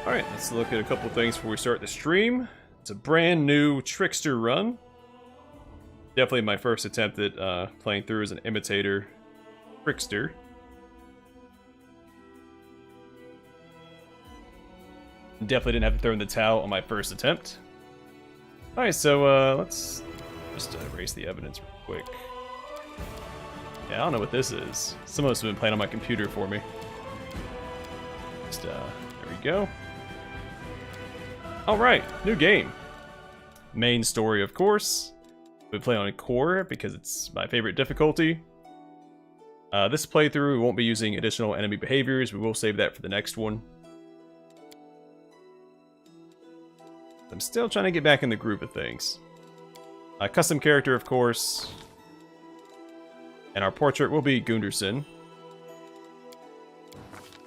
Alright, let's look at a couple things before we start the stream. It's a brand new Trickster run. Definitely my first attempt at playing through as an Imitator Trickster. Definitely didn't have to throw in the towel on my first attempt. Alright, so let's just erase the evidence real quick. Yeah, I don't know what this is. Someone must have been playing on my computer for me. Just, there we go. Alright, new game. Main story, of course. We play on core because it's my favorite difficulty. This playthrough, we won't be using additional enemy behaviors. We will save that for the next one. I'm still trying to get back in the groove of things. Custom character, of course. And our portrait will be Gunderson.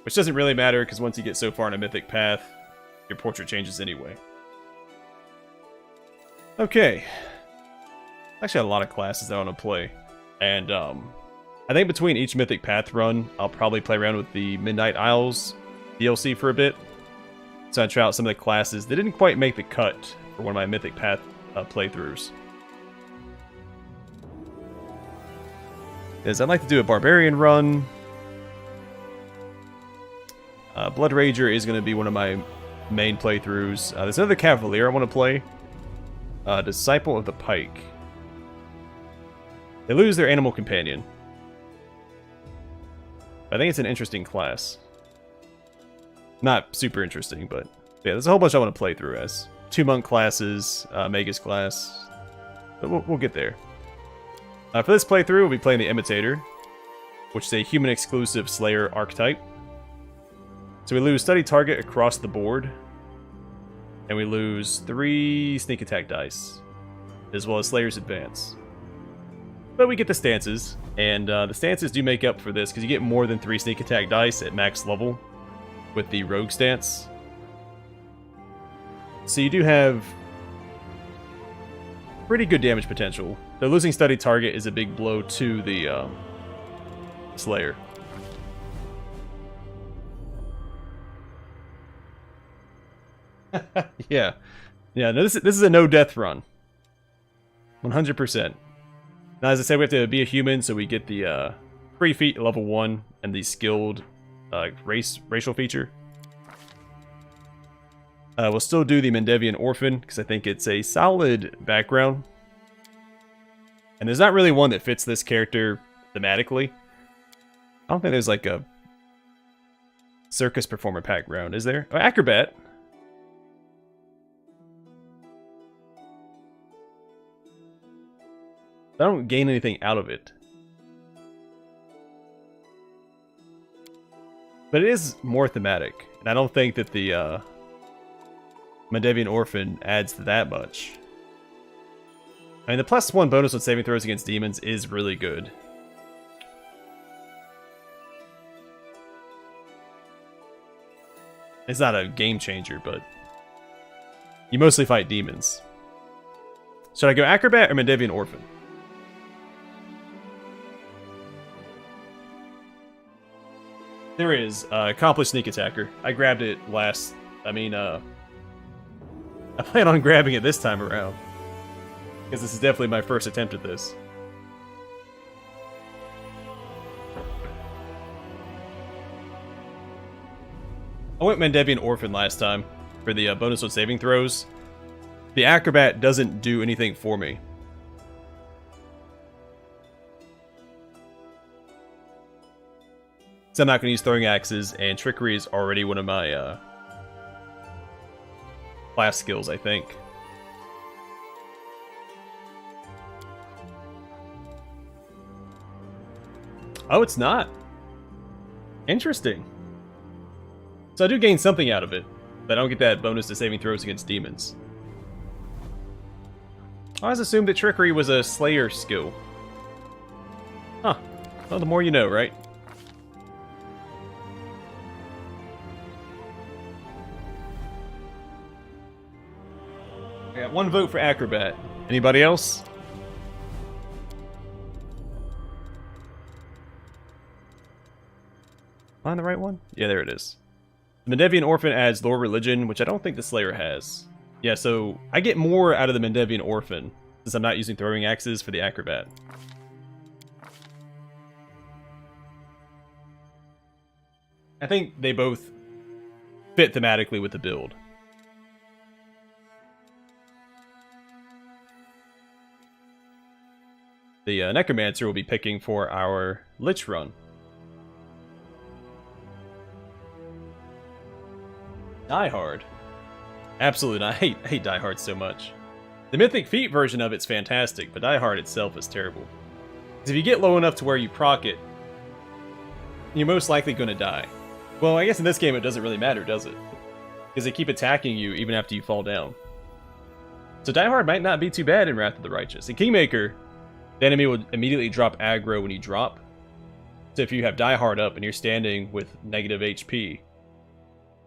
Which doesn't really matter, because once you get so far in a mythic path, your portrait changes anyway. Okay. Actually, I have a lot of classes that I want to play. And, I think between each mythic path run, I'll probably play around with the Midnight Isles DLC for a bit. So I try out some of the classes that didn't quite make the cut for one of my mythic path playthroughs. Because I'd like to do a Barbarian run. Blood Rager is going to be one of my main playthroughs. There's another Cavalier I want to play. Disciple of the Pike. They lose their animal companion. I think it's an interesting class. Not super interesting, but yeah, there's a whole bunch I want to play through as. 2 monk classes, Magus class. But we'll get there. For this playthrough, we'll be playing the Imitator, which is a human-exclusive Slayer archetype. So we lose study target across the board, and we lose 3 sneak attack dice, as well as Slayer's advance. But we get the stances, and the stances do make up for this, because you get more than 3 sneak attack dice at max level with the rogue stance. So you do have pretty good damage potential. The losing study target is a big blow to the Slayer. Yeah. No, this is a no-death run. 100%. Now, as I said, we have to be a human, so we get the free feat at level 1 and the skilled racial feature. We'll still do the Mendevian Orphan, because I think it's a solid background. And there's not really one that fits this character thematically. I don't think there's like a circus performer background, is there? Oh, acrobat. I don't gain anything out of it. But it is more thematic, and I don't think that the Mendevian Orphan adds that much. I mean, the +1 bonus on saving throws against demons is really good. It's not a game changer, but you mostly fight demons. Should I go Acrobat or Mendevian Orphan? There is accomplished sneak attacker. I grabbed it last. I plan on grabbing it this time around, because this is definitely my first attempt at this. I went Mendevian Orphan last time for the bonus on saving throws. The Acrobat doesn't do anything for me. So I'm not going to use throwing axes, and trickery is already one of my class skills, I think. Oh, it's not. Interesting. So I do gain something out of it, but I don't get that bonus to saving throws against demons. I always assumed that trickery was a Slayer skill. Huh. Well, the more you know, right? I got 1 vote for Acrobat. Anybody else? Find the right one? Yeah, there it is. The Mendevian Orphan adds Lore Religion, which I don't think the Slayer has. Yeah, so I get more out of the Mendevian Orphan, since I'm not using throwing axes for the Acrobat. I think they both fit thematically with the build. The Necromancer will be picking for our Lich run. Die Hard. Absolutely not. I hate Die Hard so much. The Mythic Feat version of it's fantastic, but Die Hard itself is terrible. Because if you get low enough to where you proc it, you're most likely going to die. Well, I guess in this game it doesn't really matter, does it? Because they keep attacking you even after you fall down. So Die Hard might not be too bad in Wrath of the Righteous. In Kingmaker, the enemy will immediately drop aggro when you drop. So if you have Die Hard up and you're standing with negative HP,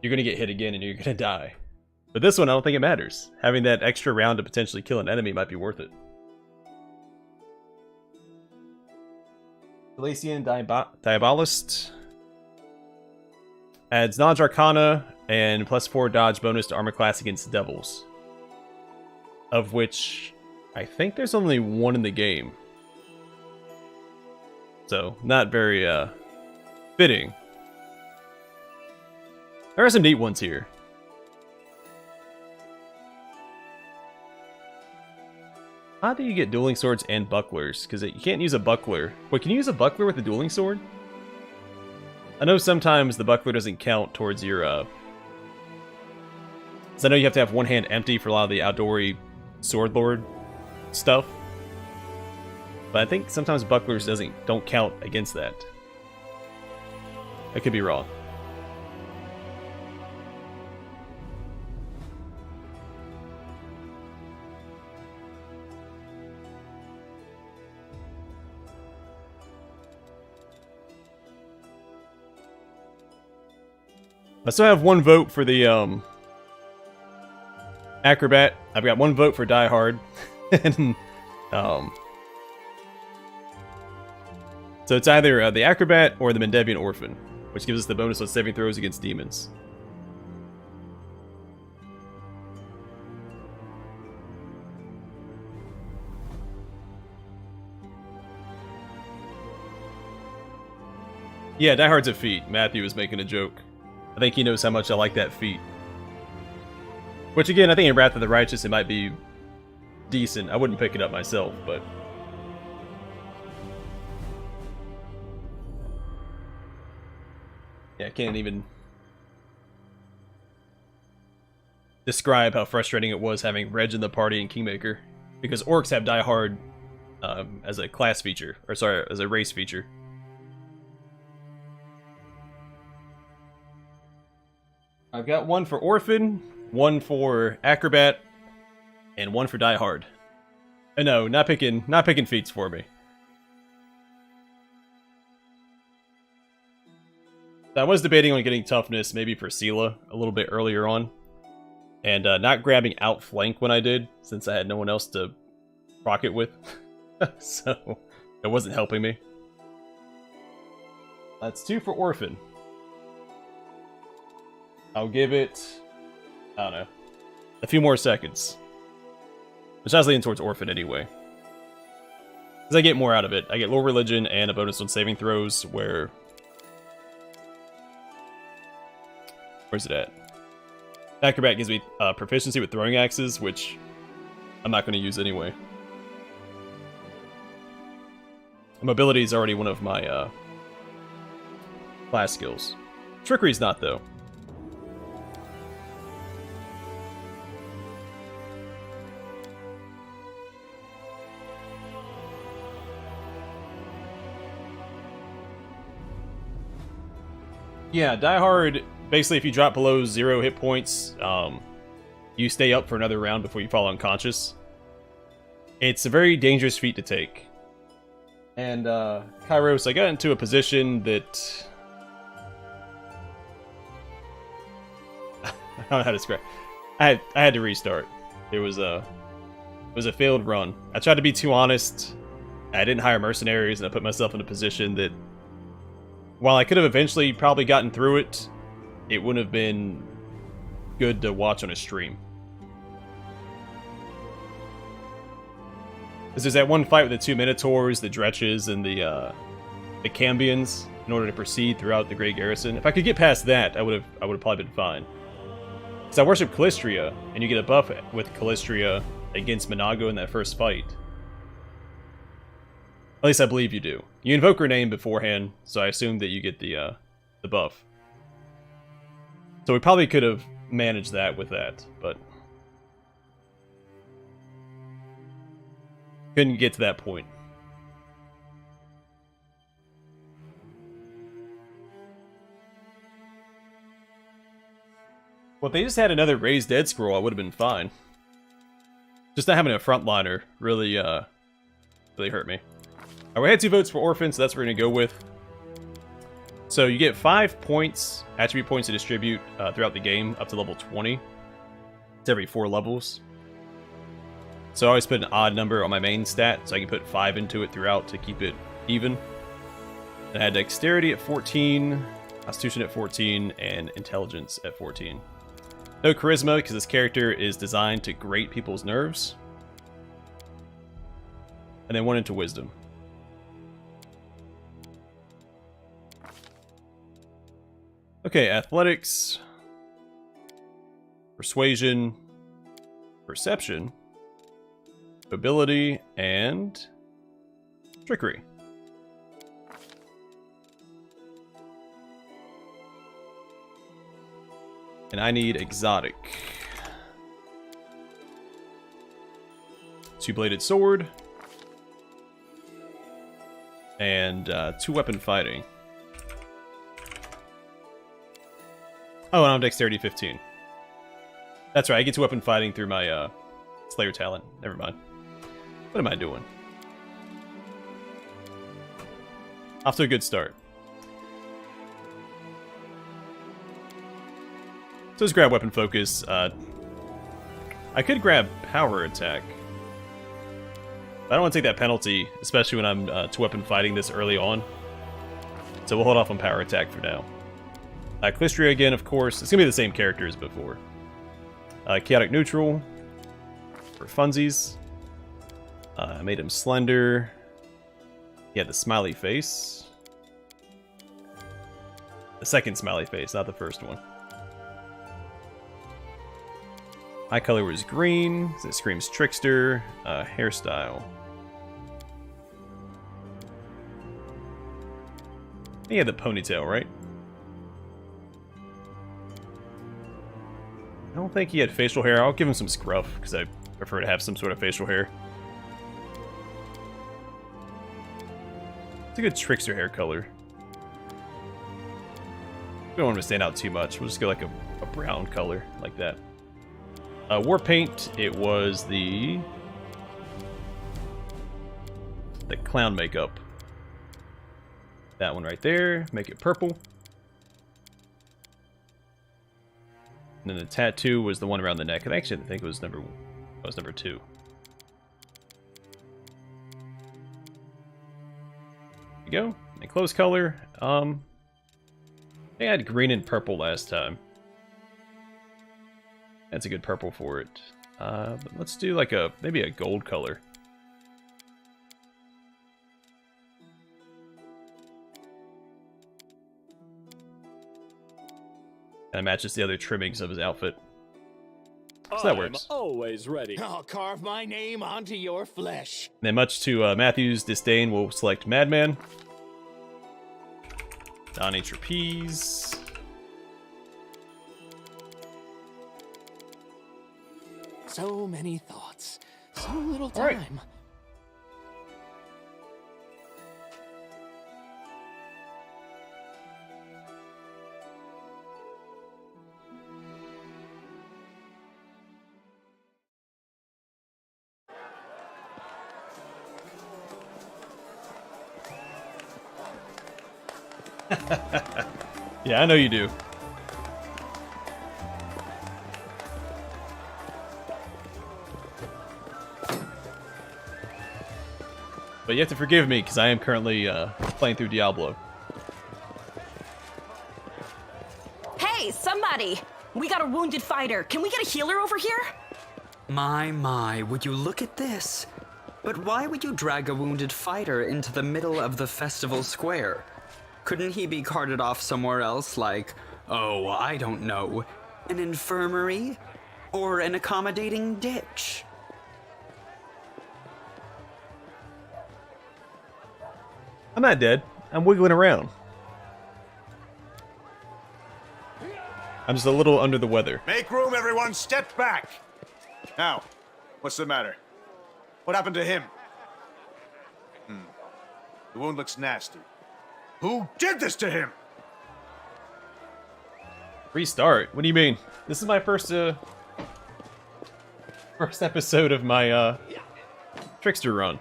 you're going to get hit again and you're going to die. But this one, I don't think it matters. Having that extra round to potentially kill an enemy might be worth it. Galatian Diabolist adds Knowledge Arcana and +4 dodge bonus to armor class against devils. Of which I think there's only one in the game. So, not very fitting. There are some neat ones here. How do you get dueling swords and bucklers? Because you can't use a buckler. Wait, can you use a buckler with a dueling sword? I know sometimes the buckler doesn't count towards your... So I know you have to have one hand empty for a lot of the outdoory sword lord stuff. But I think sometimes bucklers don't count against that. I could be wrong. I still have one vote for the Acrobat. I've got one vote for Die Hard. And so it's either the Acrobat or the Mendevian Orphan, which gives us the bonus on saving throws against demons. Yeah, Die Hard's a feat. Matthew was making a joke. I think he knows how much I like that feat. Which again, I think in Wrath of the Righteous it might be decent. I wouldn't pick it up myself, but... yeah, I can't even describe how frustrating it was having Reg in the party in Kingmaker. Because orcs have Die Hard as a class feature. Or sorry, as a race feature. I've got one for Orphan, one for Acrobat, and one for Die Hard. No, not picking feats for me. I was debating on getting toughness maybe for Sela a little bit earlier on. And not grabbing outflank when I did, since I had no one else to proc it with. So, it wasn't helping me. That's 2 for Orphan. I'll give it, I don't know, a few more seconds. Which I was leaning towards Orphan anyway. Because I get more out of it. I get Lore Religion and a bonus on saving throws where... where's it at? Acrobat gives me proficiency with throwing axes, which I'm not going to use anyway. Mobility is already one of my class skills. Trickery's not, though. Yeah, Die Hard, basically if you drop below 0 hit points, you stay up for another round before you fall unconscious. It's a very dangerous feat to take. And, Kairos, I got into a position that... I don't know how to describe it. I had to restart. It was a failed run. I tried to be too honest. I didn't hire mercenaries, and I put myself in a position that... while I could have eventually probably gotten through it, it wouldn't have been good to watch on a stream. Because there's that one fight with the two Minotaurs, the Dretches, and the Cambions in order to proceed throughout the Great Garrison. If I could get past that, I would have probably been fine. Because I worship Callistria, and you get a buff with Callistria against Minago in that first fight. At least I believe you do. You invoke her name beforehand, so I assume that you get the buff. So we probably could have managed that with that, but couldn't get to that point. Well, if they just had another raised dead scroll, I would have been fine. Just not having a frontliner really, really hurt me. Alright, we had 2 votes for Orphan, so that's what we're going to go with. So you get 5 points, attribute points to distribute throughout the game, up to level 20. It's every 4 levels. So I always put an odd number on my main stat, so I can put 5 into it throughout to keep it even. And I had Dexterity at 14, Constitution at 14, and Intelligence at 14. No Charisma, because this character is designed to grate people's nerves. And then 1 into Wisdom. Okay, Athletics, Persuasion, Perception, Ability, and Trickery. And I need Exotic. 2-bladed sword. And 2-weapon fighting. Oh, and I'm Dexterity 15. That's right, I get 2-weapon fighting through my Slayer talent. Never mind. What am I doing? Off to a good start. So let's grab Weapon Focus. I could grab Power Attack. I don't want to take that penalty, especially when I'm 2-weapon fighting this early on. So we'll hold off on Power Attack for now. Callistria again, of course. It's going to be the same character as before. Chaotic Neutral for funsies. I made him slender. He had the smiley face. The second smiley face, not the first one. Eye color was green. So it screams Trickster. Hairstyle. He had the ponytail, right? I don't think he had facial hair. I'll give him some scruff, because I prefer to have some sort of facial hair. It's a good Trickster hair color. We don't want him to stand out too much. We'll just go like a brown color, like that. War paint, it was the clown makeup. That one right there, make it purple. And then the tattoo was the one around the neck. I actually think it was number 2. There you go. And clothes color. I had green and purple last time. That's a good purple for it. But let's do like maybe a gold color. And it matches the other trimmings of his outfit. So that works. I'm always ready. I'll carve my name onto your flesh. And then much to Matthew's disdain, we'll select Madman. Donnie Trapeze. So many thoughts. So little time. Right. Yeah, I know you do. But you have to forgive me, because I am currently playing through Diablo. Hey, Everybody! We got a wounded fighter. Can we get a healer over here? My, would you look at this? But why would you drag a wounded fighter into the middle of the festival square? Couldn't he be carted off somewhere else, like, oh, I don't know, an infirmary? Or an accommodating ditch? I'm not dead. I'm wiggling around. I'm just a little under the weather. Make room, everyone. Step back. Now, what's the matter? What happened to him? The wound looks nasty. Who did this to him? Restart? What do you mean? This is my first episode of my Trickster run.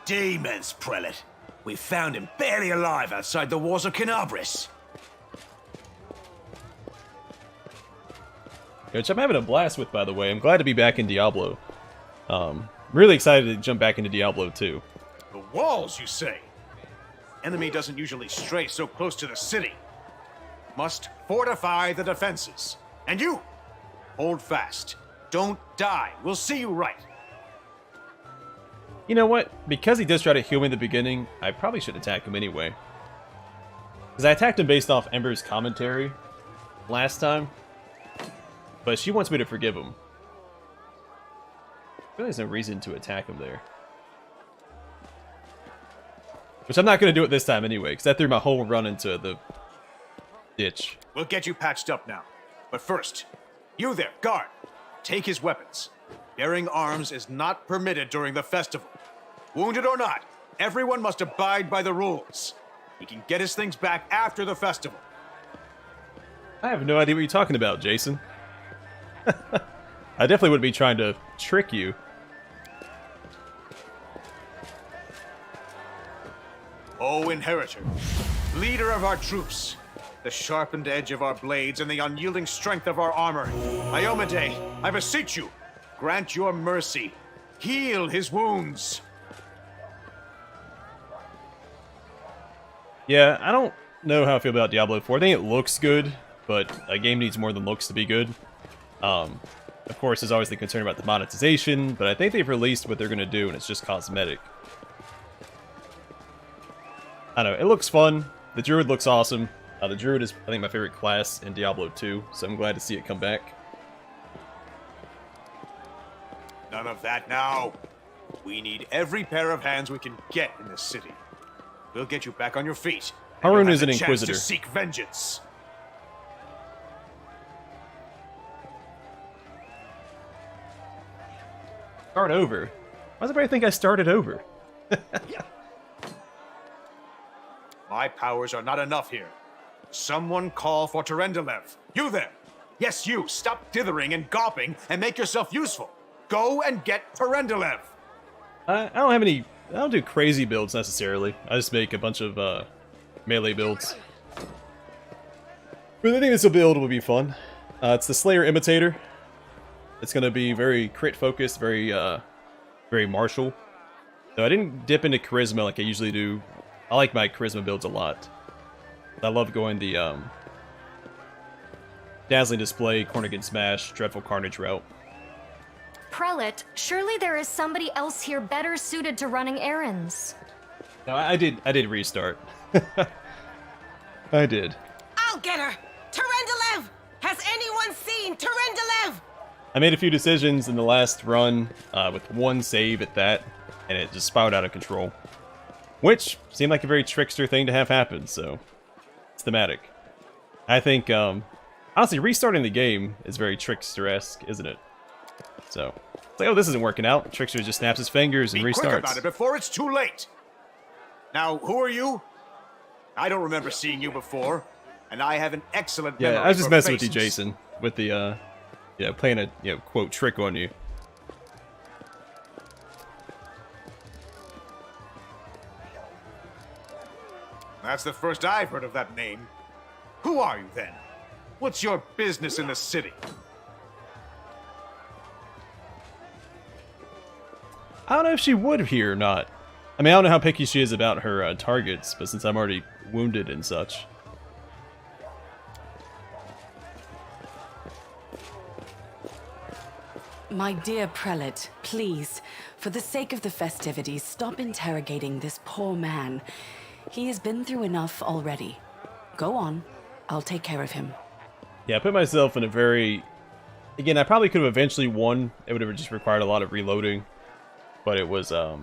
Demons, Prelate. We found him barely alive outside the walls of Canabris. Which I'm having a blast with, by the way. I'm glad to be back in Diablo. Really excited to jump back into Diablo 2. The walls, you say? Enemy doesn't usually stray so close to the city. Must fortify the defenses. And you, hold fast. Don't die. We'll see you right. You know what? Because he does try to heal me in the beginning, I probably should attack him anyway. Because I attacked him based off Ember's commentary last time. But she wants me to forgive him. Really there's no reason to attack him there. Which I'm not going to do it this time anyway, because I threw my whole run into the ditch. We'll get you patched up now. But first, you there, guard. Take his weapons. Bearing arms is not permitted during the festival. Wounded or not, everyone must abide by the rules. He can get his things back after the festival. I have no idea what you're talking about, Jason. I definitely wouldn't be trying to trick you. O Inheritor, leader of our troops, the sharpened edge of our blades and the unyielding strength of our armor, Iomade, I beseech you, grant your mercy. Heal his wounds. Yeah, I don't know how I feel about Diablo 4. I think it looks good, but a game needs more than looks to be good. Of course, there's always the concern about the monetization, but I think they've released what they're going to do, and it's just cosmetic. I don't know, it looks fun. The Druid looks awesome. The Druid is, I think, my favorite class in Diablo 2, so I'm glad to see it come back. None of that now. We need every pair of hands we can get in this city. We'll get you back on your feet. and Harun you'll is have an the chance Inquisitor. to seek vengeance. Start over? Why does everybody think I started over? My powers are not enough here. Someone call for Terendelev. You there! Yes, you! Stop dithering and gawping and make yourself useful! Go and get Terendelev! I don't have any... I don't do crazy builds necessarily. I just make a bunch of melee builds. But I think this build will be fun. It's the Slayer Imitator. It's going to be very crit focused, very martial. So I didn't dip into charisma like I usually do. I like my charisma builds a lot. I love going the Dazzling Display, Cornigan Smash, Dreadful Carnage route. Prelate, surely there is somebody else here better suited to running errands. No, I did restart. I did. I'll get her! Terendelev! Has anyone seen Terendelev? I made a few decisions in the last run with one save at that, and it just spiraled out of control. Which seemed like a very Trickster thing to have happen, so it's thematic. I think, honestly, restarting the game is very Trickster-esque, isn't it? So, it's like, oh, this isn't working out. Trickster just snaps his fingers and Be restarts. quick about it before it's too late! Now, who are you? I don't remember seeing you before, and I have an excellent memory Yeah, I was just for messing with you, faces. Jason, with the, playing a, quote, trick on you. That's the first I've heard of that name. Who are you, then? What's your business in the city? I don't know if she would here or not. I mean, I don't know how picky she is about her targets, but since I'm already wounded and such. My dear prelate, please, for the sake of the festivities, stop interrogating this poor man. He has been through enough already. Go on. I'll take care of him. Yeah, I put myself in a very... Again, I probably could have eventually won. It would have just required a lot of reloading. But it was, I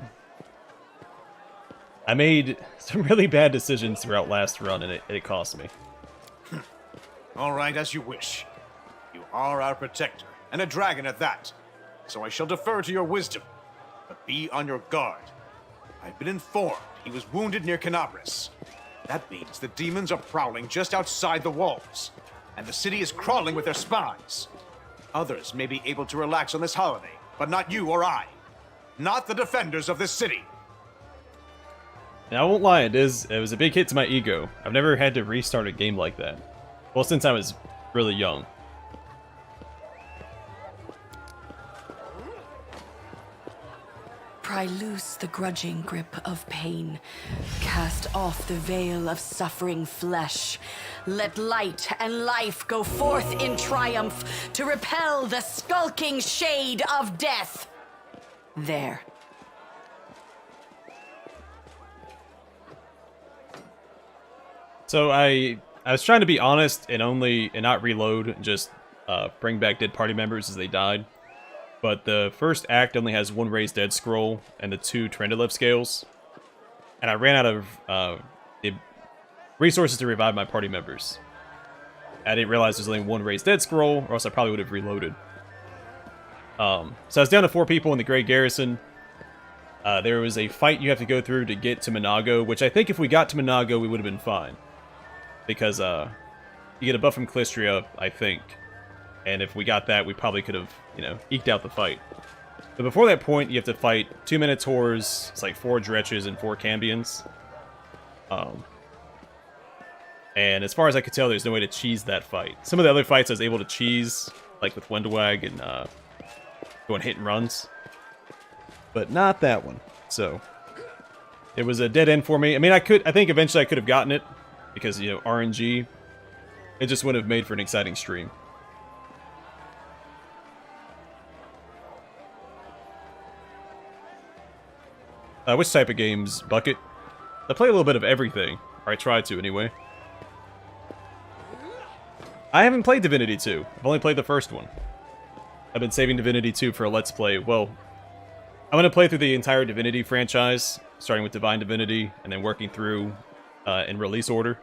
made some really bad decisions throughout last run, and it cost me. All right, as you wish. You are our protector, and a dragon at that. So I shall defer to your wisdom. But be on your guard. I've been informed he was wounded near Canabris. That means the demons are prowling just outside the walls, and the city is crawling with their spies. Others may be able to relax on this holiday, but not you or I. Not the defenders of this city. Now, I won't lie, it was a big hit to my ego. I've never had to restart a game like that. Well, since I was really young. Pry loose the grudging grip of pain. Cast off the veil of suffering flesh. Let light and life go forth in triumph to repel the skulking shade of death. There. So I was trying to be honest and not reload and just bring back dead party members as they died. But the first act only has 1 raised dead scroll and the 2 Trendilev scales. And I ran out of the resources to revive my party members. I didn't realize there's only 1 raised dead scroll, or else I probably would have reloaded. So I was down to 4 people in the Great Garrison. There was a fight you have to go through to get to Minago, which I think if we got to Minago, we would have been fine. Because you get a buff from Calistria, I think. And if we got that, we probably could have, eked out the fight. But before that point, you have to fight 2 Minotaurs, it's like 4 Dretches and 4 Cambions. And as far as I could tell, there's no way to cheese that fight. Some of the other fights I was able to cheese, like with Wendawag and going hit and runs. But not that one. So it was a dead end for me. I mean, I think eventually I could have gotten it because, RNG. It just wouldn't have made for an exciting stream. Which type of games? Bucket? I play a little bit of everything. Or I try to, anyway. I haven't played Divinity 2. I've only played the first one. I've been saving Divinity 2 for a Let's Play. Well, I'm going to play through the entire Divinity franchise, starting with Divine Divinity, and then working through in release order.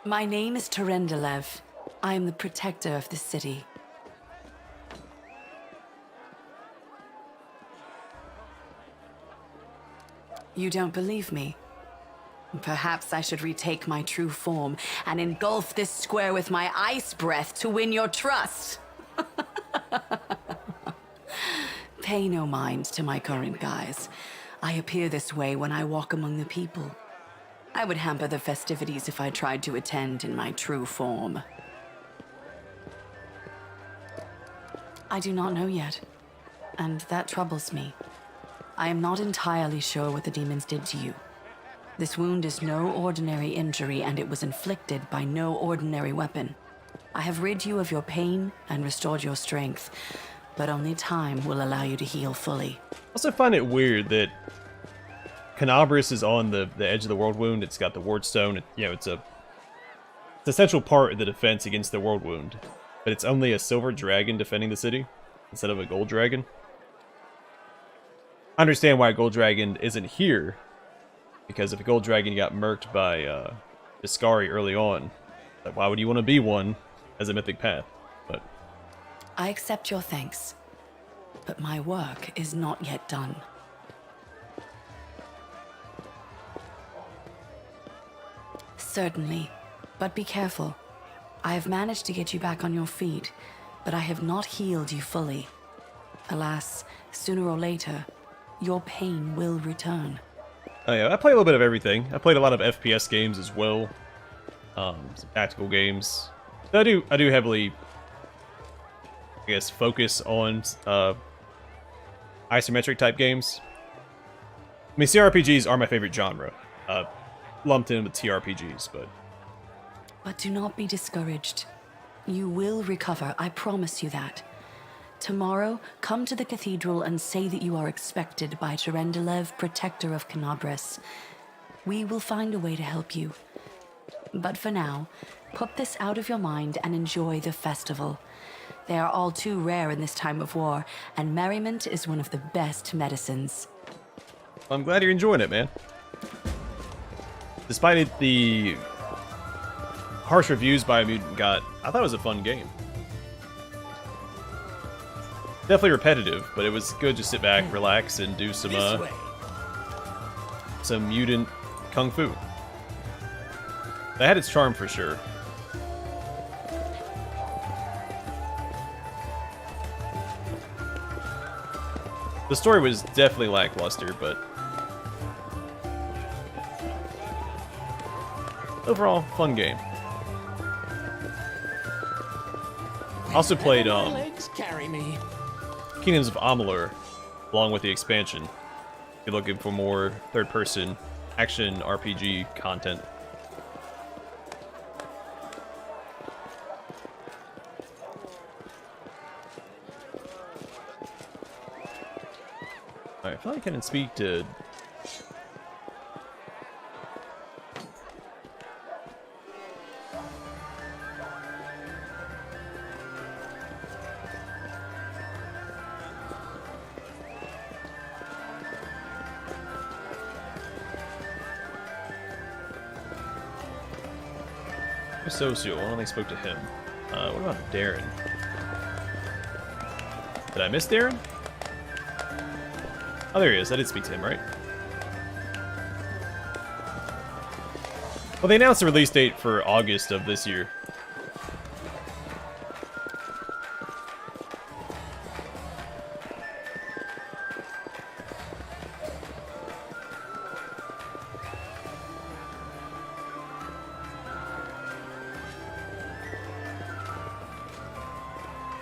My name is Trendilev. I am the protector of the city. You don't believe me? Perhaps I should retake my true form and engulf this square with my ice breath to win your trust. Pay no mind to my current guise. I appear this way when I walk among the people. I would hamper the festivities if I tried to attend in my true form. I do not know yet, and that troubles me. I am not entirely sure what the demons did to you. This wound is no ordinary injury, and it was inflicted by no ordinary weapon. I have rid you of your pain and restored your strength, but only time will allow you to heal fully. I also find it weird that Canabris is on the edge of the world wound. It's got the ward stone. It's a central part of the defense against the world wound. But it's only a silver dragon defending the city instead of a gold dragon. I understand why a gold dragon isn't here, because if a gold dragon got murked by Iskari early on, like, why would you want to be one as a mythic path? But I accept your thanks, but my work is not yet done. Certainly, but be careful. I have managed to get you back on your feet, but I have not healed you fully. Alas, sooner or later, your pain will return. Oh yeah, I play a little bit of everything. I played a lot of FPS games as well, some tactical games. So I do heavily, I guess, focus on isometric type games. I mean, CRPGs are my favorite genre. Lumped in with TRPGs, but do not be discouraged. You will recover, I promise you that. Tomorrow, come to the cathedral and say that you are expected by Terendelev, protector of Canabras. We will find a way to help you. But for now, put this out of your mind and enjoy the festival. They are all too rare in this time of war, and merriment is one of the best medicines. I'm glad you're enjoying it, man. Despite the harsh reviews by Mutant got, I thought it was a fun game. Definitely repetitive, but it was good to sit back, relax, and do some mutant kung fu. That had its charm for sure. The story was definitely lackluster, but overall, fun game. Also played Legs carry me. Kingdoms of Amalur, along with the expansion. If you're looking for more third-person action RPG content. Alright, I feel like I can speak to... Socio, I only spoke to him. What about Darren? Did I miss Darren? Oh, there he is. I did speak to him, right? Well, they announced the release date for August of this year.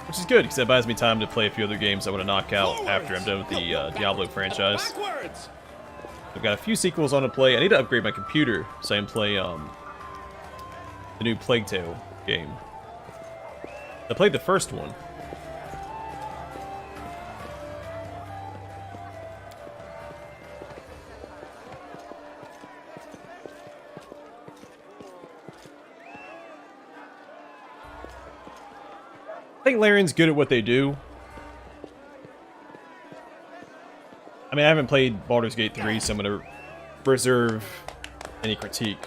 Which is good, because that buys me time to play a few other games I want to knock out after I'm done with the Diablo franchise. I've got a few sequels on to play. I need to upgrade my computer so I can play the new Plague Tale game. I played the first one. I think Larian's good at what they do. I mean, I haven't played Baldur's Gate 3, so I'm going to reserve any critique.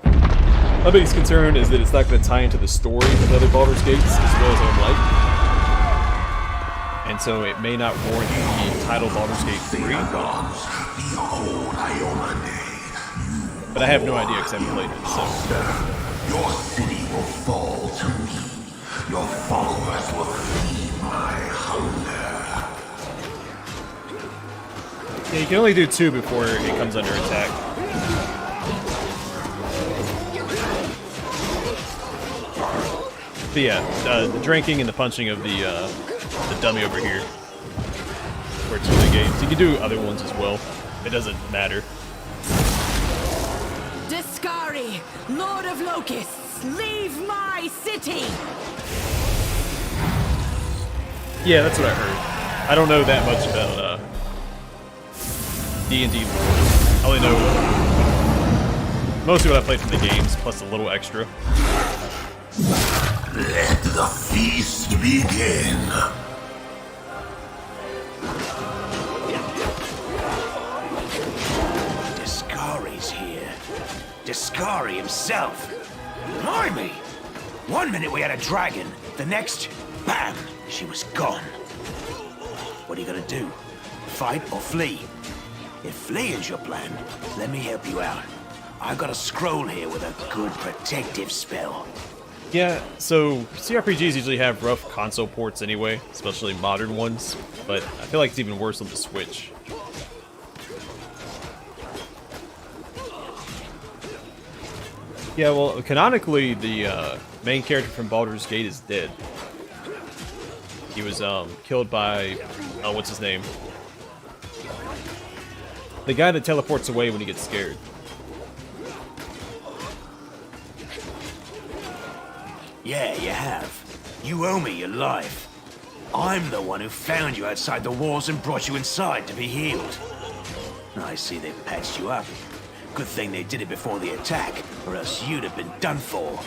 My biggest concern is that it's not going to tie into the story of the other Baldur's Gates as well as I would like. And so it may not warrant the title Baldur's Gate 3. But I have no idea because I haven't played it, so... Your city will fall to me. Your followers will feed my hunger. Yeah, you can only do 2 before it comes under attack. But yeah, the drinking and the punching of the dummy over here were 2 of the games. You can do other ones as well. It doesn't matter. Discari, Lord of Locusts, leave my city! Yeah, that's what I heard. I don't know that much about D&D lore. I only know mostly what I played from the games, plus a little extra. Let the feast begin. Discari's here. Discari himself. Blimey! One minute we had a dragon, the next, bam, she was gone. What are you gonna do? Fight or flee? If fleeing's your plan, let me help you out. I've got a scroll here with a good protective spell. Yeah, so CRPGs usually have rough console ports anyway, especially modern ones, but I feel like it's even worse on the Switch. Yeah, well, canonically, the main character from Baldur's Gate is dead. He was killed by, what's his name? The guy that teleports away when he gets scared. Yeah, you have. You owe me your life. I'm the one who found you outside the walls and brought you inside to be healed. I see they patched you up. Good thing they did it before the attack, or else you'd have been done for.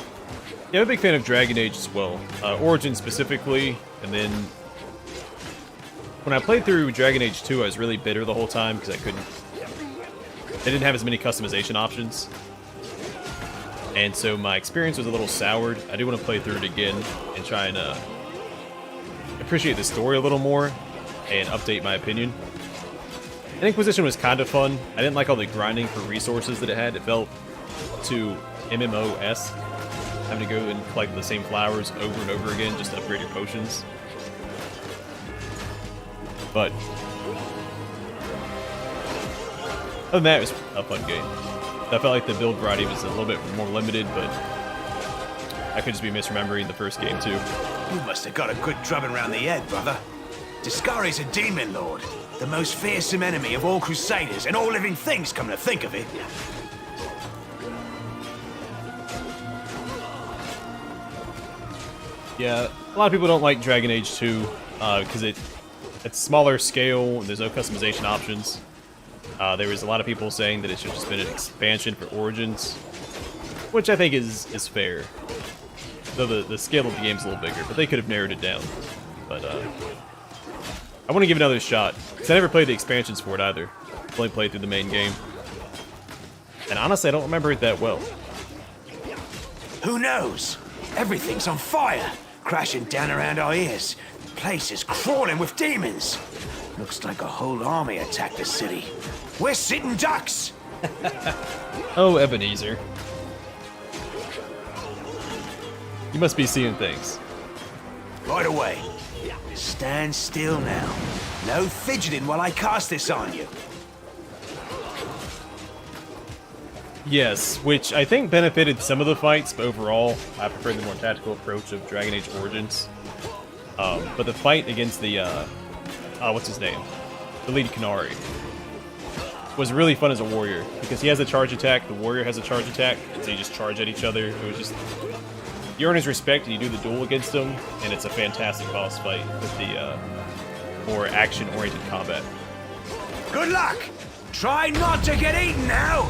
Yeah, I'm a big fan of Dragon Age as well. Origin specifically, and then when I played through Dragon Age 2, I was really bitter the whole time because they didn't have as many customization options. And so my experience was a little soured. I do want to play through it again and try and appreciate the story a little more and update my opinion. And Inquisition was kind of fun. I didn't like all the grinding for resources that it had. It felt too MMO-esque, having to go and collect the same flowers over and over again just to upgrade your potions. But other than that, it was a fun game. I felt like the build variety was a little bit more limited, but I could just be misremembering the first game too. You must have got a good drubbing round the head, brother. Discari's a demon lord, the most fearsome enemy of all crusaders and all living things, come to think of it. Yeah, a lot of people don't like Dragon Age 2 because it's smaller scale and there's no customization options. There was a lot of people saying that it should have just been an expansion for Origins, which I think is fair. Though the scale of the game's a little bigger, but they could have narrowed it down. But I want to give it another shot, because I never played the expansions for it either. I've only played through the main game. And honestly, I don't remember it that well. Who knows? Everything's on fire, crashing down around our ears. The place is crawling with demons. Looks like a whole army attacked the city. We're sitting ducks! Oh, Ebenezer. You must be seeing things. Right away. Stand still now. No fidgeting while I cast this on you. Yes, which I think benefited some of the fights, but overall, I prefer the more tactical approach of Dragon Age Origins. But the fight against the, what's his name? The lead Canary was really fun as a warrior, because he has a charge attack, the warrior has a charge attack, and so you just charge at each other. It was just, you earn his respect and you do the duel against him, and it's a fantastic boss fight with the more action-oriented combat. Good luck! Try not to get eaten now!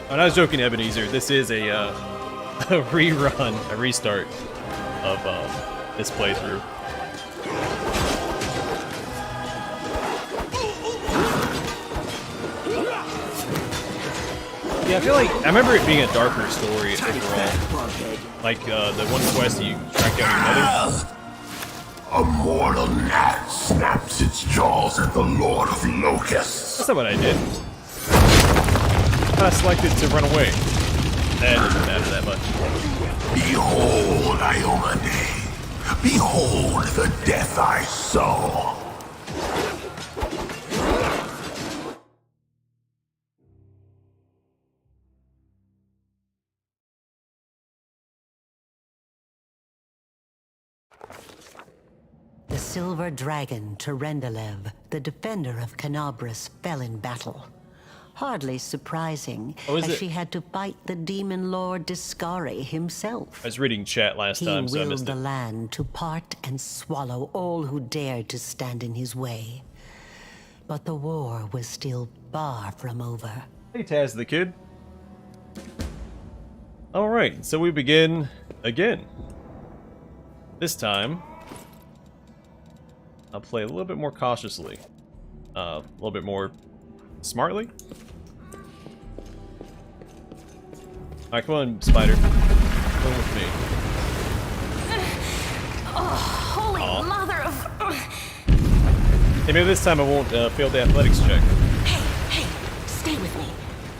And I was joking, Ebenezer. This is a rerun, a restart of this playthrough. Yeah, I feel like I remember it being a darker story overall. Like the one quest you track down your mother. A mortal gnat snaps its jaws at the Lord of Locusts. That's not what I did. I selected to run away. That doesn't matter that much. Behold, Iomade. Behold the death I saw. The silver dragon, Terendelev, the defender of Canabras, fell in battle. Hardly surprising, as she had to fight the demon lord Discari himself. I was reading chat last time, so I missed He willed it. the land to part and swallow all who dared to stand in his way. But the war was still far from over. Hey, Taz the Kid. Alright, so we begin again. This time, I'll play a little bit more cautiously. A little bit more smartly. Alright, come on, Spider. Come with me. Holy mother of... Hey, maybe this time I won't fail the athletics check. Hey, stay with me.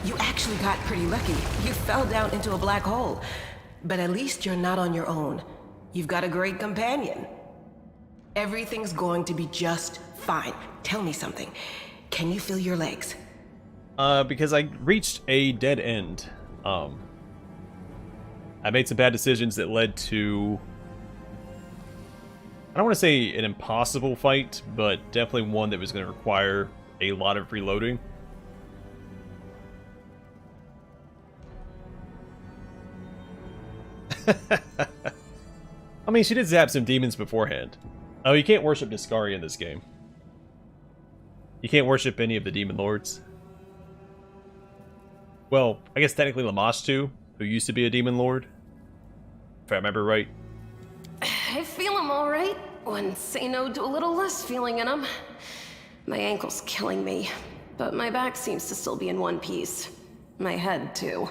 You actually got pretty lucky. You fell down into a black hole. But at least you're not on your own. You've got a great companion. Everything's going to be just fine. Tell me something. Can you feel your legs? Because I reached a dead end. I made some bad decisions that led to... I don't want to say an impossible fight, but definitely one that was going to require a lot of reloading. I mean, she did zap some demons beforehand. Oh, you can't worship Niscari in this game. You can't worship any of the demon lords. Well, I guess technically Lamashtu, who used to be a demon lord. If I remember right. I feel him all right. When say no to a little less feeling in him. My ankle's killing me, but my back seems to still be in one piece. My head, too.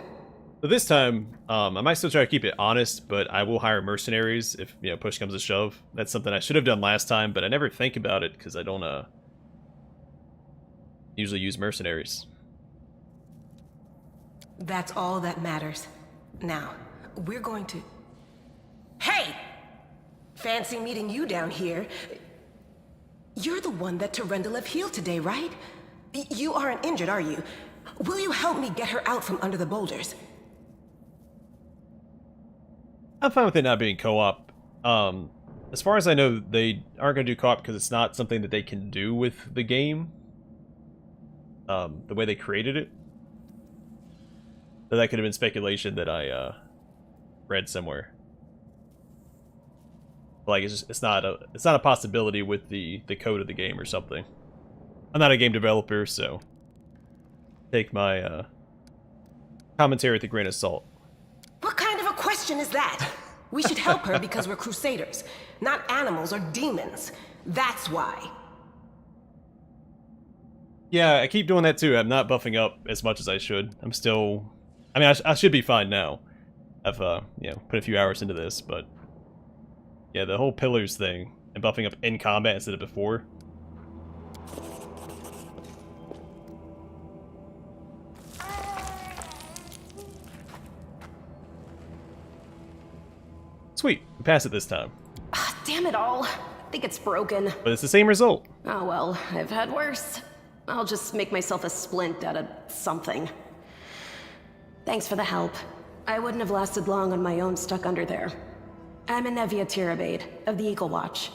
So this time, I might still try to keep it honest, but I will hire mercenaries if, you know, push comes to shove. That's something I should have done last time, but I never think about it because I don't usually use mercenaries. That's all that matters. Now, we're going to... Hey! Fancy meeting you down here. You're the one that Terendelev healed today, right? You aren't injured, are you? Will you help me get her out from under the boulders? I'm fine with it not being co-op. As far as I know, they aren't going to do co-op because it's not something that they can do with the game. The way they created it. So that could have been speculation that I read somewhere. Like it's not a possibility with the code of the game or something. I'm not a game developer, so take my commentary with a grain of salt. What kind of a question is that? We should help her because we're crusaders, not animals or demons. That's why. Yeah, I keep doing that too. I'm not buffing up as much as I should. I'm still... I mean, I should be fine now. I've, you know, put a few hours into this, but... Yeah, the whole pillars thing, and buffing up in combat instead of before. Sweet, we passed it this time. Damn it all. I think it's broken. But it's the same result. Oh well, I've had worse. I'll just make myself a splint out of something. Thanks for the help. I wouldn't have lasted long on my own stuck under there. I'm Anevia Tirabade, of the Eagle Watch.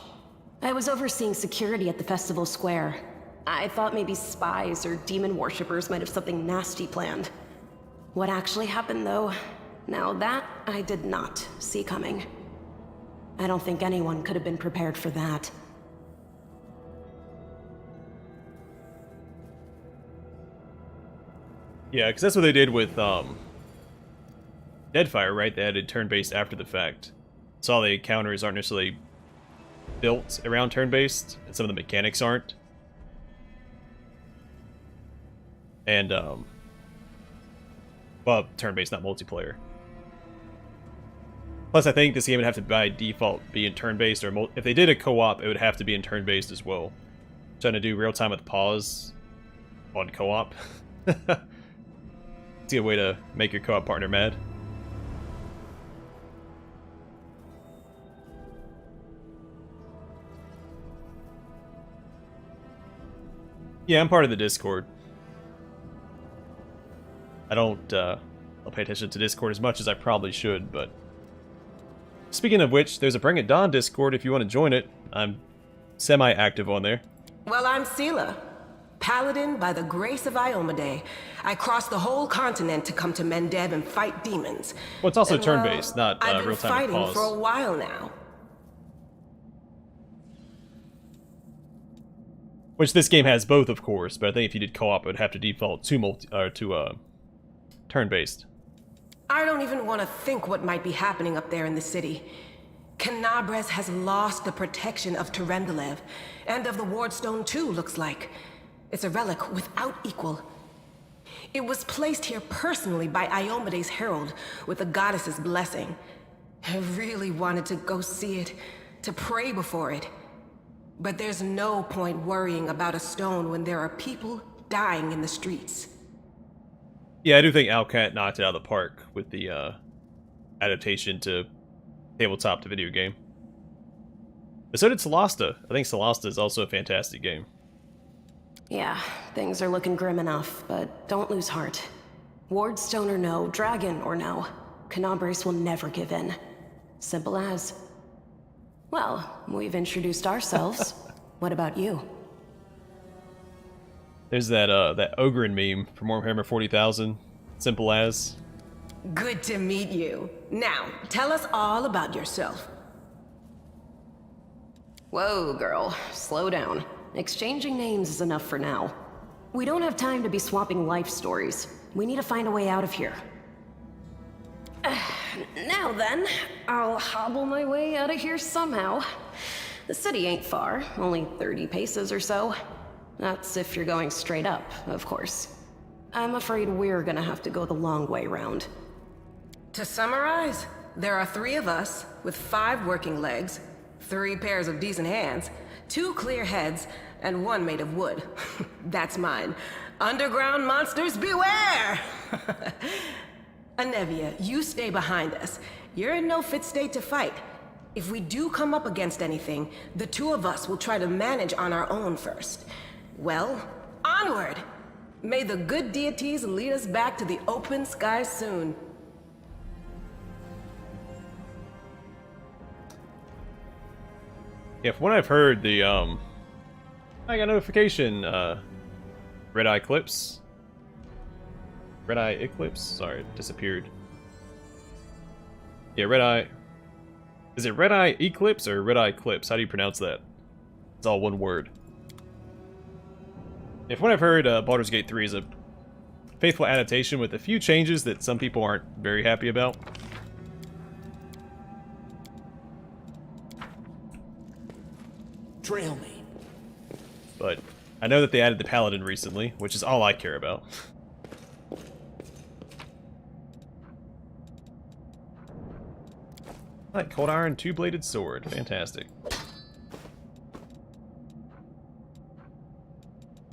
I was overseeing security at the festival square. I thought maybe spies or demon worshippers might have something nasty planned. What actually happened, though? Now that I did not see coming. I don't think anyone could have been prepared for that. Yeah, because that's what they did with Deadfire, right? They added turn-based after the fact. So all the encounters aren't necessarily built around turn-based, and some of the mechanics aren't. And, well, turn-based, not multiplayer. Plus, I think this game would have to, by default, be in turn-based, or if they did a co-op, it would have to be in turn-based as well. Trying to do real-time with pause on co-op. It's a good way to make your co-op partner mad. Yeah, I'm part of the Discord. I don't I'll pay attention to Discord as much as I probably should, but... Speaking of which, there's a Bring It Dawn Discord if you want to join it. I'm semi-active on there. Well, I'm Sela, Paladin by the grace of Iomade. I crossed the whole continent to come to Mendev and fight demons. Well, it's also And, turn-based, not I've been real-time fighting pause. for a while now. Which this game has both, of course, but I think if you did co-op, it would have to default to turn-based. I don't even want to think what might be happening up there in the city. Canabres has lost the protection of Terendelev, and of the Wardstone too, looks like. It's a relic without equal. It was placed here personally by Iomede's herald, with the goddess's blessing. I really wanted to go see it, to pray before it. But there's no point worrying about a stone when there are people dying in the streets. Yeah, I do think Alcat knocked it out of the park with the adaptation to tabletop to video game. But so did Solasta. I think Solasta is also a fantastic game. Yeah, things are looking grim enough, but don't lose heart. Wardstone or no, dragon or no, Canabres will never give in. Simple as. Well, we've introduced ourselves. What about you? There's that Ogren meme from Warhammer 40,000. Simple as. Good to meet you. Now, tell us all about yourself. Whoa, girl. Slow down. Exchanging names is enough for now. We don't have time to be swapping life stories. We need to find a way out of here. Now then, I'll hobble my way out of here somehow. The city ain't far, only 30 paces or so. That's if you're going straight up, of course. I'm afraid we're gonna have to go the long way round. To summarize, there are 3 of us with 5 working legs, 3 pairs of decent hands, 2 clear heads, and 1 made of wood. That's mine. Underground monsters beware! Anevia, you stay behind us. You're in no fit state to fight. If we do come up against anything, the 2 of us will try to manage on our own first. Well, onward! May the good deities lead us back to the open sky soon. Yeah, from what I've heard, I got a notification, Red Eye Eclipse. Red Eye Eclipse? Sorry, it disappeared. Yeah, Red Eye. Is it Red Eye Eclipse or Red Eye Eclipse? How do you pronounce that? It's all one word. If what I've heard, Baldur's Gate 3 is a faithful adaptation with a few changes that some people aren't very happy about. Trail me. But I know that they added the Paladin recently, which is all I care about. Like Cold Iron 2-bladed sword. Fantastic.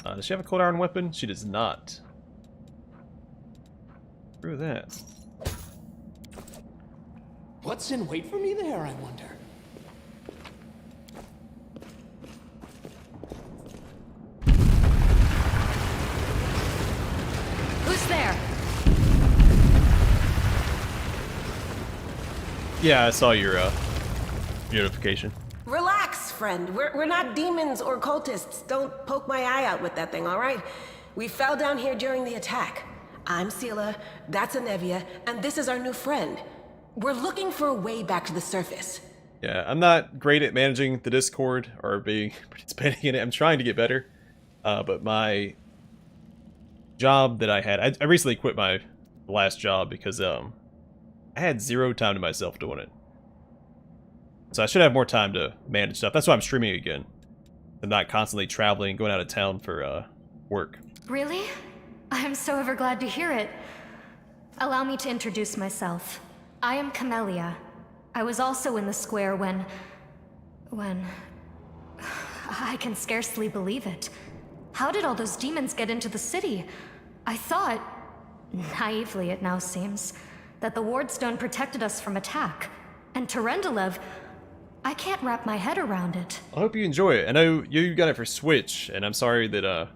Does she have a Cold Iron weapon? She does not. Screw that. What's in wait for me there, I wonder? Who's there? Yeah, I saw your notification. Relax, friend. We're not demons or cultists. Don't poke my eye out with that thing, all right? We fell down here during the attack. I'm Sela, that's Anevia, and this is our new friend. We're looking for a way back to the surface. Yeah, I'm not great at managing the Discord or participating in it. I'm trying to get better. But my job that I had, I recently quit my last job because I had 0 time to myself doing it. So I should have more time to manage stuff. That's why I'm streaming again. I'm not constantly traveling, going out of town for work. Really? I'm so ever glad to hear it. Allow me to introduce myself. I am Camellia. I was also in the square when... I can scarcely believe it. How did all those demons get into the city? I thought, naively it now seems, that the Wardstone protected us from attack. And Terendelev, I can't wrap my head around it. I hope you enjoy it. I know you got it for Switch, and I'm sorry that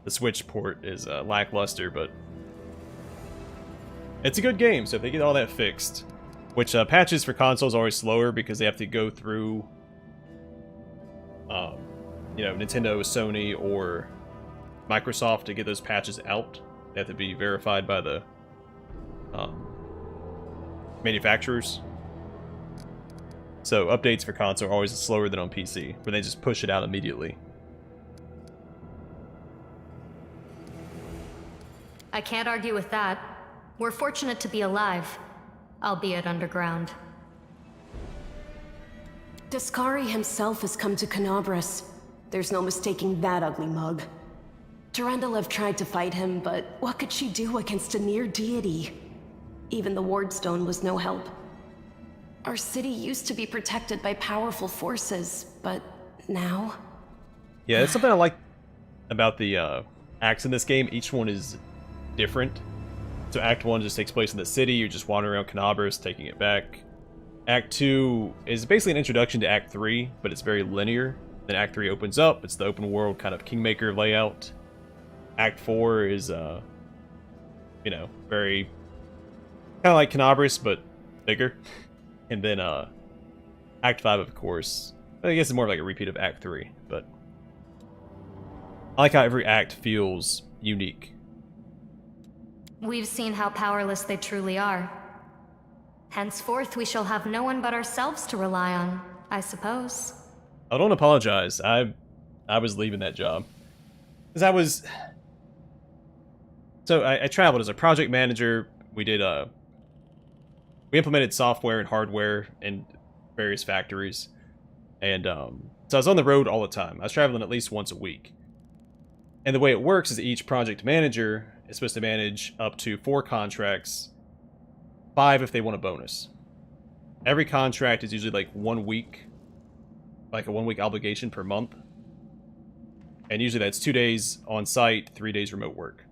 the Switch port is lackluster, but it's a good game, so if they get all that fixed, which patches for consoles are always slower because they have to go through, you know, Nintendo, Sony, or Microsoft to get those patches out. They have to be verified by the manufacturers. So updates for console are always slower than on PC, where they just push it out immediately. I can't argue with that. We're fortunate to be alive, albeit underground. Daskari himself has come to Canobras. There's no mistaking that ugly mug. Terendelev tried to fight him, but what could she do against a near deity? Even the Wardstone was no help. Our city used to be protected by powerful forces, but now... Yeah, that's something I like about the acts in this game. Each one is different. So Act 1 just takes place in the city, you're just wandering around Canobras, taking it back. Act 2 is basically an introduction to Act 3, but it's very linear. Then Act 3 opens up, it's the open world kind of Kingmaker layout. Act 4 is, you know, very... kind of like Canobras, but bigger. And then Act 5, of course, I guess it's more like a repeat of Act 3, but I like how every act feels unique. We've seen how powerless they truly are. Henceforth, we shall have no one but ourselves to rely on, I suppose. I don't apologize. I was leaving that job. Because I was... So I traveled as a project manager. We did, we implemented software and hardware in various factories. And, so I was on the road all the time. I was traveling at least once a week. And the way it works is that each project manager is supposed to manage up to 4 contracts, 5 if they want a bonus. Every contract is usually like 1 week, like a 1-week obligation per month. And usually that's 2 days on site, 3 days remote work.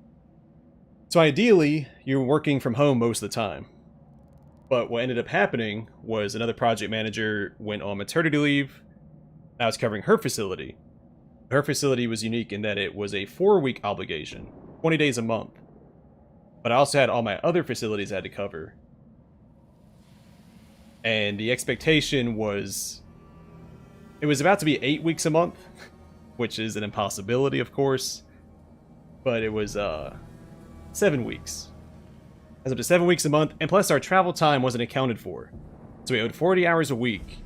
So ideally, you're working from home most of the time. But what ended up happening was another project manager went on maternity leave. I was covering her facility. Her facility was unique in that it was a 4-week obligation, 20 days a month. But I also had all my other facilities I had to cover. And the expectation was... It was about to be 8 weeks a month, which is an impossibility, of course. But it was 7 weeks. It was up to 7 weeks a month, and plus our travel time wasn't accounted for. So we owed 40 hours a week.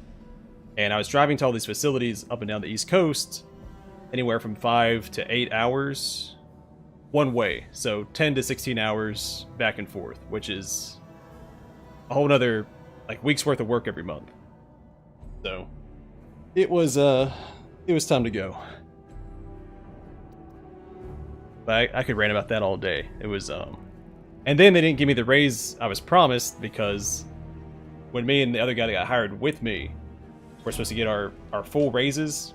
And I was driving to all these facilities up and down the East Coast, anywhere from 5 to 8 hours one way. So 10 to 16 hours back and forth, which is a whole nother like week's worth of work every month. So it was time to go. But I could rant about that all day. It was and then they didn't give me the raise I was promised, because when me and the other guy that got hired with me were supposed to get our full raises,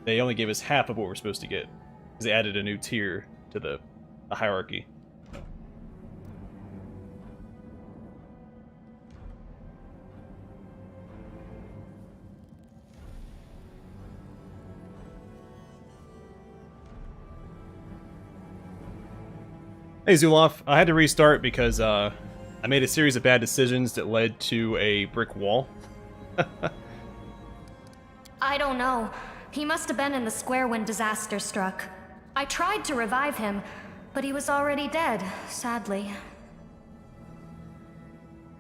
they only gave us half of what we're supposed to get, because they added a new tier to the hierarchy. Hey Zuloff, I had to restart because I made a series of bad decisions that led to a brick wall. I don't know. He must have been in the square when disaster struck. I tried to revive him, but he was already dead, sadly.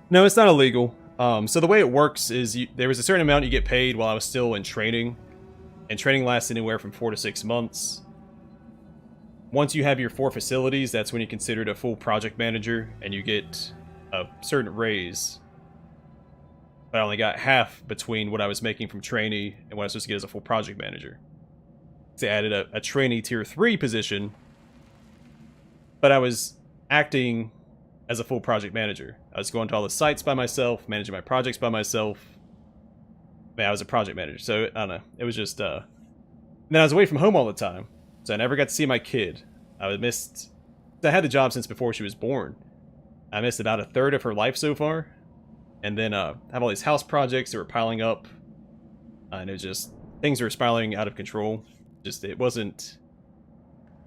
No, it's not illegal. So the way it works is there was a certain amount you get paid while I was still in training. And training lasts anywhere from 4 to 6 months. Once you have your 4 facilities, that's when you're considered a full project manager, and you get a certain raise. But I only got half between what I was making from trainee and what I was supposed to get as a full project manager. They added a trainee tier 3 position, but I was acting as a full project manager. I was going to all the sites by myself, managing my projects by myself. Man, I was a project manager, so I don't know. It was just, then I was away from home all the time, so I never got to see my kid. I had the job since before she was born. I missed about 1/3 of her life so far. And then have all these house projects that were piling up. And it was just, things were spiraling out of control. It wasn't,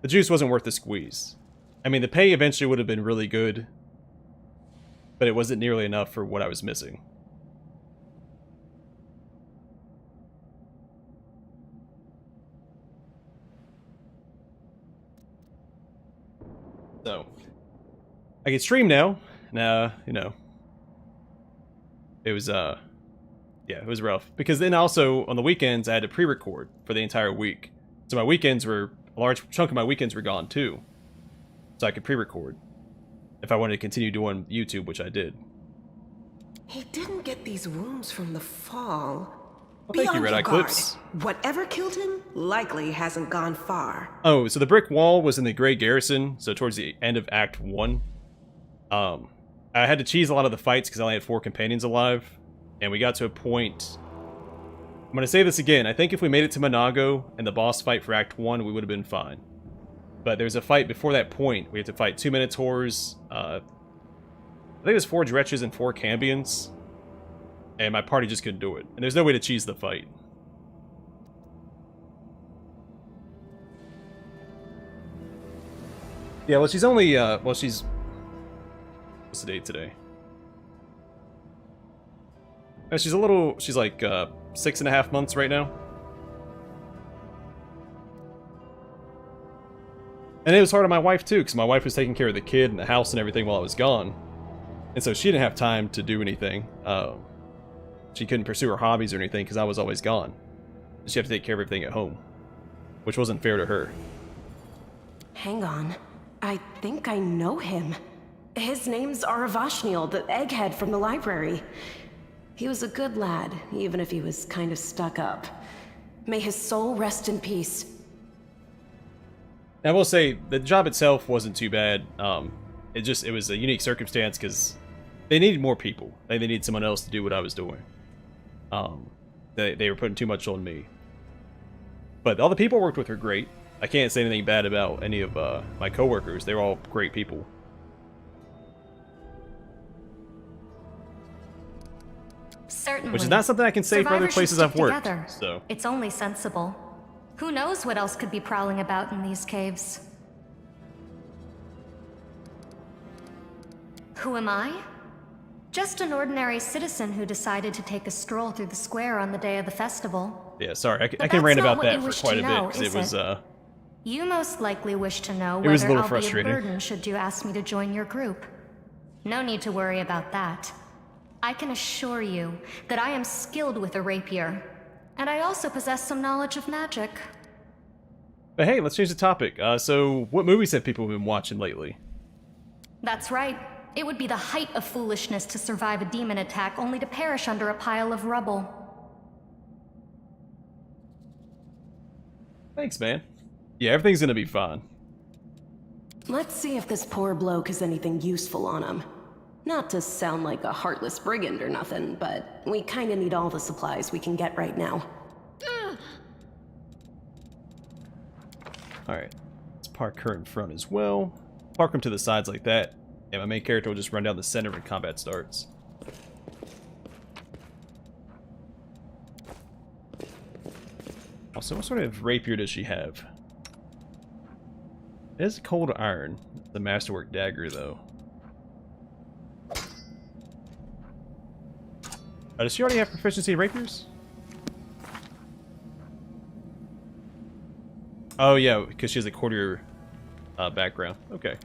the juice wasn't worth the squeeze. I mean, the pay eventually would have been really good, but it wasn't nearly enough for what I was missing. So, I can stream now. Now, you know, it was, yeah, it was rough. Because then also, on the weekends, I had to pre-record for the entire week. So my weekends were, a large chunk of my weekends were gone too. So I could pre-record if I wanted to continue doing YouTube, which I did. He didn't get these wounds from the fall. Well, thank you, Red Eye Clips. Whatever killed him likely hasn't gone far. Oh, so the brick wall was in the Grey Garrison, so towards the end of Act 1. I had to cheese a lot of the fights because I only had 4 companions alive. And we got to a point... I'm going to say this again. I think if we made it to Monago and the boss fight for Act 1, we would have been fine. But there's a fight before that point. We had to fight 2 Minotaurs. I think it was 4 Dretches and 4 Cambions. And my party just couldn't do it. And there's no way to cheese the fight. Yeah, well, she's only, well, she's... What's the date today? She's a little, she's like, 6.5 months right now. And it was hard on my wife, too, because my wife was taking care of the kid and the house and everything while I was gone. And so she didn't have time to do anything. She couldn't pursue her hobbies or anything because I was always gone. She have to take care of everything at home, which wasn't fair to her. Hang on. I think I know him. His name's Aravashniel, the egghead from the library. He was a good lad, even if he was kind of stuck up. May his soul rest in peace. I will say, the job itself wasn't too bad. It was a unique circumstance because they needed more people. They needed someone else to do what I was doing. They were putting too much on me. But all the people I worked with were great. I can't say anything bad about any of my coworkers. They were all great people. Certainly. Which is not something I can say for other Survivors should places stick I've worked. together. So It's only sensible. Who knows what else could be prowling about in these caves? Who am I? Just an ordinary citizen who decided to take a stroll through the square on the day of the festival. yeah, sorry, I But can rant that's not about what that you for wish quite to a bit know, because is it was it? You most likely wish to know It was a whether little I'll be a frustrating. burden should you ask me to join your group. No need to worry about that. I can assure you that I am skilled with a rapier, and I also possess some knowledge of magic. But hey, let's change the topic. So what movies have people been watching lately? That's right. It would be the height of foolishness to survive a demon attack only to perish under a pile of rubble. Thanks, man. Yeah, everything's gonna be fine. Let's see if this poor bloke has anything useful on him. Not to sound like a heartless brigand or nothing, but we kinda need all the supplies we can get right now. Alright, let's park her in front as well. Park them to the sides like that. And my main character will just run down the center when combat starts. Also, what sort of rapier does she have? It is cold iron. The masterwork dagger, though. Does she already have proficiency in rapiers? Oh yeah, because she has a courtier background. Okay.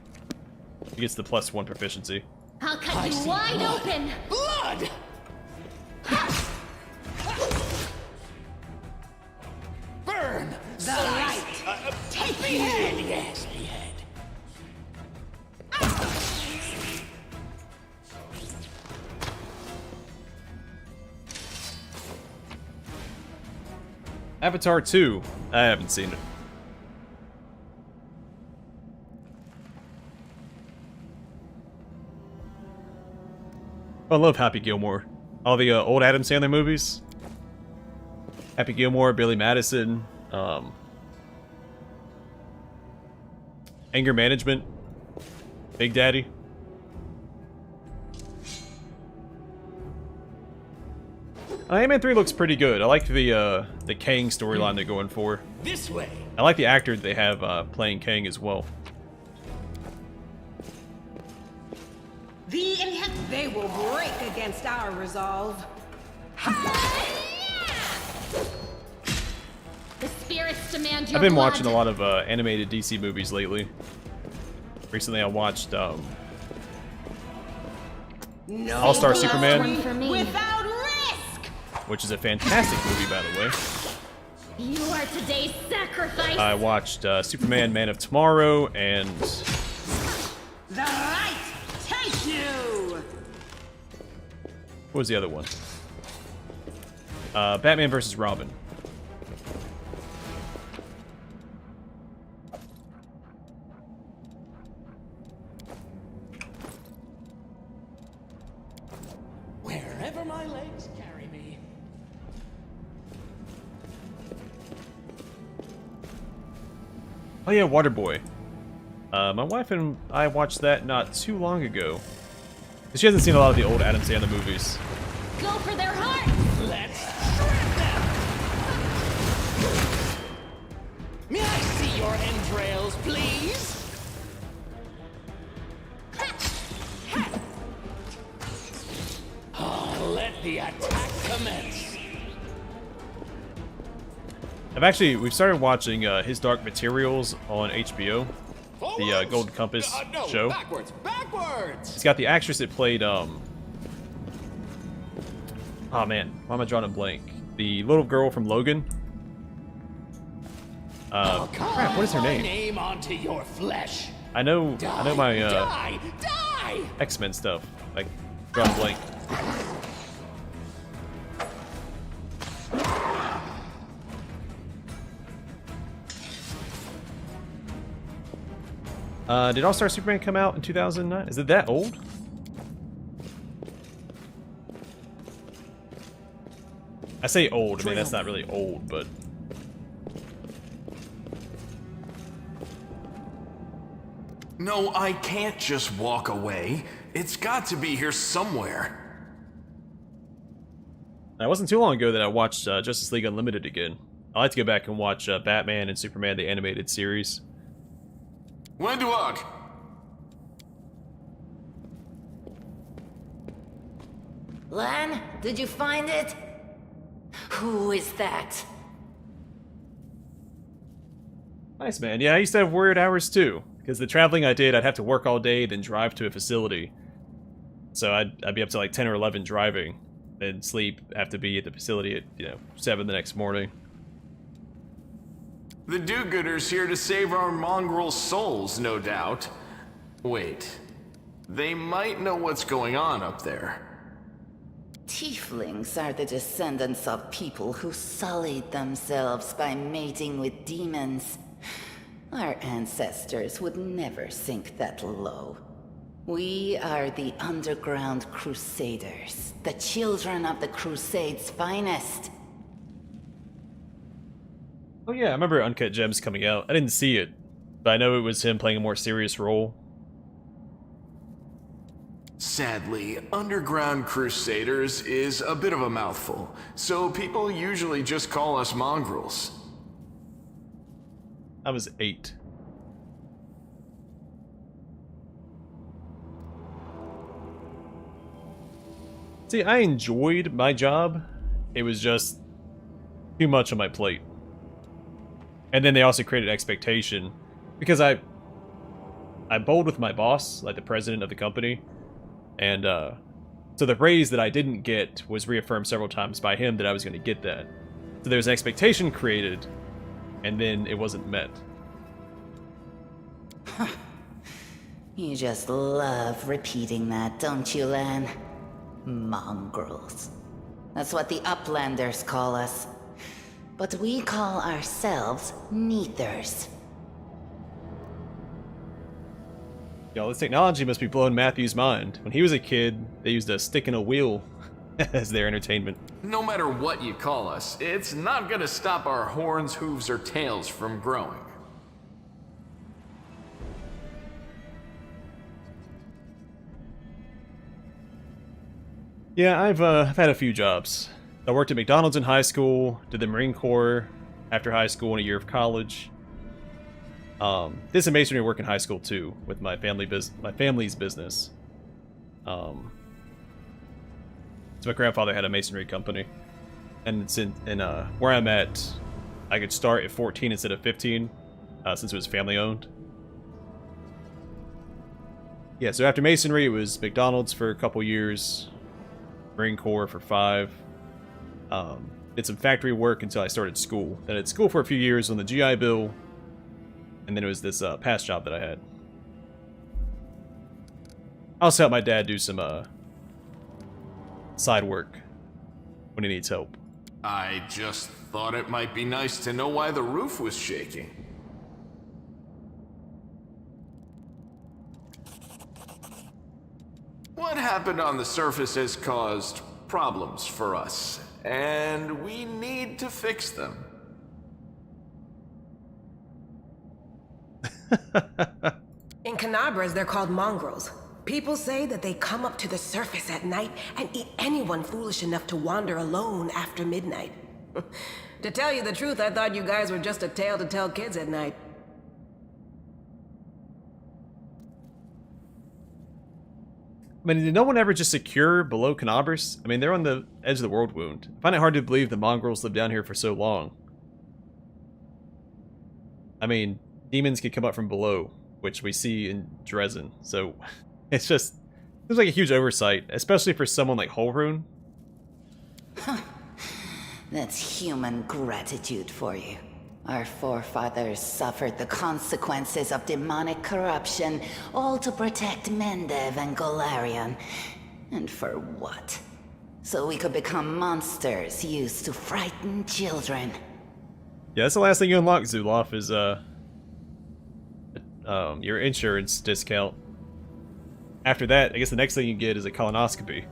She gets the +1 proficiency. I'll cut you wide open! Blood! Burn! The light! Take Behead! you! Yes, behead. Avatar 2. I haven't seen it. I love Happy Gilmore. All the old Adam Sandler movies. Happy Gilmore, Billy Madison, Anger Management, Big Daddy. Ant-Man 3 looks pretty good. I like the Kang storyline they're going for. This way. I like the actor they have playing Kang as well. They will break against our resolve. The spirits demand your I've been blood. watching a lot of animated DC movies lately. Recently I watched No All-Star blood Superman. For me. without risk. Which is a fantastic movie, by the way. You are today's sacrifice. I watched Superman, Man of Tomorrow, and The light take you. what was the other one? Batman vs. Robin. Wherever my legs carry me. Oh yeah, Waterboy. My wife and I watched that not too long ago. She hasn't seen a lot of the old Adam Sandler movies. Go for their heart. Let's shred them! May I see your entrails, please? Oh, let the attack commence. We've started watching His Dark Materials on HBO. The Golden Compass No, show. Backwards! Backwards! It's got the actress that played, oh man, why am I drawing a blank? The little girl from Logan. Crap, what is her my name? name onto your flesh. I know my Die! X-Men stuff. Like, draw a blank. Did All-Star Superman come out in 2009? Is it that old? I say old, I mean that's not really old, but... No, I can't just walk away. It's got to be here somewhere. It wasn't too long ago that I watched Justice League Unlimited again. I like to go back and watch Batman and Superman, the animated series. Wenduog! Lan, did you find it? Who is that? Nice, man. Yeah, I used to have weird hours too. Because the traveling I did, I'd have to work all day, then drive to a facility. So I'd be up to like 10 or 11 driving. Then sleep, have to be at the facility at, 7 the next morning. The do-gooders here to save our mongrel souls, no doubt. Wait. They might know what's going on up there. Tieflings are the descendants of people who sullied themselves by mating with demons. Our ancestors would never sink that low. We are the underground crusaders, the children of the Crusade's finest. Oh yeah, I remember Uncut Gems coming out. I didn't see it, but I know it was him playing a more serious role. Sadly, Underground Crusaders is a bit of a mouthful, so people usually just call us mongrels. I was 8. See, I enjoyed my job. It was just too much on my plate. And then they also created expectation because I bowled with my boss, like the president of the company, and so the raise that I didn't get was reaffirmed several times by him that I was going to get that. So there was an expectation created, and then it wasn't met. You just love repeating that, don't you, Lan? Mongrels. That's what the Uplanders call us. But we call ourselves Neathers. Yo, this technology must be blowing Matthew's mind. When he was a kid, they used a stick and a wheel as their entertainment. No matter what you call us, it's not gonna stop our horns, hooves, or tails from growing. Yeah, I've had a few jobs. I worked at McDonald's in high school, did the Marine Corps after high school and a year of college. Did some masonry work in high school too, with my family's business. So my grandfather had a masonry company, and it's in where I'm at, I could start at 14 instead of 15, since it was family owned. Yeah, so after masonry, it was McDonald's for a couple years, Marine Corps for 5. Did some factory work until I started school. Then I did school for a few years on the GI Bill, and then it was this past job that I had. I also helped my dad do some side work when he needs help. I just thought it might be nice to know why the roof was shaking. What happened on the surface has caused problems for us, and we need to fix them. In Canabras, they're called mongrels. People say that they come up to the surface at night and eat anyone foolish enough to wander alone after midnight. To tell you the truth, I thought you guys were just a tale to tell kids at night. I mean, did no one ever just secure below Canabras? I mean, they're on the edge of the world wound. I find it hard to believe the mongrels lived down here for so long. I mean, demons could come up from below, which we see in Dresden, so it's just, seems like a huge oversight, especially for someone like Holrune. That's human gratitude for you. Our forefathers suffered the consequences of demonic corruption, all to protect Mendev and Golarion. And for what? So we could become monsters used to frighten children. Yeah, that's the last thing you unlock, Zuloff, is your insurance discount. After that, I guess the next thing you get is a colonoscopy.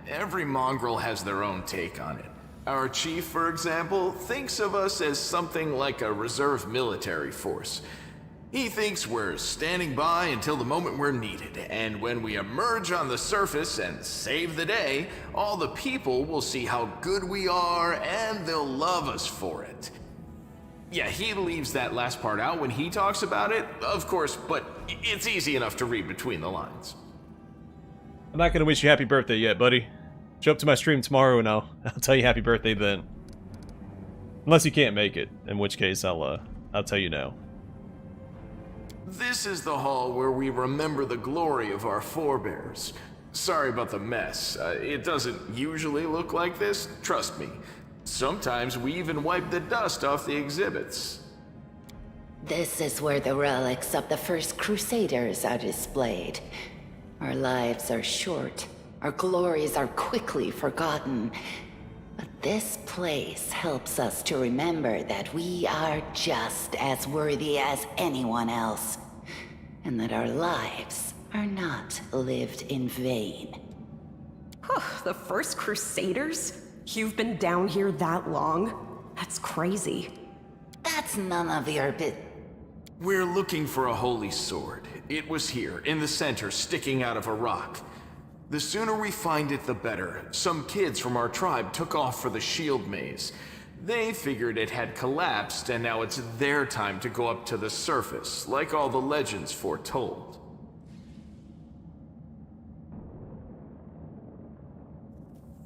Every mongrel has their own take on it. Our chief, for example, thinks of us as something like a reserve military force. He thinks we're standing by until the moment we're needed, and when we emerge on the surface and save the day, all the people will see how good we are and they'll love us for it. Yeah, he leaves that last part out when he talks about it, of course, but it's easy enough to read between the lines. I'm not gonna wish you happy birthday yet, buddy. Show up to my stream tomorrow and I'll tell you happy birthday then. Unless you can't make it, in which case I'll tell you now. This is the hall where we remember the glory of our forebears. Sorry about the mess. It doesn't usually look like this, trust me. Sometimes we even wipe the dust off the exhibits. This is where the relics of the first Crusaders are displayed. Our lives are short. Our glories are quickly forgotten. But this place helps us to remember that we are just as worthy as anyone else, and that our lives are not lived in vain. The first Crusaders? You've been down here that long? That's crazy. That's none of your We're looking for a holy sword. It was here, in the center, sticking out of a rock. The sooner we find it, the better. Some kids from our tribe took off for the shield maze. They figured it had collapsed, and now it's their time to go up to the surface, like all the legends foretold.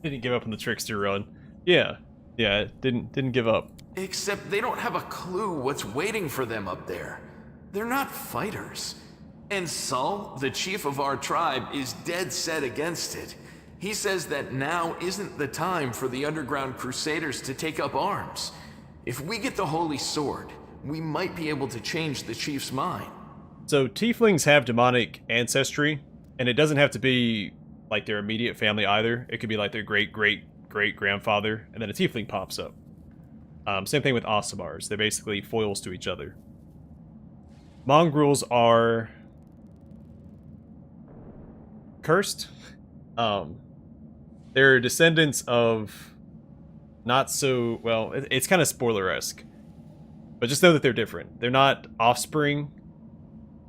Didn't give up on the Trickster run. Yeah, didn't give up. Except they don't have a clue what's waiting for them up there. They're not fighters. And Saul, the chief of our tribe, is dead set against it. He says that now isn't the time for the underground crusaders to take up arms. If we get the holy sword, we might be able to change the chief's mind. So tieflings have demonic ancestry, and it doesn't have to be like their immediate family either. It could be like their great-great-great-grandfather, and then a tiefling pops up. Same thing with Aasimars. They're basically foils to each other. Mongrels are cursed. They're descendants of not so, well, it's kind of spoiler-esque. But just know that they're different. They're not offspring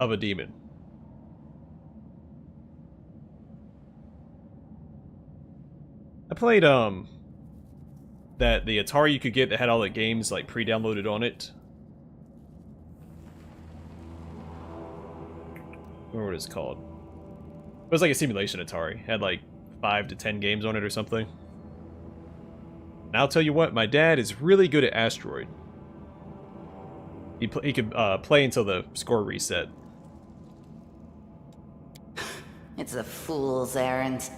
of a demon. I played, the Atari you could get that had all the games, like, pre-downloaded on it. I remember what it's called. It was like a simulation Atari. It had, like, 5 to 10 games on it or something. And I'll tell you what, my dad is really good at Asteroid. He could play until the score reset. It's a fool's errand.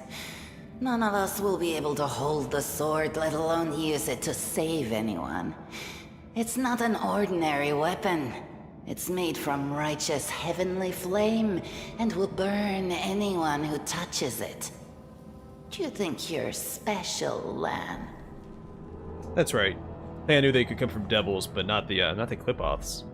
None of us will be able to hold the sword, let alone use it to save anyone. It's not an ordinary weapon. It's made from righteous heavenly flame, and will burn anyone who touches it. Do you think you're special, Lan? That's right. I knew they could come from devils, but not the Clipoths.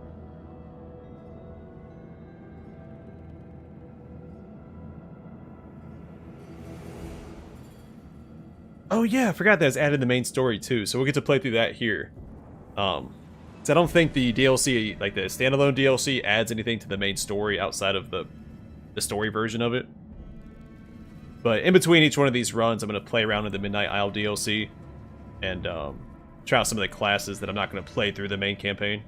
Oh yeah, I forgot that was added in the main story too, so we'll get to play through that here. So I don't think the DLC, like the standalone DLC, adds anything to the main story outside of the story version of it. But in between each one of these runs, I'm going to play around in the Midnight Isle DLC and try out some of the classes that I'm not going to play through the main campaign,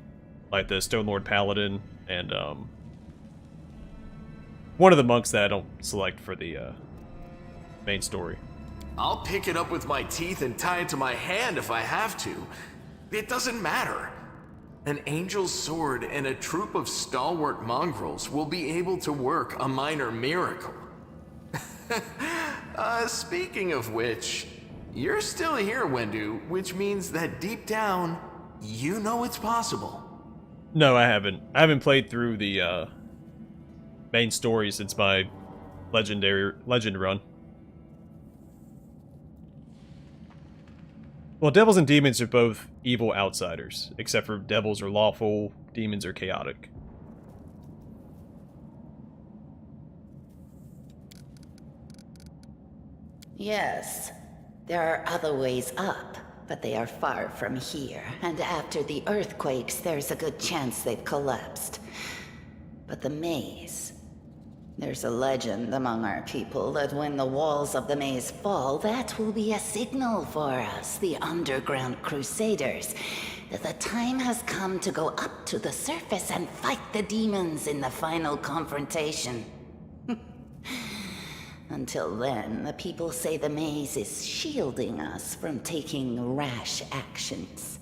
like the Stone Lord Paladin and one of the monks that I don't select for the main story. I'll pick it up with my teeth and tie it to my hand if I have to. It doesn't matter. An angel's sword and a troop of stalwart mongrels will be able to work a minor miracle. Speaking of which, you're still here, Wendu, which means that deep down, you know it's possible. No, I haven't. I haven't played through the main story since my legend run. Well, devils and demons are both evil outsiders, except for devils are lawful, demons are chaotic. Yes, there are other ways up, but they are far from here, and after the earthquakes, there's a good chance they've collapsed. But the maze... There's a legend among our people that when the walls of the maze fall, that will be a signal for us, the underground crusaders, that the time has come to go up to the surface and fight the demons in the final confrontation. Until then, the people say the maze is shielding us from taking rash actions.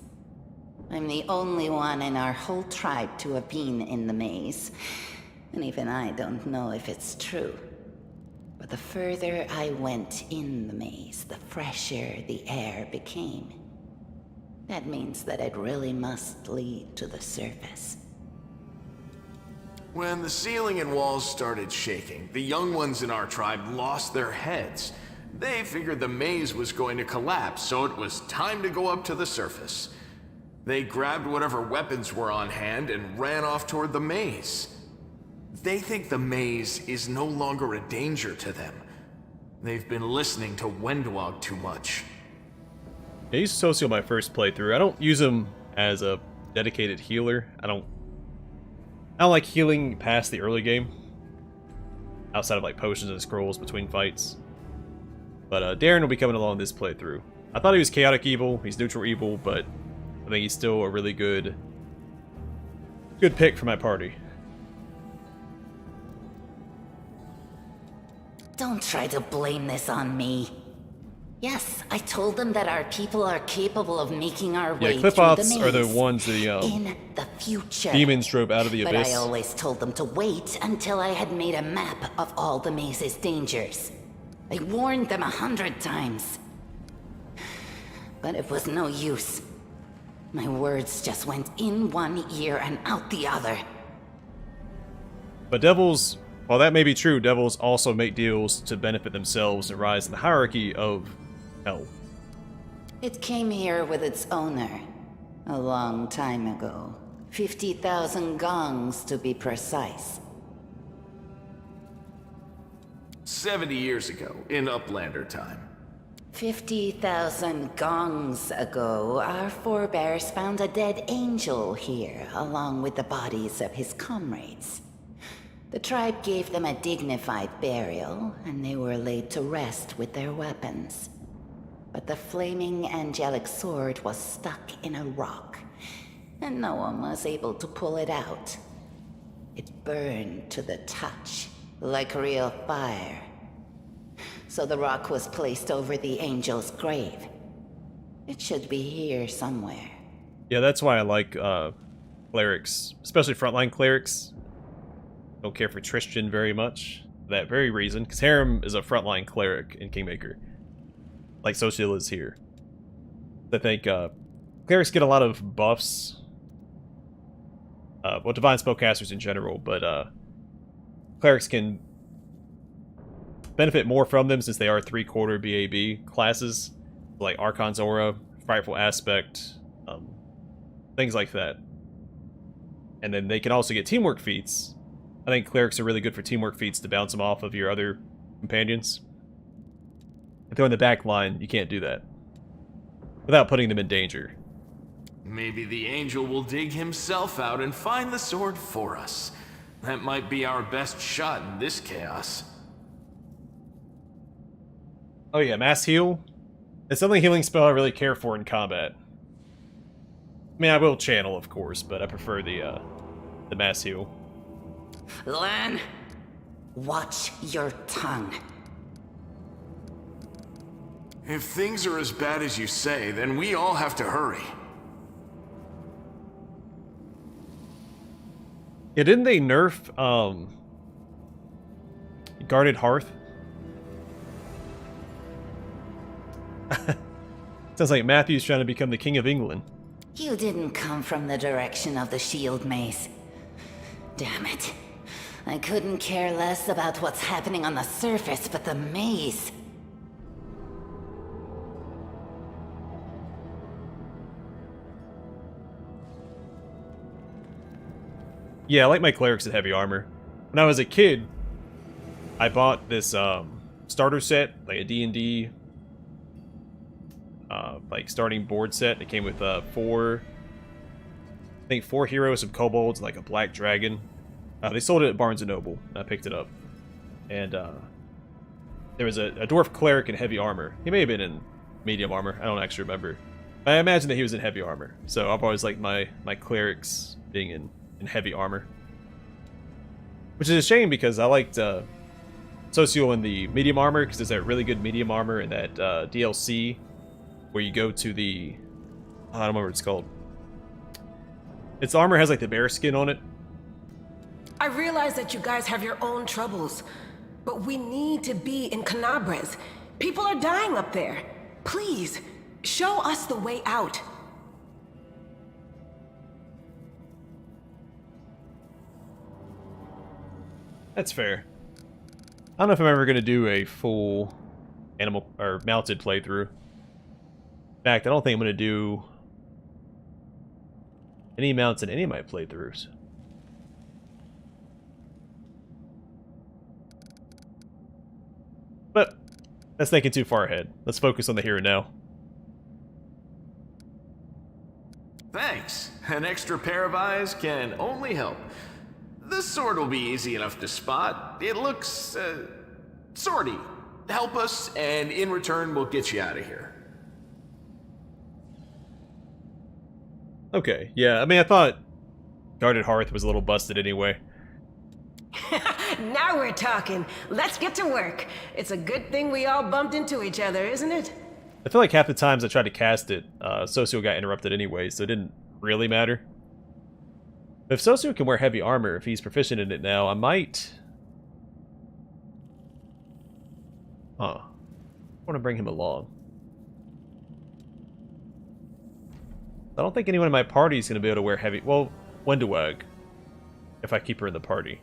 I'm the only one in our whole tribe to have been in the maze. And even I don't know if it's true. But the further I went in the maze, the fresher the air became. That means that it really must lead to the surface. When the ceiling and walls started shaking, the young ones in our tribe lost their heads. They figured the maze was going to collapse, so it was time to go up to the surface. They grabbed whatever weapons were on hand and ran off toward the maze. They think the maze is no longer a danger to them. They've been listening to Wendwog too much. I used Socio my first playthrough. I don't use him as a dedicated healer. I don't like healing past the early game. Outside of like potions and scrolls between fights. But Darren will be coming along this playthrough. I thought he was chaotic evil, he's neutral evil, but I think he's still a really good pick for my party. Don't try to blame this on me. Yes, I told them that our people are capable of making our way through the Cliff-Oths maze. are the ones in the future. Demons drove out of the abyss. But I always told them to wait until I had made a map of all the maze's dangers. I warned them 100 times. But it was no use. My words just went in one ear and out the other. But devils, while that may be true, devils also make deals to benefit themselves and rise in the hierarchy of hell. It came here with its owner. A long time ago. 50,000 gongs to be precise. 70 years ago, in Uplander time. 50,000 gongs ago, our forebears found a dead angel here, along with the bodies of his comrades. The tribe gave them a dignified burial, and they were laid to rest with their weapons. But the flaming angelic sword was stuck in a rock, and no one was able to pull it out. It burned to the touch, like real fire. So the rock was placed over the angel's grave. It should be here somewhere. Yeah, that's why I like clerics, especially frontline clerics. Don't care for Tristan very much for that very reason, because Harem is a frontline cleric in Kingmaker, like Social is here. I think clerics get a lot of buffs. Well, divine spellcasters in general, but clerics can benefit more from them since they are 3/4 BAB classes, like Archon's Aura, Frightful Aspect, things like that. And then they can also get teamwork feats. I think clerics are really good for teamwork feats to bounce them off of your other companions. If they're in the back line, you can't do that without putting them in danger. Maybe the angel will dig himself out and find the sword for us. That might be our best shot in this chaos. Oh yeah, Mass Heal. It's the only healing spell I really care for in combat. I mean, I will channel, of course, but I prefer the Mass Heal. Lan, watch your tongue. If things are as bad as you say, then we all have to hurry. Yeah, didn't they nerf Guarded Hearth? Sounds like Matthew's trying to become the King of England. You didn't come from the direction of the shield maze. Damn it. I couldn't care less about what's happening on the surface, but the maze. Yeah, I like my clerics in heavy armor. When I was a kid, I bought this starter set, like a D&D like starting board set. It came with four heroes, some kobolds, and like a black dragon. They sold it at Barnes & Noble, and I picked it up. And there was a dwarf cleric in heavy armor. He may have been in medium armor, I don't actually remember. I imagine that he was in heavy armor, so I've always liked my clerics being in heavy armor. Which is a shame, because I liked Socio in the medium armor, because there's that really good medium armor in that DLC where you go to the... I don't remember what it's called. Its armor has like the bear skin on it. I realize that you guys have your own troubles, but we need to be in Canabres. People are dying up there. Please, show us the way out. That's fair. I don't know if I'm ever going to do a full animal or mounted playthrough. In fact, I don't think I'm going to do any mounts in any of my playthroughs. But that's thinking too far ahead. Let's focus on the here and now. Thanks. An extra pair of eyes can only help. The sword will be easy enough to spot. It looks, swordy. Help us, and in return, we'll get you out of here. Okay, yeah, I mean, I thought Guarded Hearth was a little busted anyway. Now we're talking. Let's get to work. It's a good thing we all bumped into each other, isn't it? I feel like half the times I tried to cast it, Socio got interrupted anyway, so it didn't really matter. But if Socio can wear heavy armor, if he's proficient in it now, I might... Huh. I want to bring him along. I don't think anyone in my party is going to be able to wear heavy... Well, Wendewag, if I keep her in the party.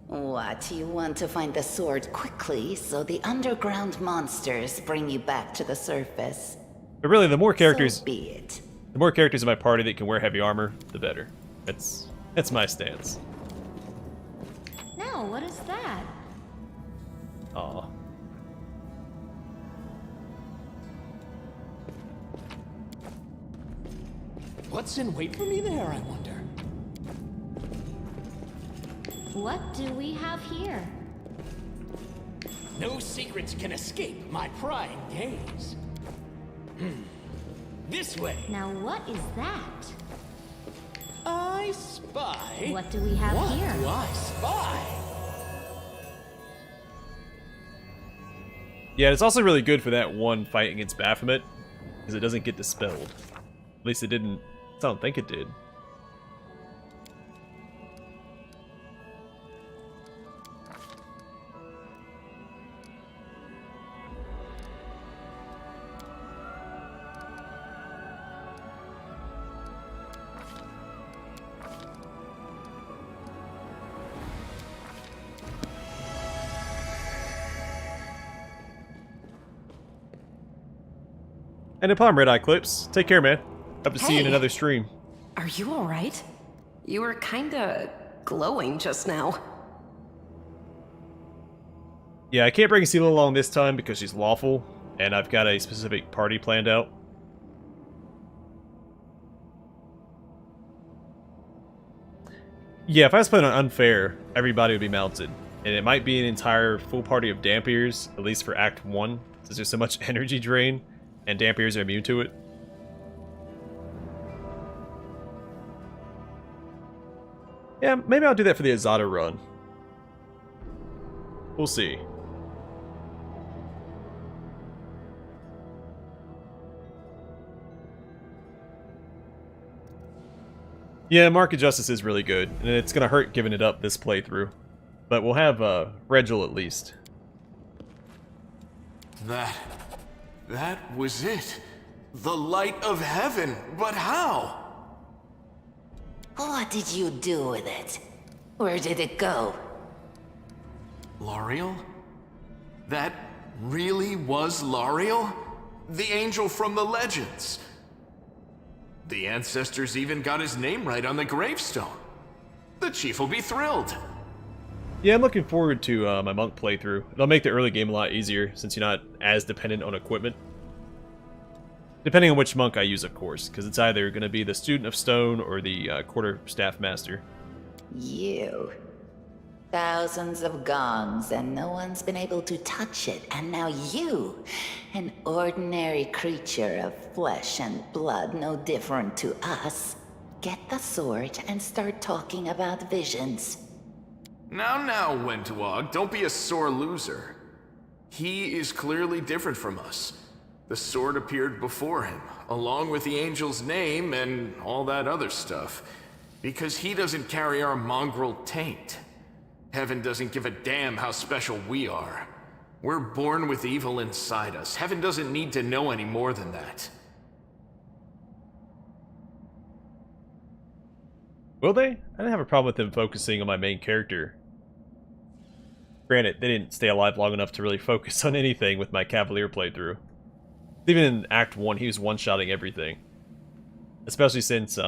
What, you want to find the sword quickly, so the underground monsters bring you back to the surface? But really, the more characters... So be it. The more characters in my party that can wear heavy armor, the better. That's my stance. No, what is that? Aw. What's in wait for me there, I wonder? What do we have here? No secrets can escape my prying gaze. This way. Now what is that? I spy. What do we have here? What do I spy? Yeah, it's also really good for that one fight against Baphomet, because it doesn't get dispelled. At least it didn't... I don't think it did. And upon Red Eye Clips, take care, man. Hope to see you in another stream. Are you alright? You were kinda glowing just now. Yeah, I can't bring Sela along this time because she's lawful, and I've got a specific party planned out. Yeah, if I was playing on Unfair, everybody would be mounted. And it might be an entire full party of Dampiers, at least for Act 1, since there's so much energy drain, and Dampiers are immune to it. Yeah, maybe I'll do that for the Azada run. We'll see. Yeah, Mark of Justice is really good, and it's gonna hurt giving it up this playthrough. But we'll have Regil at least. That was it. The light of heaven, but how? What did you do with it? Where did it go? L'Ariel? That really was L'Ariel? The angel from the legends. The ancestors even got his name right on the gravestone. The chief will be thrilled. Yeah, I'm looking forward to my monk playthrough. It'll make the early game a lot easier, since you're not as dependent on equipment. Depending on which monk I use, of course, because it's either going to be the Student of Stone or the Quarterstaff Master. You. Thousands of gongs and no one's been able to touch it, and now you, an ordinary creature of flesh and blood no different to us, get the sword and start talking about visions. Now, Wentawag, don't be a sore loser. He is clearly different from us. The sword appeared before him, along with the angel's name and all that other stuff, because he doesn't carry our mongrel taint. Heaven doesn't give a damn how special we are. We're born with evil inside us. Heaven doesn't need to know any more than that. Will they? I didn't have a problem with them focusing on my main character. Granted, they didn't stay alive long enough to really focus on anything with my Cavalier playthrough. Even in Act 1, he was one-shotting everything. Especially since,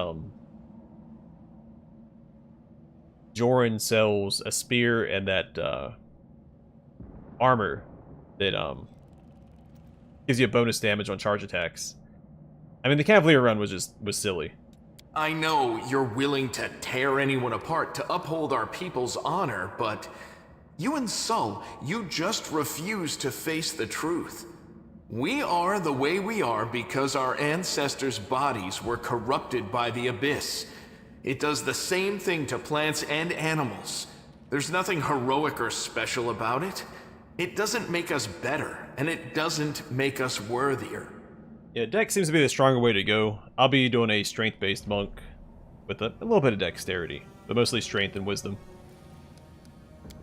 Joran sells a spear and that, armor that, gives you a bonus damage on charge attacks. I mean, the Cavalier run was silly. I know you're willing to tear anyone apart to uphold our people's honor, but you and Sol, you just refuse to face the truth. We are the way we are because our ancestors' bodies were corrupted by the Abyss. It does the same thing to plants and animals. There's nothing heroic or special about it. It doesn't make us better, and it doesn't make us worthier. Yeah, Dex seems to be the stronger way to go. I'll be doing a strength-based monk with a little bit of dexterity, but mostly strength and wisdom.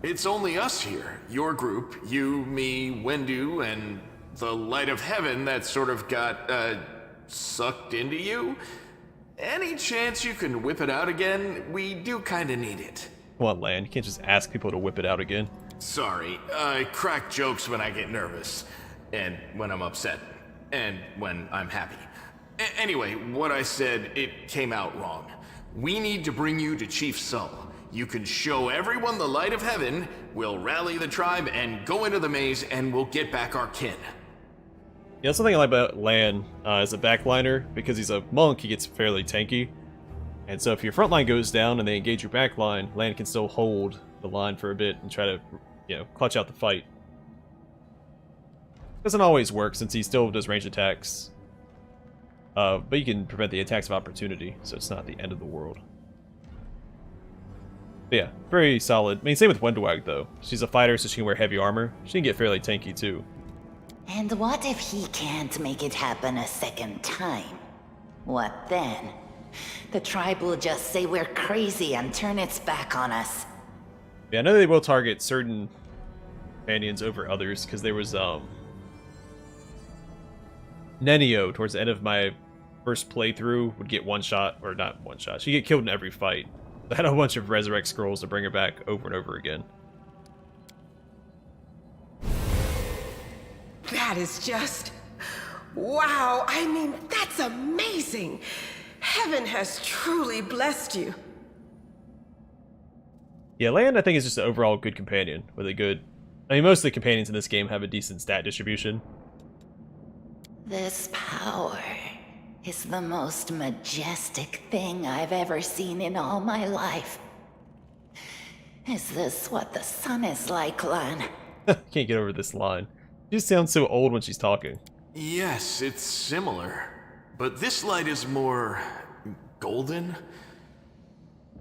It's only us here, your group, you, me, Wendu, and the light of heaven that sort of got, sucked into you. Any chance you can whip it out again? We do kinda need it. Come on, Lan, you can't just ask people to whip it out again. Sorry, I crack jokes when I get nervous, and when I'm upset, and when I'm happy. Anyway, what I said, it came out wrong. We need to bring you to Chief Sol. You can show everyone the light of heaven, we'll rally the tribe and go into the maze, and we'll get back our kin. Yeah, that's something I like about Lan as a backliner. Because he's a monk, he gets fairly tanky. And so if your front line goes down and they engage your back line, Lan can still hold the line for a bit and try to, clutch out the fight. Doesn't always work since he still does range attacks. But you can prevent the attacks of opportunity, so it's not the end of the world. But yeah, very solid. I mean, same with Wendwag, though. She's a fighter, so she can wear heavy armor. She can get fairly tanky, too. And what if he can't make it happen a second time? What then? The tribe will just say we're crazy and turn its back on us. Yeah, I know they will target certain companions over others, because there was, Nenio, towards the end of my first playthrough, would get one shot, or not one shot, she'd get killed in every fight. I had a bunch of Resurrect Scrolls to bring her back over and over again. That is just... wow, I mean, that's amazing! Heaven has truly blessed you. Yeah, Lan, I think, is just an overall good companion, with a good... I mean, most of the companions in this game have a decent stat distribution. This power is the most majestic thing I've ever seen in all my life. Is this what the sun is like, Lan? Can't get over this line. She just sounds so old when she's talking. Yes, it's similar. But this light is more... golden?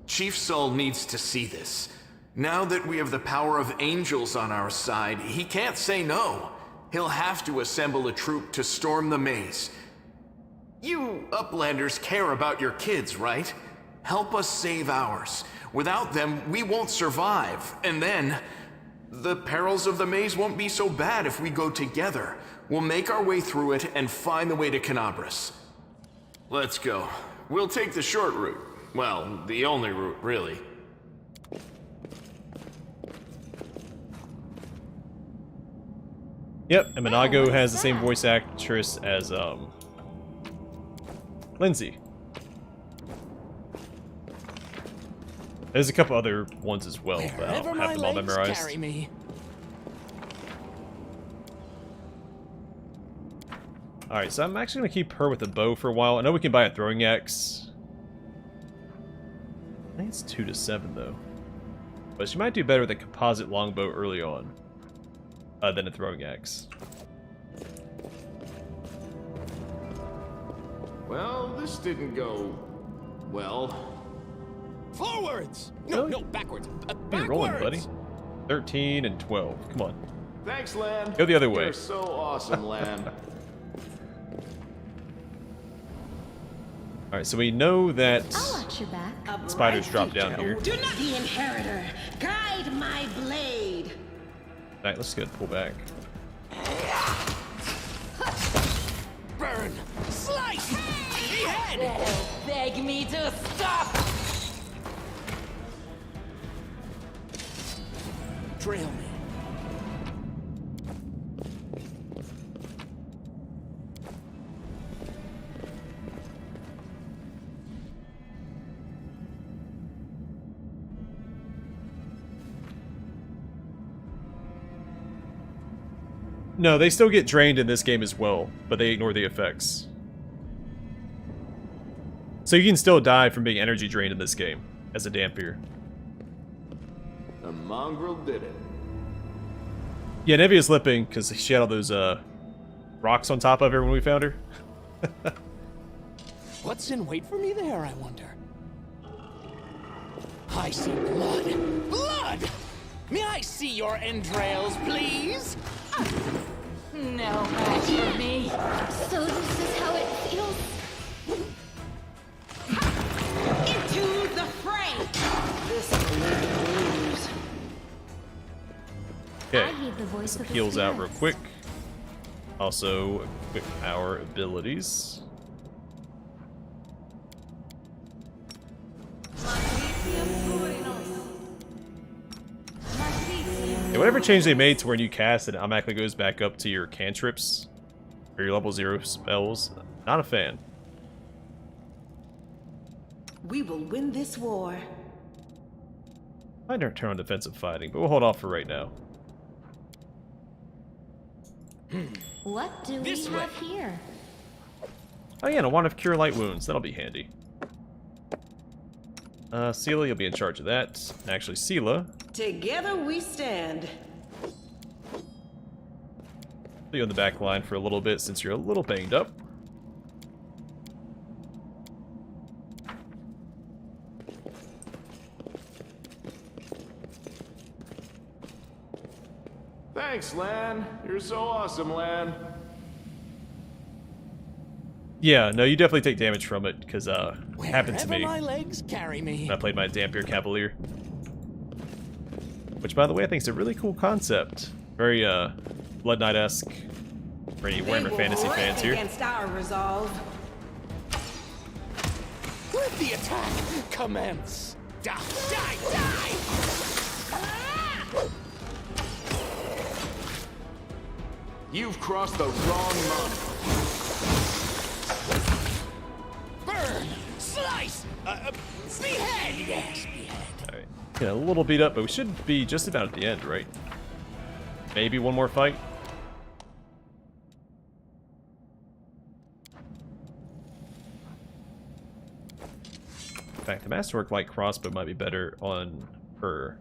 Chief Sol needs to see this. Now that we have the power of angels on our side, he can't say no. He'll have to assemble a troop to storm the maze. You Uplanders care about your kids, right? Help us save ours. Without them, we won't survive. And then, the perils of the maze won't be so bad if we go together. We'll make our way through it and find the way to Canabras. Let's go. We'll take the short route. Well, the only route, really. Yep, and Minago has the same voice actress as, Lindsay. There's a couple other ones as well, but I don't have them all memorized. Carry me. Alright, so I'm actually going to keep her with a bow for a while. I know we can buy a throwing axe. I think it's 2 to 7 though. But she might do better with a composite longbow early on than a throwing axe. Well, this didn't go well. Forwards! No, no, backwards. You're rolling, buddy. 13 and 12. Come on. Thanks, Lan. Go the other way. You're so awesome, Lan. Alright, so we know that I'll watch your back. spiders drop down here. Do not the inheritor. Guide my blade. Alright, let's go pull back. Burn! Slice! Behead! Beg me to stop! Trail me. No, they still get drained in this game as well, but they ignore the effects. So you can still die from being energy drained in this game as a Dampier. The mongrel did it. Yeah, Nevia's lipping because she had all those rocks on top of her when we found her. What's in wait for me there, I wonder? I see blood. Blood! May I see your entrails, please? No match for me. So this is how it feels. Into the fray. This will lose. Okay, I heed the voice of the heals out real spirits. quick. Also, equip our abilities. Yeah, whatever change they made to where you cast it automatically goes back up to your cantrips or your level 0 spells. Not a fan. We will win this war. I don't turn on defensive fighting, but we'll hold off for right now. What do we have here? Oh yeah, and a wand of Cure Light Wounds. That'll be handy. Sela, you'll be in charge of that. Actually, Sela, Together we stand. be on the back line for a little bit since you're a little banged up. Thanks, Lan. You're so awesome, Lan. Yeah, no, you definitely take damage from it, because it happened to me my legs carry me. when I played my Dampier Cavalier. Which, by the way, I think is a really cool concept. Very, Blood Knight-esque for any Warhammer Fantasy fans here. Against our resolve. Let the attack commence. Die, die, die! You've crossed the wrong line. Burn! Slice! Behead! Yes, behead. Alright. Yeah, a little beat up, but we should be just about at the end, right? Maybe one more fight? In fact, the Masterwork Light Crossbow might be better on her.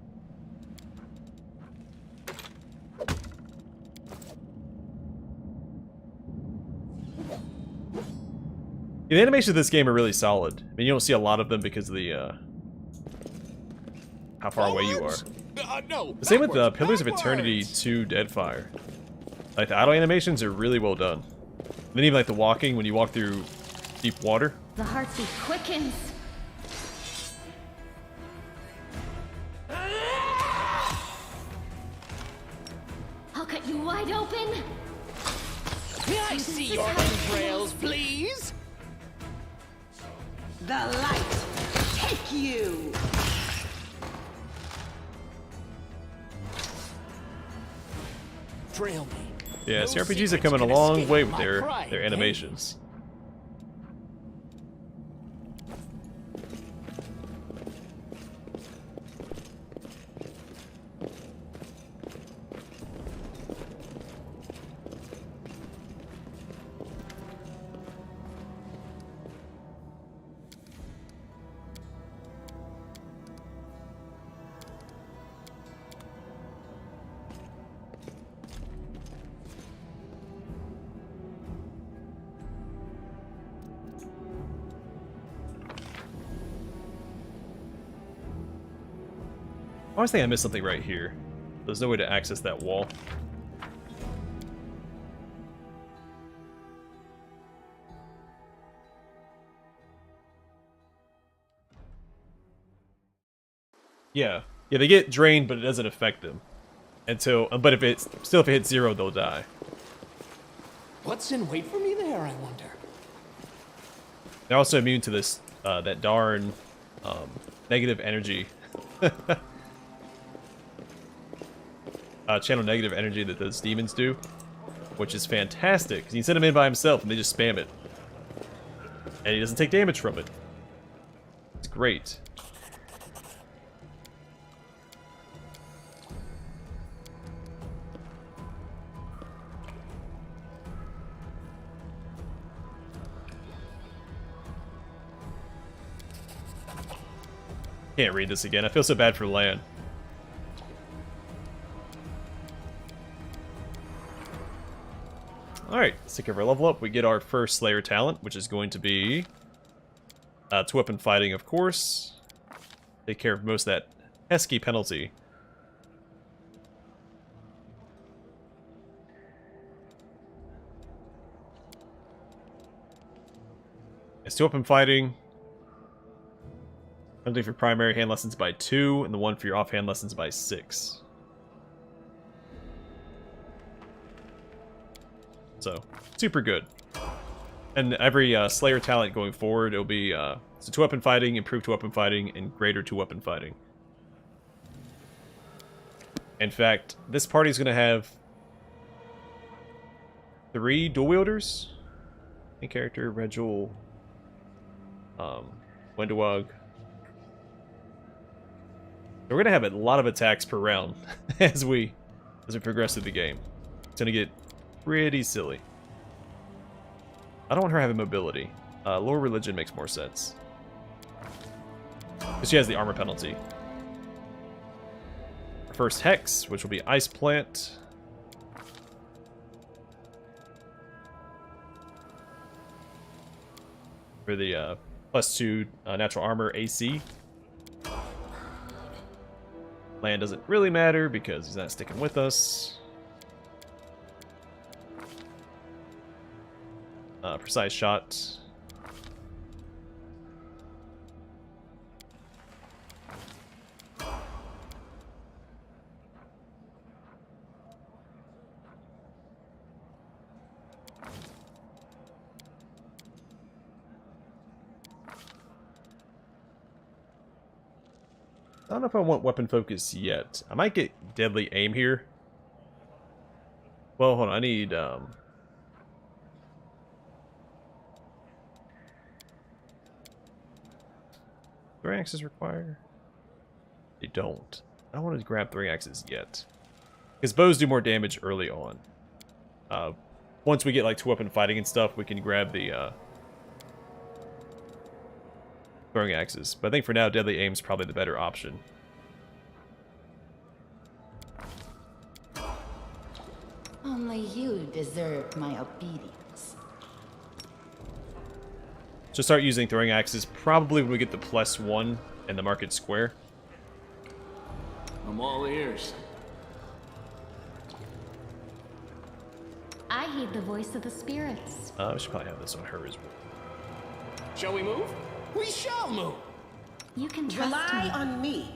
Yeah, the animations of this game are really solid. I mean, you don't see a lot of them because of the, how far away you are. No, The same with Pillars of Eternity 2 Deadfire. Like, the auto animations are really well done. And then even like the walking, when you walk through deep water. The heartbeat quickens. I'll cut you wide open. I see your entrails, please? The light, take you! Trail me. Yeah, No CRPGs are secrets coming a can long escape way with my their prying animations. I always think I missed something right here. There's no way to access that wall. Yeah. Yeah, they get drained, but it doesn't affect them. Until, but if it hits 0, they'll die. What's in wait for me there, I wonder? They're also immune to this, that darn, negative energy. Channel negative energy that those demons do, which is fantastic, because you can send him in by himself and they just spam it. And he doesn't take damage from it. It's great. Can't read this again. I feel so bad for Lan. Alright, let's take care of our level up. We get our first Slayer talent, which is going to be to weapon fighting, of course. Take care of most of that pesky penalty. It's to weapon fighting. Penalty for primary hand lessons by 2, and the one for your offhand lessons by 6. So, super good. And every Slayer talent going forward, it'll be so to weapon fighting, improved to weapon fighting, and greater to weapon fighting. In fact, this party is going to have 3 dual wielders. Main character, Regul, Wendewog. We're going to have a lot of attacks per round as we progress through the game. It's going to get pretty silly. I don't want her having mobility. Lower religion makes more sense. Because she has the armor penalty. Our first hex, which will be Ice Plant. For the +2 natural armor AC. Land doesn't really matter because he's not sticking with us. Precise shot. I don't know if I want weapon focus yet. I might get deadly aim here. Well, hold on. I need throwing axes require? They don't. I don't want to grab throwing axes yet. Because bows do more damage early on. Once we get like to weapon fighting and stuff, we can grab the throwing axes. But I think for now, deadly aim is probably the better option. Only you deserve my obedience. So start using throwing axes probably when we get the +1 in the market square. I'm all ears. I heed the voice of the spirits. We should probably have this on her as well. Shall we move? We shall move. You can trust Rely me. on me.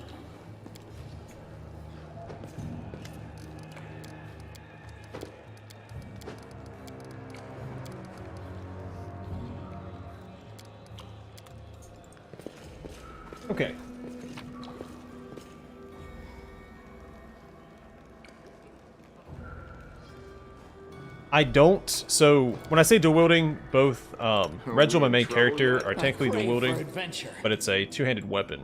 Okay. I don't. So when I say dual wielding, both Regil, my main character, are technically dual wielding, but it's a two-handed weapon.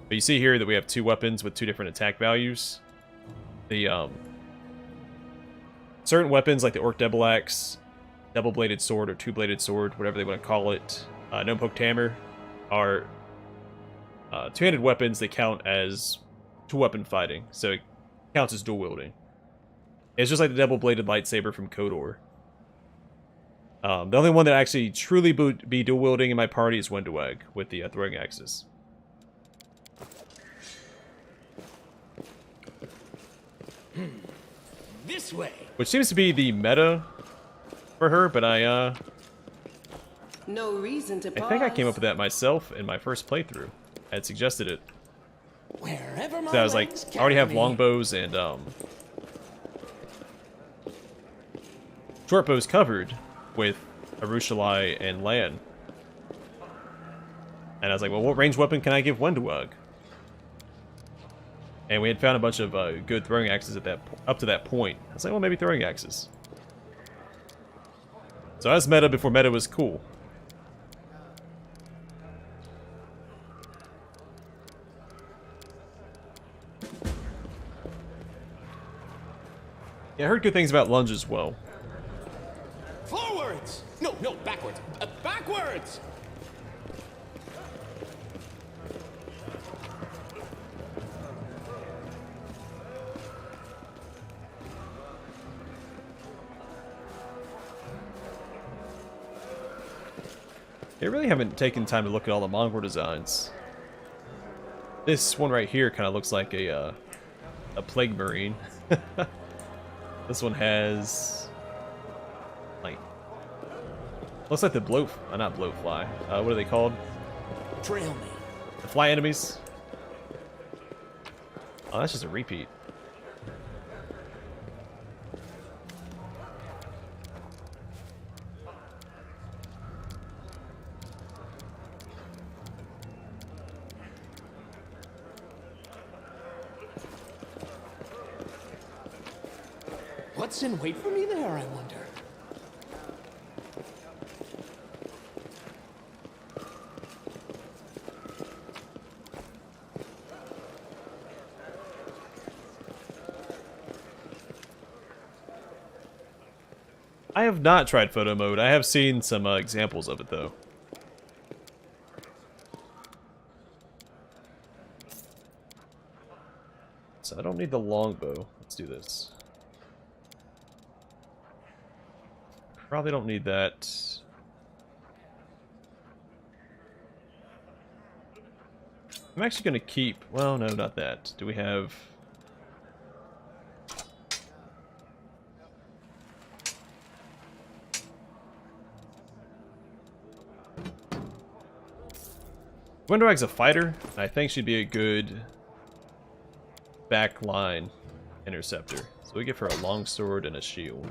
But you see here that we have two weapons with two different attack values. The certain weapons like the Orc Double Axe, double-bladed sword or two-bladed sword, whatever they want to call it, gnome-poked hammer, are two-handed weapons that count as two-weapon fighting, so it counts as dual wielding. It's just like the double-bladed lightsaber from KOTOR. The only one that actually truly be dual-wielding in my party is Wendawag with the throwing axes. This way. Which seems to be the meta for her, but No reason to pause. I think I came up with that myself in my first playthrough. I had suggested it. Wherever my So I was like, I already have longbows and short bows covered with Arushalai and Lan. And I was like, well, what ranged weapon can I give Wendawag? And we had found a bunch of good throwing axes at that up to that point. I was like, well, maybe throwing axes. So that's meta before meta was cool. Yeah, I heard good things about lunge as well. Forwards! No, backwards. Backwards! They really haven't taken time to look at all the mongrel designs. This one right here kind of looks like a plague marine. This one has like looks like the not blowfly. What are they called? Trail me. The fly enemies. Oh, that's just a repeat. What's in wait for me there, I wonder? I have not tried photo mode. I have seen some examples of it though. So I don't need the longbow. Let's do this. Probably don't need that. I'm actually going to keep... Well, no, not that. Do we have... Wendawag's a fighter. I think she'd be a good backline interceptor. So we give her a longsword and a shield.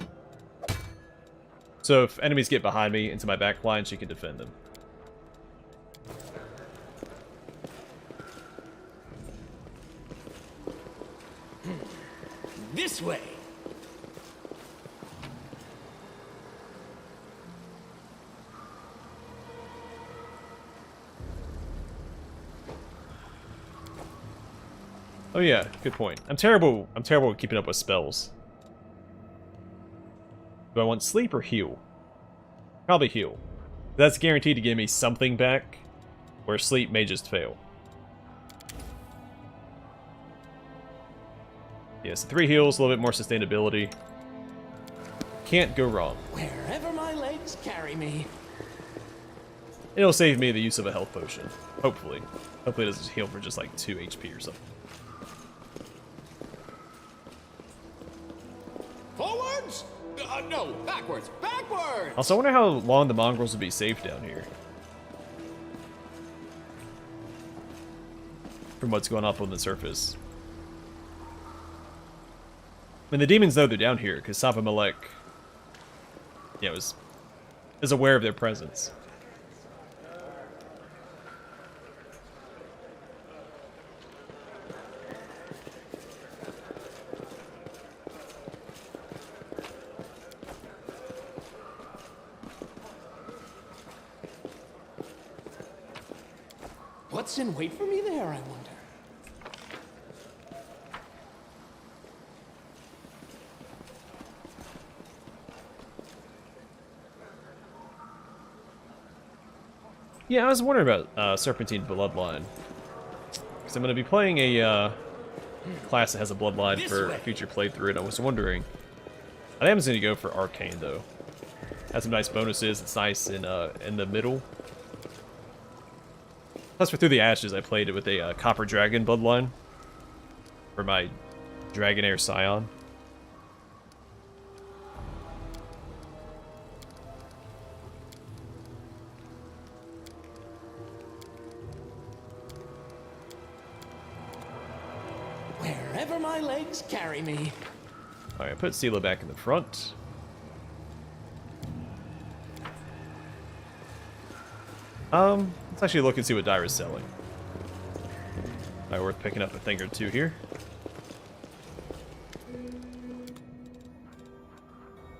So if enemies get behind me into my back line, she can defend them. This way. Oh yeah, good point. I'm terrible at keeping up with spells. Do I want sleep or heal? Probably heal. That's guaranteed to give me something back, where sleep may just fail. Yeah, so 3 heals, a little bit more sustainability. Can't go wrong. Wherever my legs carry me. It'll save me the use of a health potion. Hopefully. Hopefully it doesn't heal for just like 2 HP or something. Forwards! No, backwards! Backwards! Also, I wonder how long the mongrels will be safe down here. From what's going up on the surface. I mean, the demons know they're down here, because Sapa Malek, yeah, is aware of their presence. What's in wait for me there, I wonder? Yeah, I was wondering about Serpentine Bloodline. Because I'm going to be playing a class that has a bloodline for a future playthrough, and I was wondering. I think I'm just going to go for Arcane, though. Has some nice bonuses. It's nice in the middle. Plus, for Through the Ashes, I played it with a Copper Dragon bloodline for my Dragonair Scion. Wherever my legs carry me. Alright, put Sela back in the front. Let's actually look and see what Dyra's selling. Alright, worth picking up a thing or two here.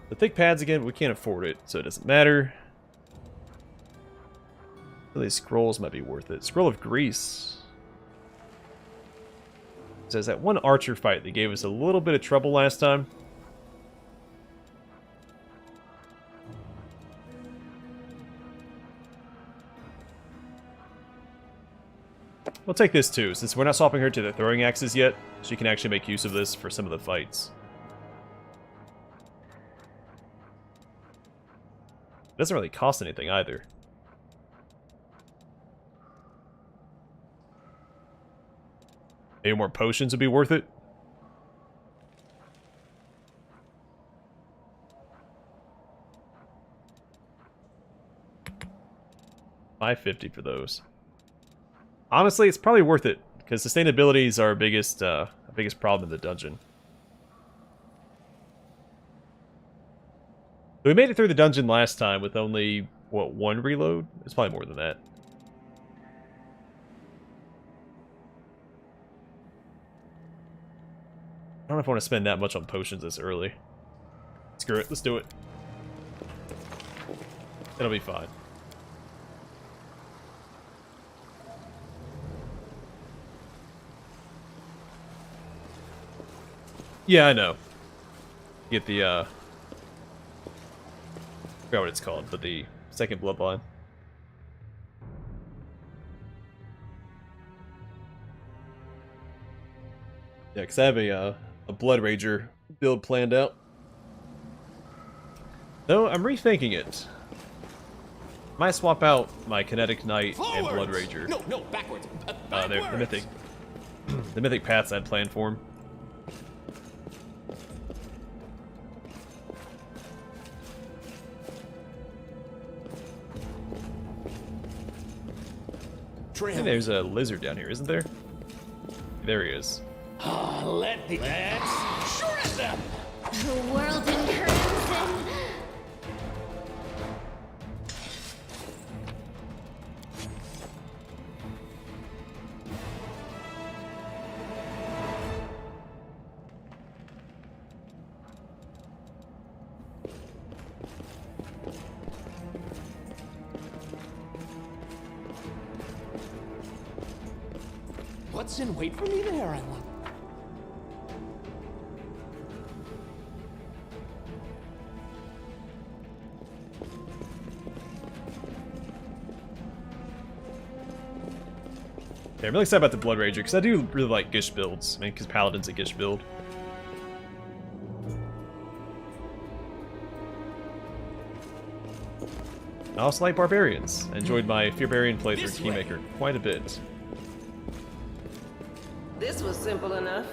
The thick pads again, we can't afford it, so it doesn't matter. These scrolls might be worth it. Scroll of Grease. Says that one archer fight that gave us a little bit of trouble last time. We'll take this too, since we're not swapping her to the throwing axes yet. She can actually make use of this for some of the fights. It doesn't really cost anything either. Maybe more potions would be worth it. $5.50 for those. Honestly, it's probably worth it because sustainability is our biggest problem in the dungeon. We made it through the dungeon last time with only what, one reload? It's probably more than that. I don't know if I want to spend that much on potions this early. Screw it, let's do it. It'll be fine. Yeah, I know. Get the, I forgot what it's called, but the second bloodline. Yeah, because I have a Blood Rager build planned out. No, I'm rethinking it. Might swap out my Kinetic Knight and Blood Rager. No, backwards. The mythic, the mythic paths I'd planned for him. I think there's a lizard down here, isn't there? There he is. Let's shred them. The world in crimson. What's in wait for me there, I wonder? Yeah, I'm really excited about the Blood Rager, because I do really like Gish builds. I mean, because Paladin's a Gish build. I also like Barbarians. I enjoyed my Fearbarian playthrough Kingmaker quite a bit. This was simple enough.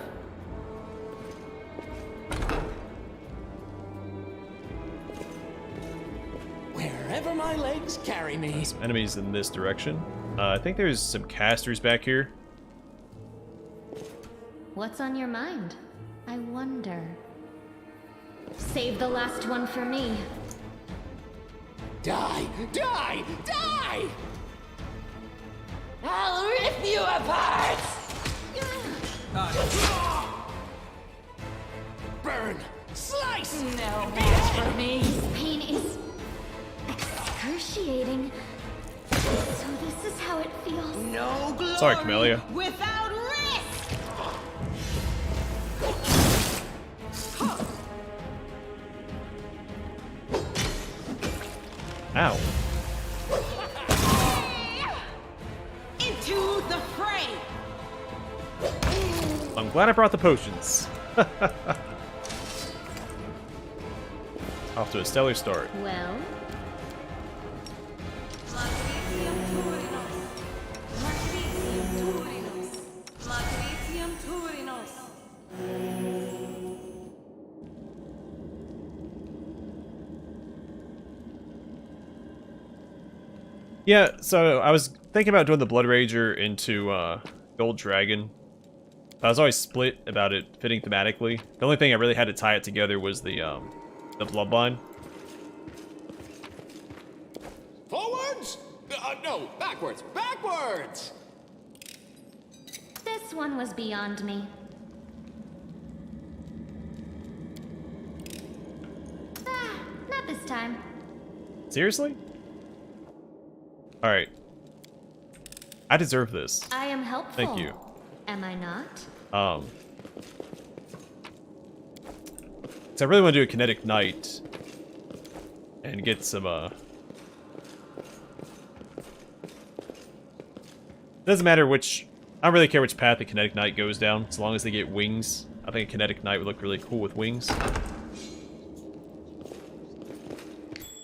Wherever my legs carry me. Some enemies in this direction. I think there's some casters back here. What's on your mind? I wonder. Save the last one for me. Die! Die! Die! I'll rip you apart! Burn! Slice! No match for me. This pain is excruciating. So this This is how it feels. No glory Sorry, Camellia. without risk. Ow. Into the fray. I'm glad I brought the potions. Off to a stellar start. Well, Yeah, so I was thinking about doing the Blood Rager into Gold Dragon. I was always split about it fitting thematically. The only thing I really had to tie it together was the Bloodline. Forwards? No, backwards. Backwards! this one was beyond me. Ah, not this time. Seriously? Alright. I deserve this. I am helpful. Thank you. Am I not? So I really want to do a Kinetic Knight and get some, doesn't matter which, I don't really care which path the Kinetic Knight goes down, as long as they get wings. I think a Kinetic Knight would look really cool with wings.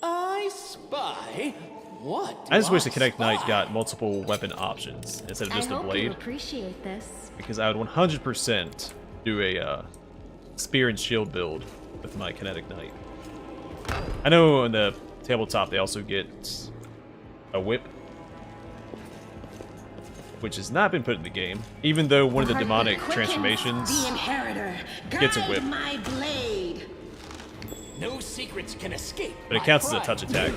I spy. What? I just wish the Kinetic Knight got multiple weapon options instead of just I a hope you blade. appreciate this. Because I would 100% do a spear and shield build with my Kinetic Knight. I know on the tabletop they also get a whip, which has not been put in the game, even though one of the demonic transformations The inheritor. gets a Guide whip. my blade. No secrets can escape. But it my counts as a pride. touch attack.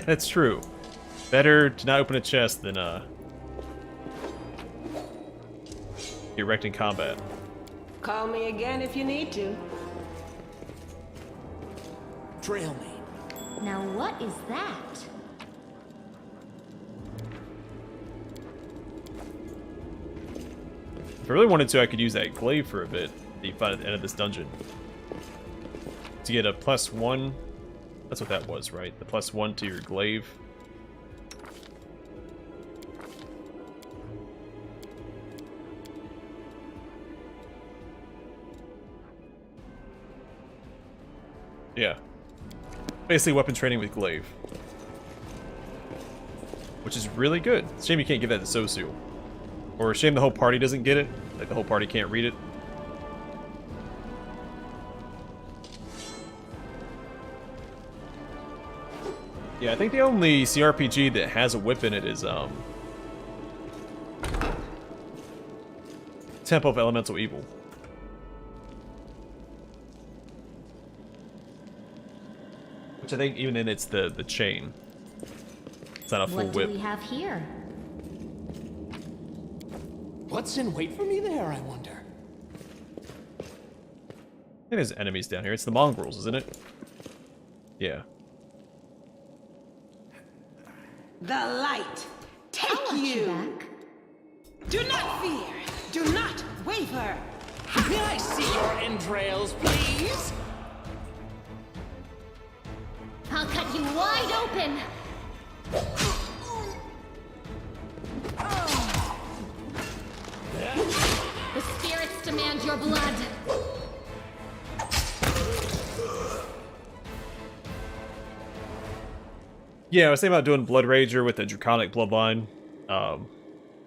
That's true. Better to not open a chest than get wrecked in combat. Call me again if you need to. Trail me. Now what is that? If I really wanted to, I could use that glaive for a bit that you find at the end of this dungeon. To get a +1. That's what that was, right? The +1 to your glaive. Yeah. Basically weapon training with glaive. Which is really good. It's a shame you can't give that to Sosu. Or a shame the whole party doesn't get it. Like the whole party can't read it. Yeah, I think the only CRPG that has a whip in it is Temple of Elemental Evil. Which I think even then it's the chain. It's not a full What do whip. we have here? What's in wait for me there, I wonder? I think there's enemies down here. It's the mongrels, isn't it? Yeah. The light. Take you. Do not fear. Do not waver. May I see your entrails, please? I'll cut you wide open! The spirits demand your blood! Yeah, I was thinking about doing Blood Rager with a Draconic Bloodline.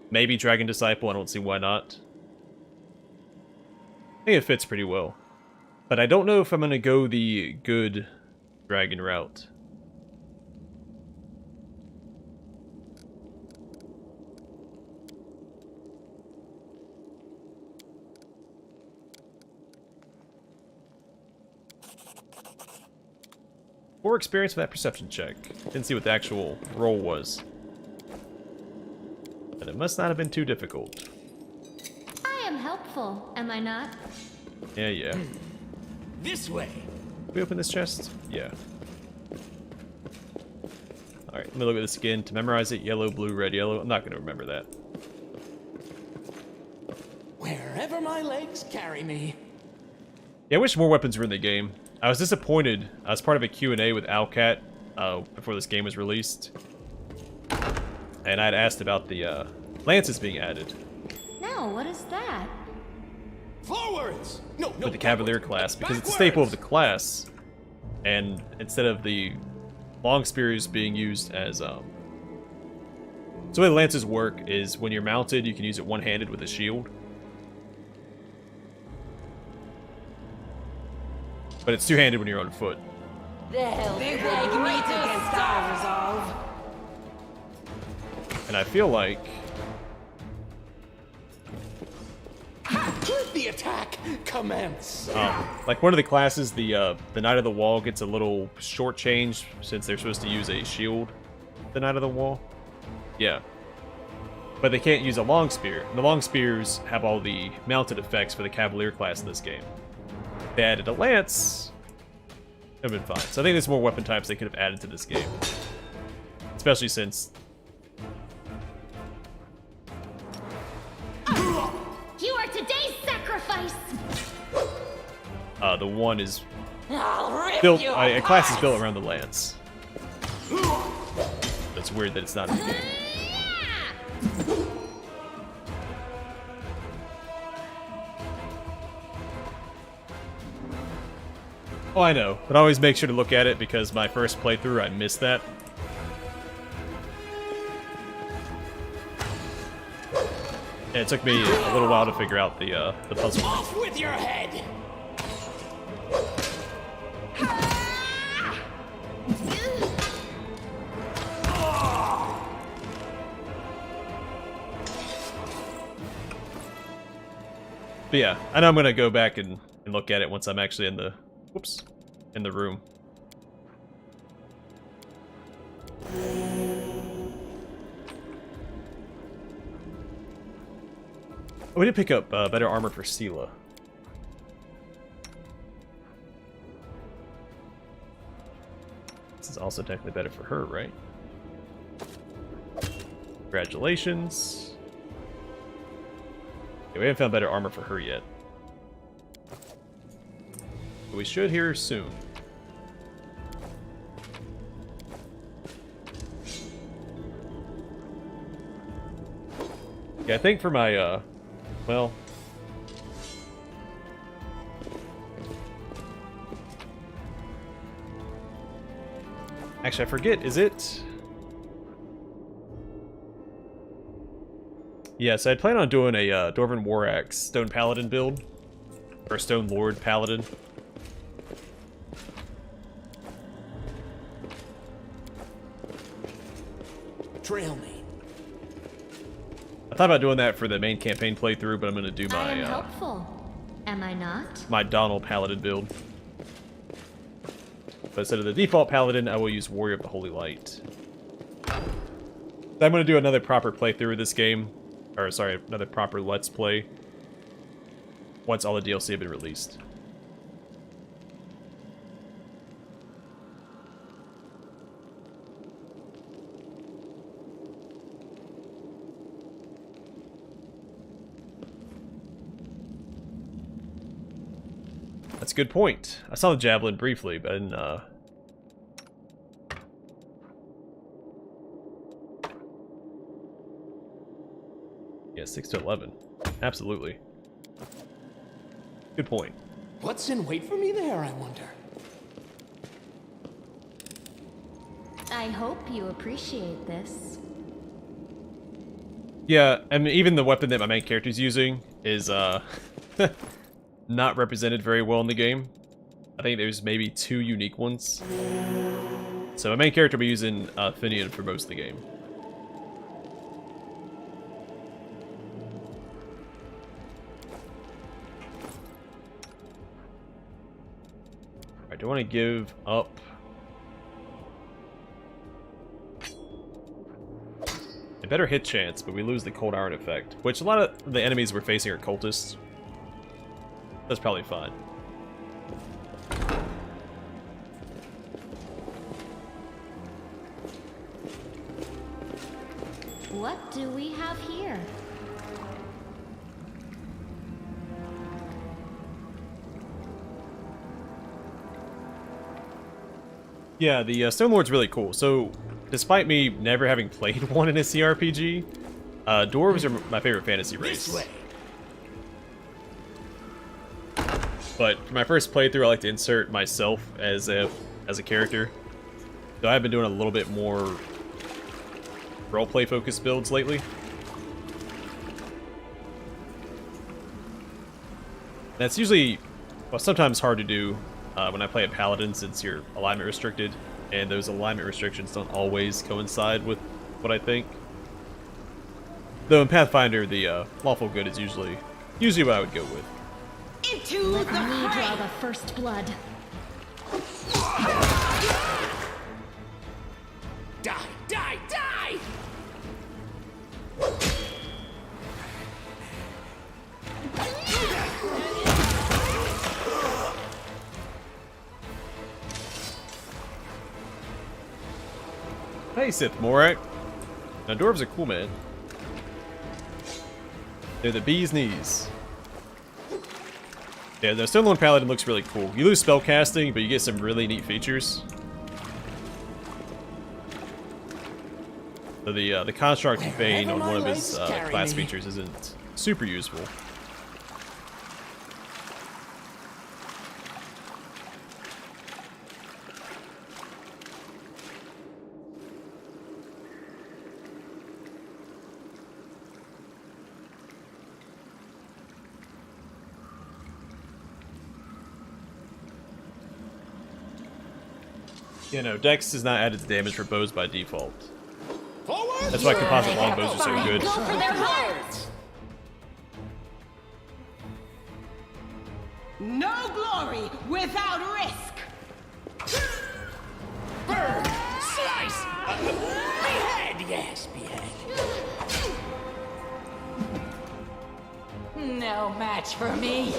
Maybe Dragon Disciple, I don't see why not. I think it fits pretty well. But I don't know if I'm going to go the good dragon route. 4 experience for that perception check. Didn't see what the actual roll was. But it must not have been too difficult. I am helpful, am I not? Yeah. This way. Can we open this chest? Yeah. Alright, let me look at this again. To memorize it, yellow, blue, red, yellow. I'm not going to remember that. Wherever my legs carry me. Yeah, I wish more weapons were in the game. I was disappointed. I was part of a Q&A with Alcat before this game was released. And I'd asked about the lances being added. No, what is that? Forwards! No, With the Cavalier class, because it's a staple of the class. And instead of the long spears being used as so the way the lances work is when you're mounted, you can use it one-handed with a shield. But it's two-handed when you're on foot. The hell They beg were me great to against stop. our resolve. And I feel like Let the attack commence. like one of the classes, the Knight of the Wall gets a little shortchanged since they're supposed to use a shield. The Knight of the Wall, yeah, but they can't use a long spear. And the long spears have all the mounted effects for the Cavalier class in this game. If they added a lance, it would have been fine. So I think there's more weapon types they could have added to this game, especially since You are today's sacrifice! the one is I'll rip built. you A class is apart. built around the lance. It's weird that it's not in the game. Oh, I know, but I always make sure to look at it because my first playthrough I missed that. And it took me a little while to figure out the puzzle. Off with your head! But yeah, I know I'm gonna go back and look at it once I'm actually in the in the room. Oh, we did pick up better armor for Sela. This is also technically better for her, right? Congratulations. Okay, we haven't found better armor for her yet. But we should hear her soon. Yeah, I think for my, well... Actually, I forget, is it... Yes, I'd plan on doing a Dwarven War Axe Stone Paladin build. Or Stone Lord Paladin. Trail me. I thought about doing that for the main campaign playthrough, but I'm going to do I am my helpful, am I not? my Donald Paladin build. But instead of the default Paladin, I will use Warrior of the Holy Light. So I'm going to do another proper playthrough of this game. Or, sorry, another proper Let's Play. Once all the DLC have been released. That's a good point. I saw the Javelin briefly, but I didn't, yeah, 6 to 11. Absolutely. Good point. What's in wait for me there, I wonder? I hope you appreciate this. Yeah, I mean, even the weapon that my main character's using is, not represented very well in the game. I think there's maybe 2 unique ones. So my main character will be using Finian for most of the game. Alright, do I want to give up better hit chance, but we lose the cold iron effect, which a lot of the enemies we're facing are cultists. That's probably fine. What do we have here? Yeah, the Stone Lord's really cool. So, despite me never having played one in a CRPG, dwarves are my favorite fantasy race. But for my first playthrough, I like to insert myself as a character. So I've been doing a little bit more roleplay focused builds lately. That's usually, well, sometimes hard to do when I play a paladin, since you're alignment restricted, and those alignment restrictions don't always coincide with what I think. Though in Pathfinder, the lawful good is usually what I would go with. Let me draw the first blood. Die, die, die! Hey, Sith Morak. Now, dwarves are cool, man. They're the bee's knees. Yeah, the Stone Lord Paladin looks really cool. You lose spell casting, but you get some really neat features. So the Construct Bane on one of his class features isn't super useful. You know, Dex is not added to damage for bows by default. Forward! That's why composite longbows are so good. Go for their hearts! No glory without risk! Burn! Slice! Behead! Yes, behead. No match for me.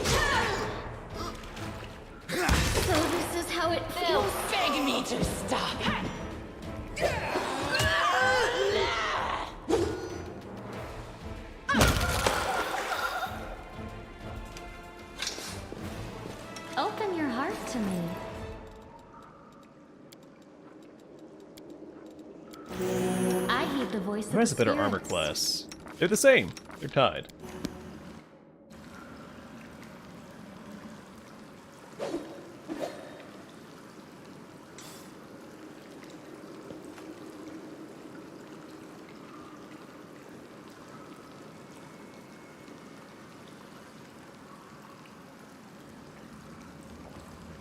So this is how it feels. Beg me to stop. Open your heart to me. I heed the voice of Who has a better spirits. armor class? They're the same. They're tied.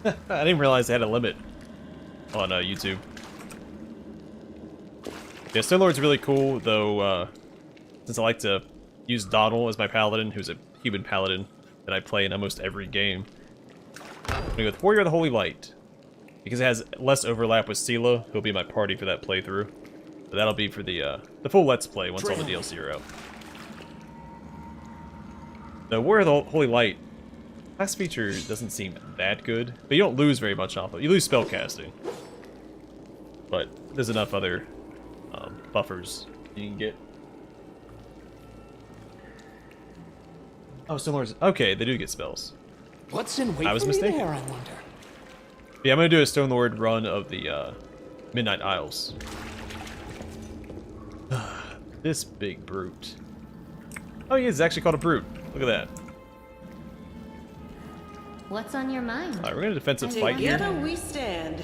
I didn't realize they had a limit on YouTube. Yeah, Stone Lord's really cool, though, since I like to use Donald as my paladin, who's a human paladin that I play in almost every game. I'm gonna go with Warrior of the Holy Light. Because it has less overlap with Sela, who'll be my party for that playthrough. But that'll be for the full Let's Play once all the DLC are out. The Warrior of the Holy Light class feature doesn't seem that good, but you don't lose very much off it. You lose spell casting, but there's enough other buffers you can get. Oh, Stone okay, they do get spells. What's in wait I was for me mistaken. there, I wonder? Yeah, I'm gonna do a Stone Lord run of the Midnight Isles. This big brute. Oh yeah, it's actually called a brute. Look at that. What's on your mind? Alright, we're gonna defensive fight here. Together we stand.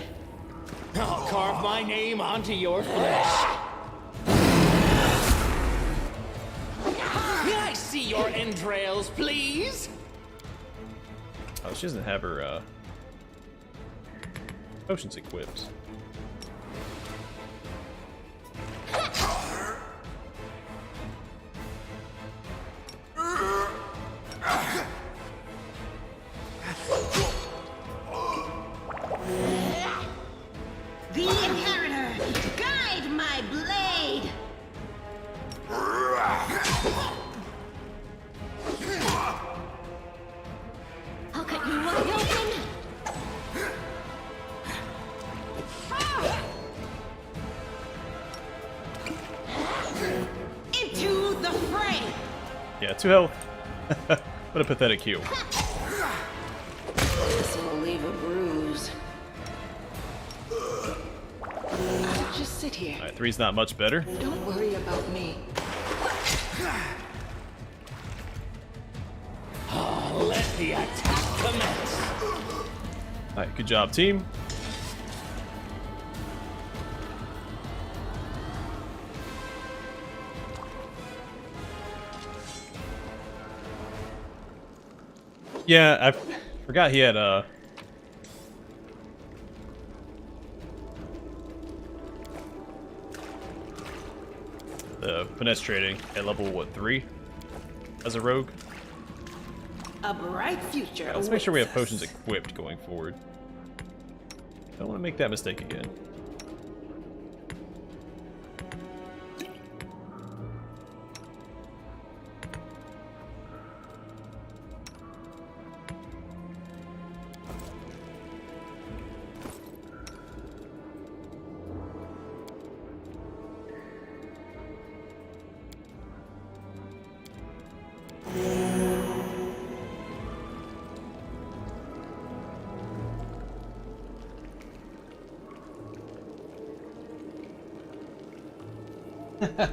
I'll carve my name onto your flesh. May I see your entrails, please? Oh, she doesn't have her potions equipped. The Inheritor, guide my blade! Yeah, 2 health. What a pathetic heal. This will leave a bruise. Just sit here. Alright, 3's not much better. Don't worry about me. Let the attack commence. Alright, good job, team. Yeah, I forgot he had the finesse trading at level, what, 3 as a rogue? A bright future. Let's make sure we have awaits potions us. equipped going forward. Don't want to make that mistake again.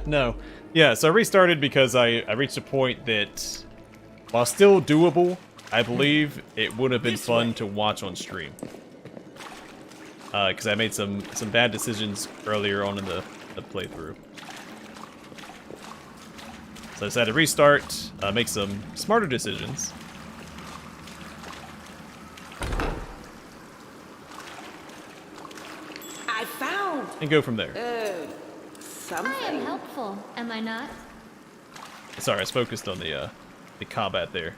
No. Yeah, so I restarted because I reached a point that, while still doable, I believe it would have been fun to watch on stream. Because I made some bad decisions earlier on in the playthrough. So I decided to restart, make some smarter decisions. I found And go from there. something. I am helpful, am I not? Sorry, I was focused on the combat there.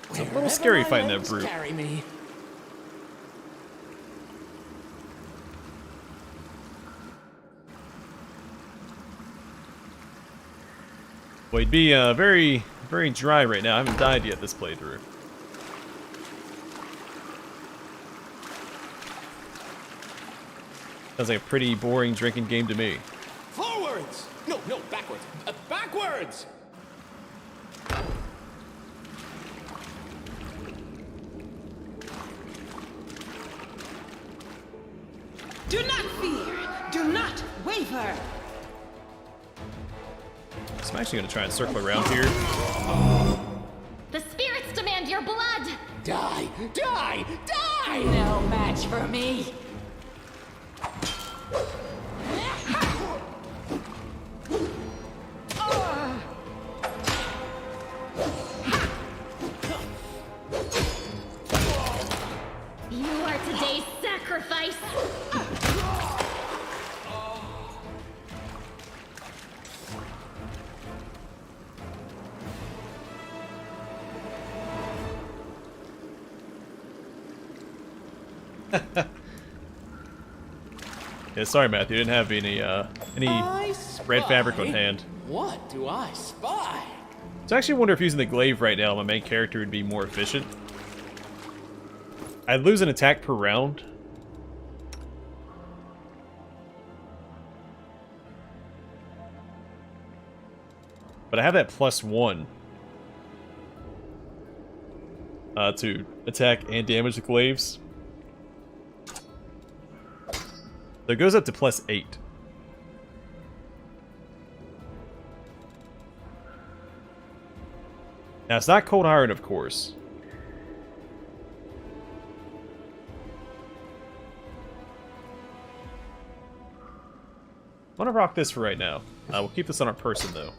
It's a little scary fighting that brute. Carry me. Well, he'd be very, very dry right now. I haven't died yet this playthrough. Sounds like a pretty boring drinking game to me. Forwards! No, backwards. Backwards! Do not fear. Do not waver. So I'm actually going to try and circle around here. The spirits demand your blood! Die! Die! Die! No match for me. You are today's sacrifice! Yeah, sorry, Matthew. Didn't have any red fabric on hand. What do I spy? So I actually wonder if using the glaive right now, my main character would be more efficient. I'd lose an attack per round. But I have that +1 to attack and damage the glaives. So it goes up to +8. Now it's not cold iron, of course. I'm gonna rock this for right now. We'll keep this on our person though.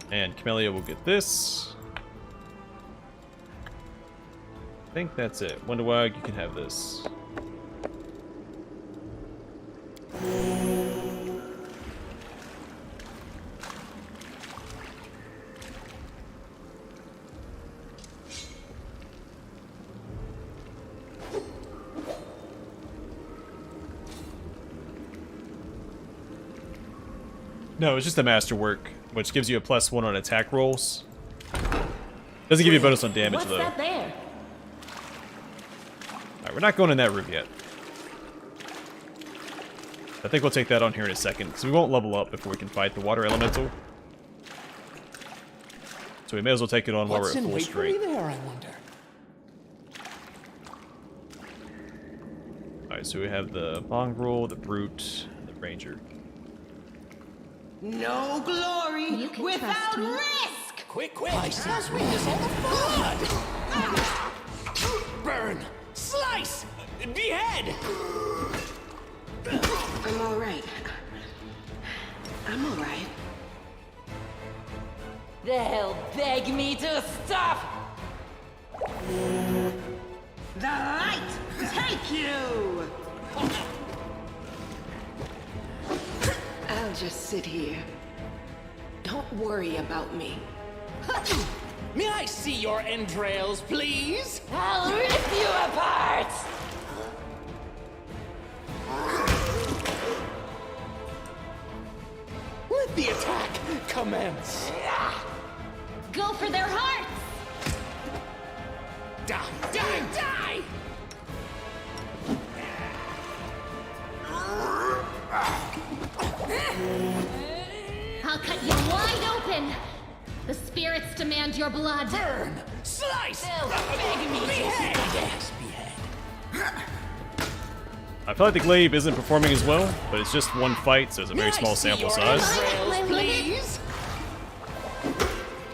And Camellia will get this. I think that's it. Wonderwag, you can have this. No, it's just a masterwork, which gives you a +1 on attack rolls. Doesn't give you a bonus on damage, What's though. that there? Alright, we're not going in that room yet. I think we'll take that on here in a second, because we won't level up before we can fight the water elemental. So we may as well take it on while we're at full strength. There, I wonder. Alright, so we have the mongrel, the brute, and the ranger. No glory without trust me. risk! Quick, I see sweetness all the blood! Burn! Slice! Behead! I'm alright. I'm alright. They'll beg me to stop! The light take you! I'll just sit here. Don't worry about me. May I see your entrails, please? I'll rip you apart! Let the attack commence! Go for their hearts! Die! Die! Die! I'll cut you wide open! The spirits demand your blood. Burn! Slice! They'll beg me to Behead! stop. Yes, behead. I feel like the glaive isn't performing as well, but it's just one fight, so it's a very May I small see sample your size. entrails, My limit. please?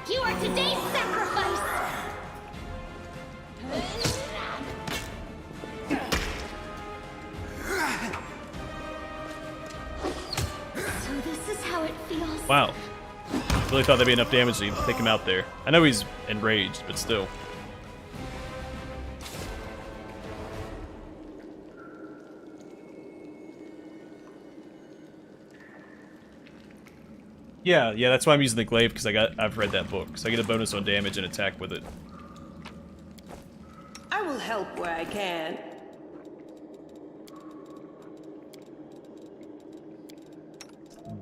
You are today's sacrifice! So this is how it feels. Wow. Really thought that'd be enough damage to take him out there. I know he's enraged, but still. Yeah, that's why I'm using the glaive, because I've read that book, so I get a bonus on damage and attack with it. I will help where I can.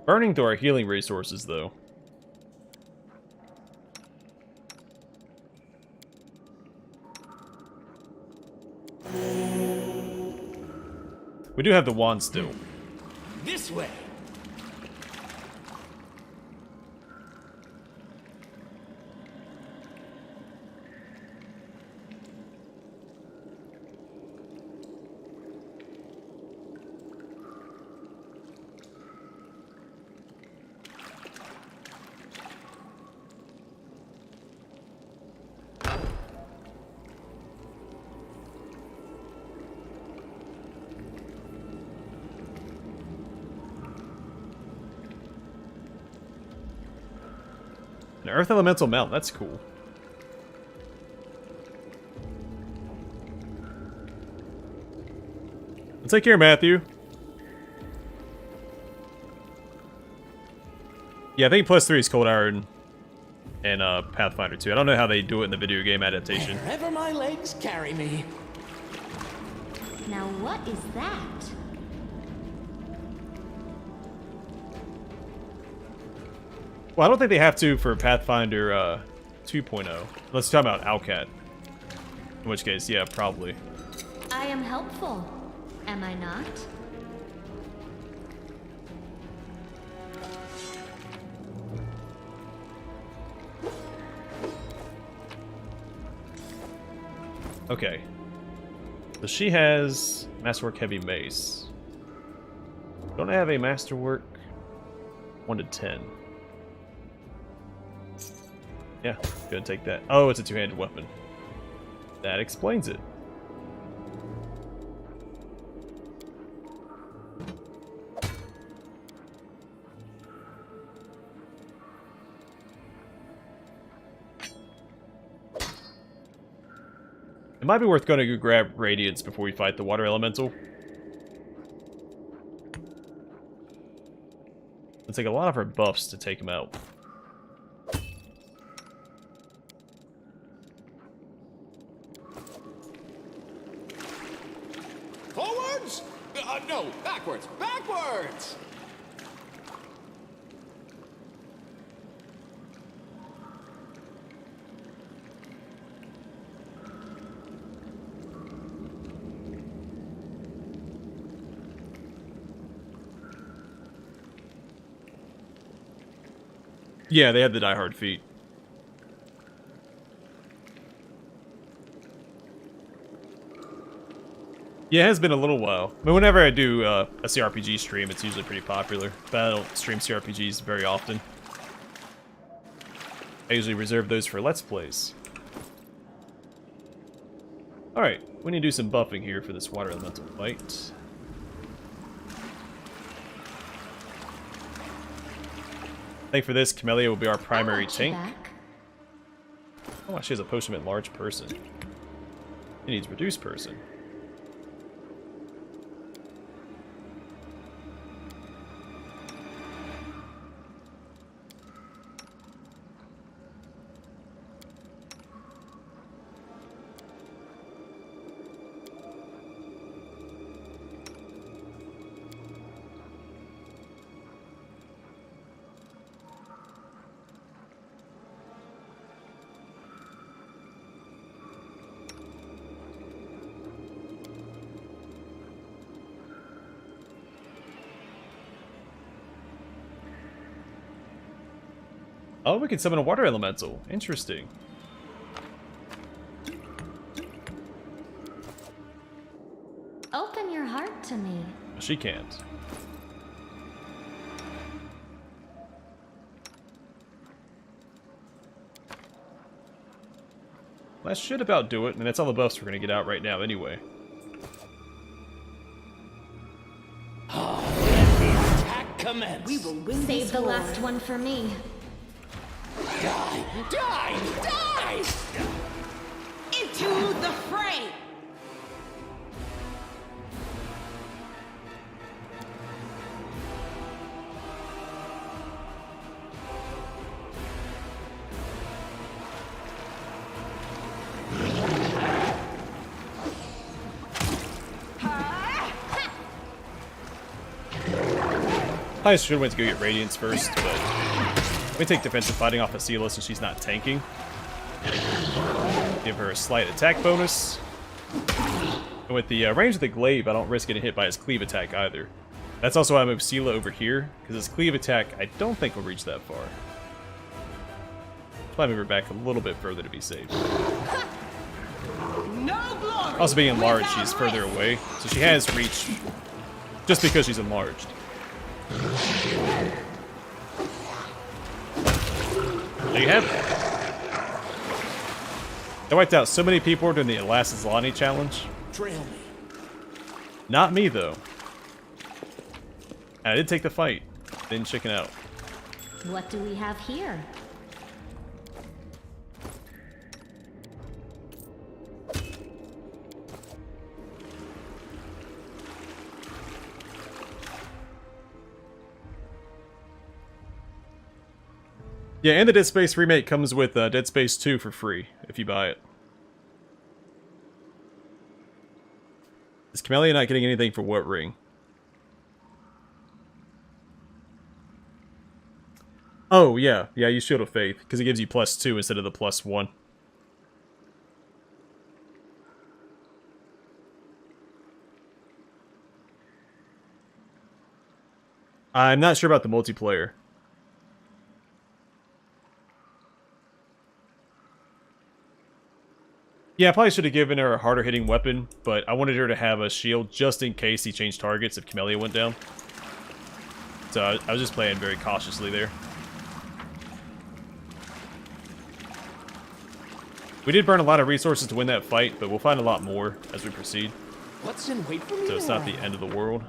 Burning through our healing resources, though. We do have the wand still. This way! An Earth Elemental Mount, that's cool. Well, take care, Matthew. Yeah, I think +3 is Cold Iron and Pathfinder 2. I don't know how they do it in the video game adaptation. Wherever my legs carry me. Now what is that? Well, I don't think they have to for Pathfinder 2.0. Let's talk about Alcat. In which case, yeah, probably. I am helpful, am I not? Okay. So she has Masterwork Heavy Mace. Don't I have a Masterwork 1 to 10? Yeah, go ahead and take that. Oh, it's a two-handed weapon. That explains it. It might be worth going to go grab Radiance before we fight the Water Elemental. It'll take a lot of our buffs to take him out. Forwards? No, backwards! Backwards! Yeah, they had the Die Hard feat. Yeah, it has been a little while. But whenever I do a CRPG stream, it's usually pretty popular. But I don't stream CRPGs very often. I usually reserve those for Let's Plays. Alright, we need to do some buffing here for this water elemental fight. I think for this, Camellia will be our primary tank. Oh, she has a potion of enlarged person. He needs reduced person. Oh, we can summon a water elemental. Interesting. Open your heart to me. She can't. That should about do it, and that's all the buffs we're going to get out right now anyway. Attack commence. We will win. Save the last one for me. Die! Die! Die! Into the fray! I should have went to go get Radiance first, but we take defensive fighting off of Seela since she's not tanking. Give her a slight attack bonus. And with the range of the glaive, I don't risk getting hit by his cleave attack either. That's also why I moved Seela over here, because his cleave attack I don't think will reach that far. Probably move her back a little bit further to be safe. Also being enlarged, she's further away, so she has reach just because she's enlarged. There you have it. I wiped out so many people during the last Zlani challenge. Trail me. Not me, though. I did take the fight. Didn't chicken out. What do we have here? Yeah, and the Dead Space remake comes with Dead Space 2 for free, if you buy it. Is Camellia not getting anything for what ring? Oh, yeah. Yeah, use Shield of Faith, because it gives you +2 instead of the +1. I'm not sure about the multiplayer. Yeah, I probably should have given her a harder hitting weapon, but I wanted her to have a shield just in case he changed targets if Camellia went down. So I was just playing very cautiously there. We did burn a lot of resources to win that fight, but we'll find a lot more as we proceed. What's in wait for me? So it's not the end of the world.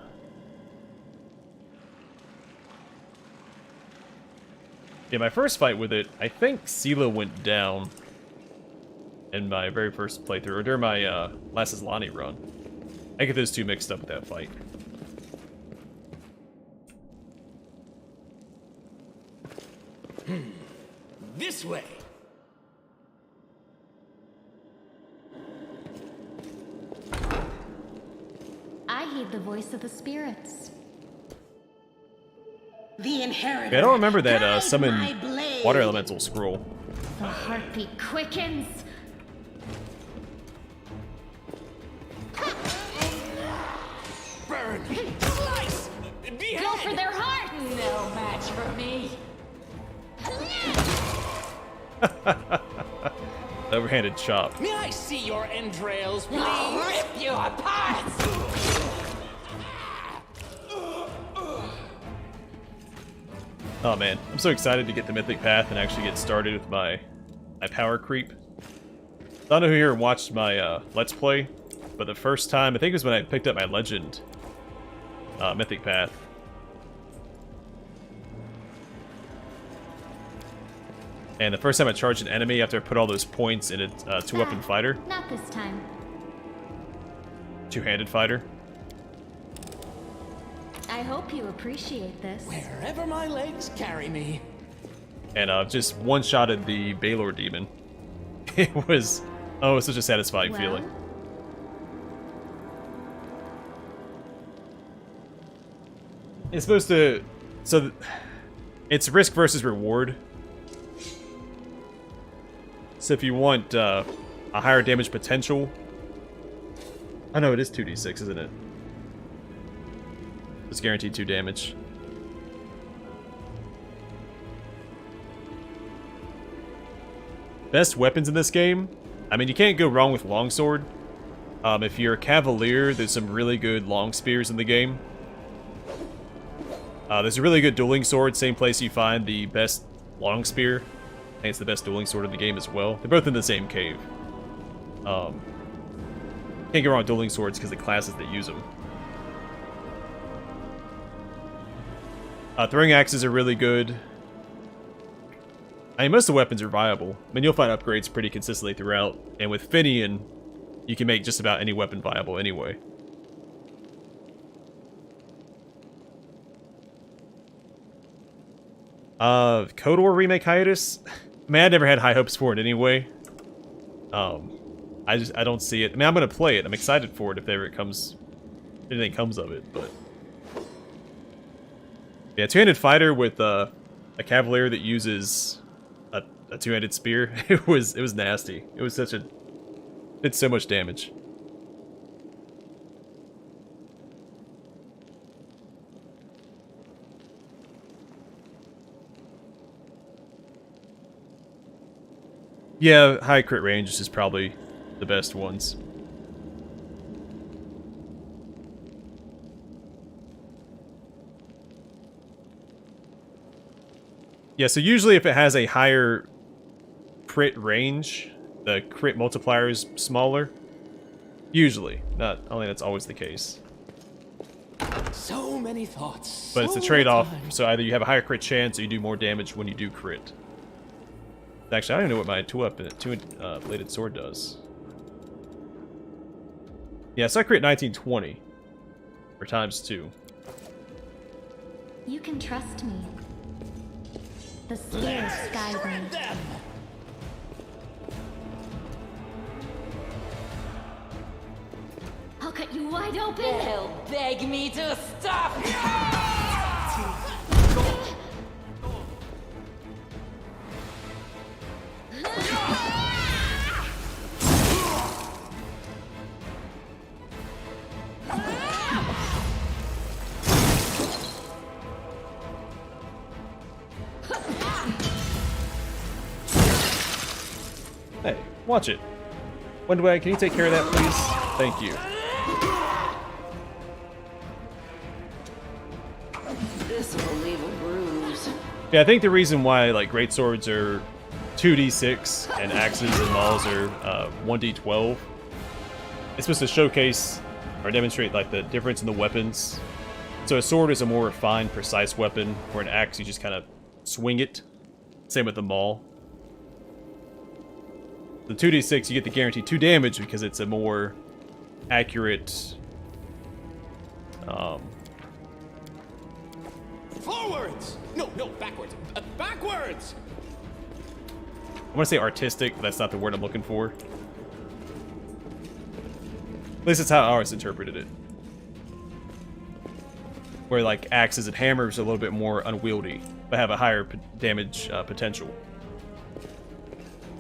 Yeah, my first fight with it, I think Seela went down in my very first playthrough, or during my last Zlani run. I get those two mixed up with that fight. This way. I heed the voice of the spirits. The inheritor. Yeah, I don't remember that summon water elemental scroll. The heartbeat quickens. Burn! Slice! Go for their hearts! No match for me. Overhanded chop. May I see your entrails, please? I'll rip you apart! Oh man, I'm so excited to get the Mythic Path and actually get started with my power creep. I don't know who here watched my Let's Play, but the first time, I think it was when I picked up my Legend Mythic Path. And the first time I charged an enemy after I put all those points in a two-weapon fighter. Not this time. Two-handed fighter. I hope you appreciate this. Wherever my legs carry me. And just one-shotted the Baylor demon. It was, oh, it was such a satisfying feeling. It's supposed to, so it's risk versus reward. So if you want a higher damage potential, I know it is 2d6, isn't it? It's guaranteed 2 damage. Best weapons in this game? I mean, you can't go wrong with longsword. If you're a cavalier, there's some really good long spears in the game. There's a really good dueling sword, same place you find the best long spear. I think it's the best dueling sword in the game as well. They're both in the same cave. Can't go wrong with dueling swords because the classes that use them. Throwing axes are really good. I mean, most of the weapons are viable. I mean, you'll find upgrades pretty consistently throughout. And with Finian, you can make just about any weapon viable anyway. KOTOR Remake Hiatus? I mean, I never had high hopes for it anyway. I don't see it. I mean, I'm gonna play it. I'm excited for it if ever it comes, if anything comes of it, but... Yeah, two-handed fighter with a cavalier that uses a two-handed spear. It was nasty. It was such a... Did so much damage. Yeah, high crit range is probably the best ones. Yeah, so usually if it has a higher crit range, the crit multiplier is smaller. Usually. Not only that's always the case. So many thoughts. But it's a trade-off, so either you have a higher crit chance or you do more damage when you do crit. Actually, I don't know what my two-bladed sword does. Yeah, so I crit 1920. Or times 2. You can trust me. The spears guide me. I'll cut you wide open! They'll beg me to stop! Hey, watch it. Windwag, can you take care of that, please? Thank you. This will leave a bruise. Yeah, I think the reason why like greatswords are 2d6 and axes and mauls are 1d12, it's supposed to showcase or demonstrate like the difference in the weapons. So a sword is a more refined, precise weapon, where an axe you just kind of swing it. Same with the maul. The 2d6 you get the guaranteed 2 damage because it's a more accurate. Forwards! No, backwards. Backwards! I want to say artistic, but that's not the word I'm looking for. At least it's how I always interpreted it. Where like axes and hammers are a little bit more unwieldy, but have a higher damage potential.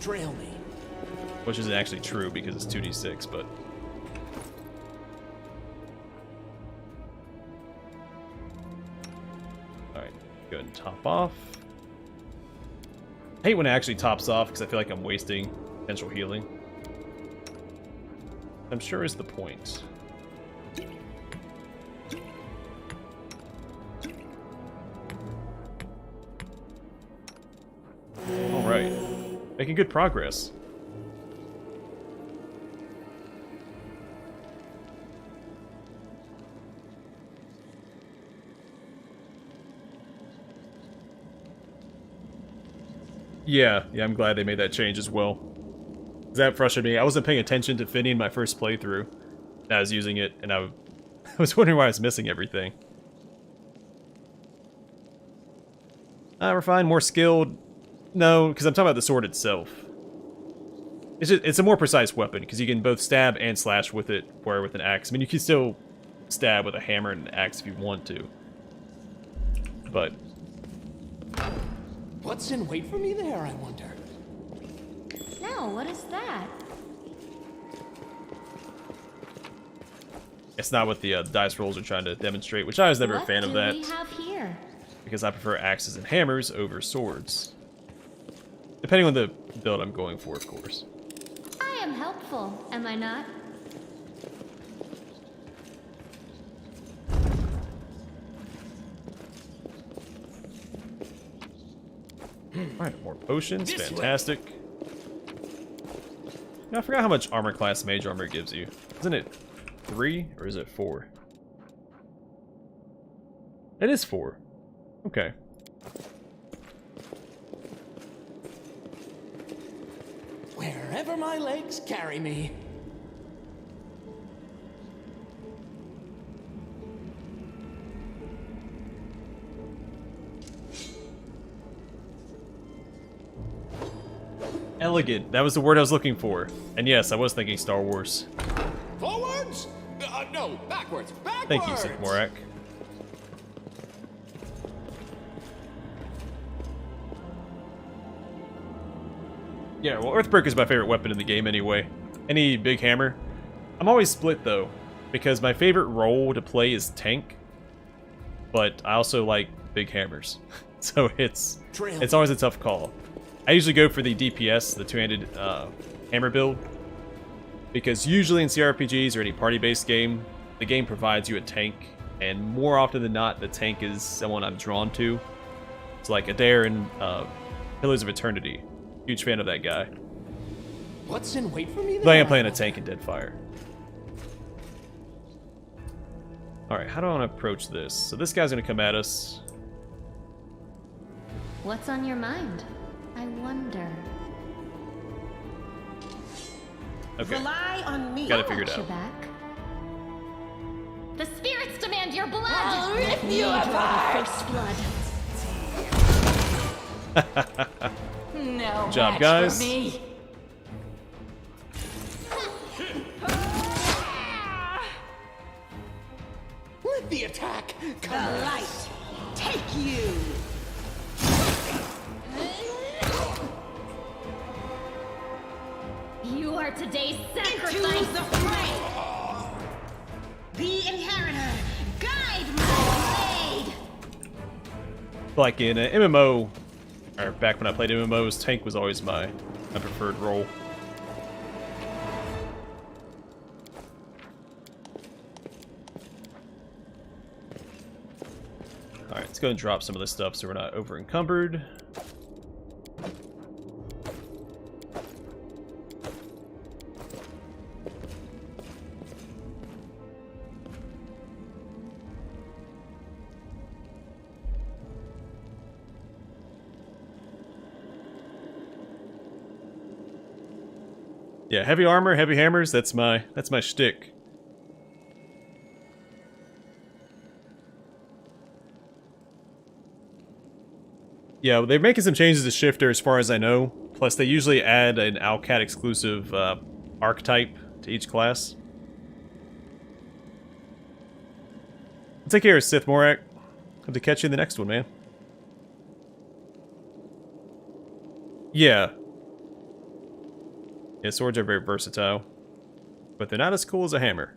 Trail me. Which isn't actually true because it's 2d6, but... Alright, go ahead and top off. I hate when it actually tops off because I feel like I'm wasting potential healing. I'm sure is the point. Alright. Making good progress. Yeah, I'm glad they made that change as well. That frustrated me. I wasn't paying attention to Finny in my first playthrough. And I was using it, and I was wondering why I was missing everything. We're fine. More skilled. No, because I'm talking about the sword itself. It's a more precise weapon, because you can both stab and slash with it, where with an axe. I mean, you can still stab with a hammer and an axe if you want to. But What's in wait for me there, I wonder? No, what is that? it's not what the dice rolls are trying to demonstrate, which I was never a fan of that. What do we have here? Because I prefer axes and hammers over swords. Depending on the build I'm going for, of course. I am helpful, am I not? Alright, more potions. Fantastic. Now, I forgot how much armor class mage armor gives you. Isn't it 3 or is it 4? It is 4. Okay. Wherever my legs carry me. Elegant. That was the word I was looking for. And yes, I was thinking Star Wars. Forwards? No, backwards. Backwards. Thank you, Sith Morak. Yeah, well, Earthbreaker is my favorite weapon in the game anyway. Any big hammer. I'm always split, though, because my favorite role to play is tank, but I also like big hammers. So it's always a tough call. I usually go for the DPS, the two-handed hammer build, because usually in CRPGs or any party-based game, the game provides you a tank, and more often than not, the tank is someone I'm drawn to. It's like Adair in Pillars of Eternity. Huge fan of that guy. What's in wait for me there? But I am playing a tank in Deadfire. Alright, how do I want to approach this? So this guy's going to come at us. What's on your mind? I wonder. Okay. Rely on me. Got it figured out. You back. The spirits demand your blood! I'll rip you apart! First blood. No Good job, match guys. for me. Let the attack come. The light, take you. You are today's sacrifice! Into the fray. The inheritor, guide my blade. Like in an MMO, or back when I played MMOs, tank was always my preferred role. Alright, let's go and drop some of this stuff so we're not over encumbered. Yeah, heavy armor, heavy hammers, that's my shtick. Yeah, they're making some changes to Shifter as far as I know. Plus, they usually add an Alcat exclusive archetype to each class. Take care, Sith Morak. Hope to catch you in the next one, man. Yeah. Yeah, swords are very versatile. But they're not as cool as a hammer.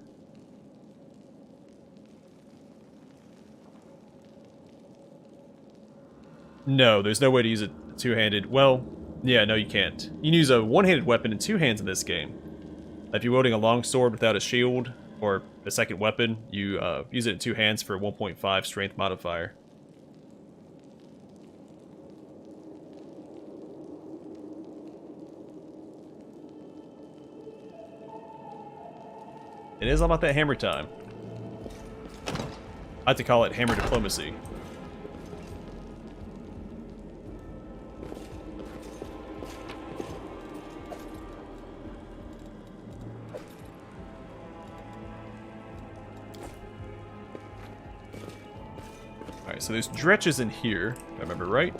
No, there's no way to use two-handed. Well, yeah, no, you can't. You can use a one-handed weapon in two hands in this game. If you're wielding a long sword without a shield or a second weapon, you use it in two hands for a 1.5 strength modifier. It is all about that hammer time. I like to call it hammer diplomacy. Alright, so there's dretches in here, if I remember right.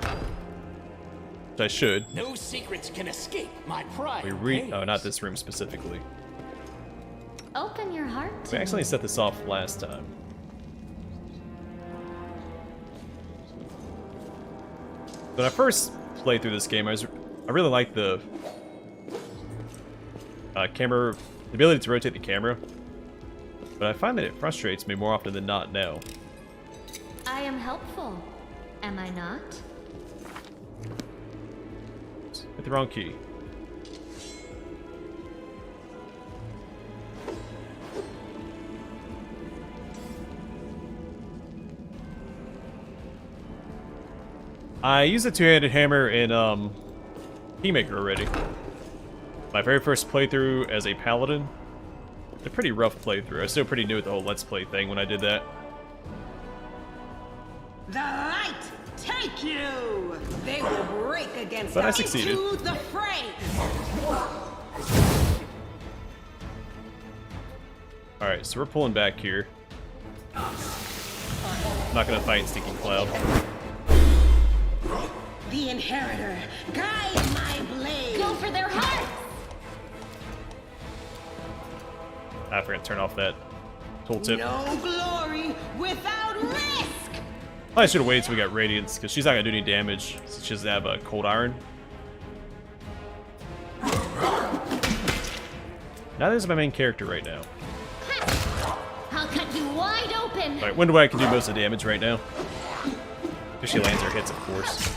Which I should. No secrets can escape my pride. Oh, not this room specifically. Open your heart. We accidentally set this off last time. When I first played through this game, I really liked the camera, the ability to rotate the camera. But I find that it frustrates me more often than not now. I am helpful, am I not? Hit the wrong key. I used a two-handed hammer in Kingmaker already. My very first playthrough as a paladin. It's a pretty rough playthrough. I was still pretty new at the whole Let's Play thing when I did that. The light take you! They will break against But I us succeeded. into the fray! Alright, so we're pulling back here. Not gonna fight Stinking Cloud. The Inheritor, guide my blade! Go for their hearts! I forgot to turn off that tooltip. No glory without risk! I should have waited till we got Radiance, because she's not gonna do any damage since she doesn't have a Cold Iron. Neither is my main character right now. I'll cut you wide open! Alright, when do I can do most of the damage right now? If she lands her hits, of course.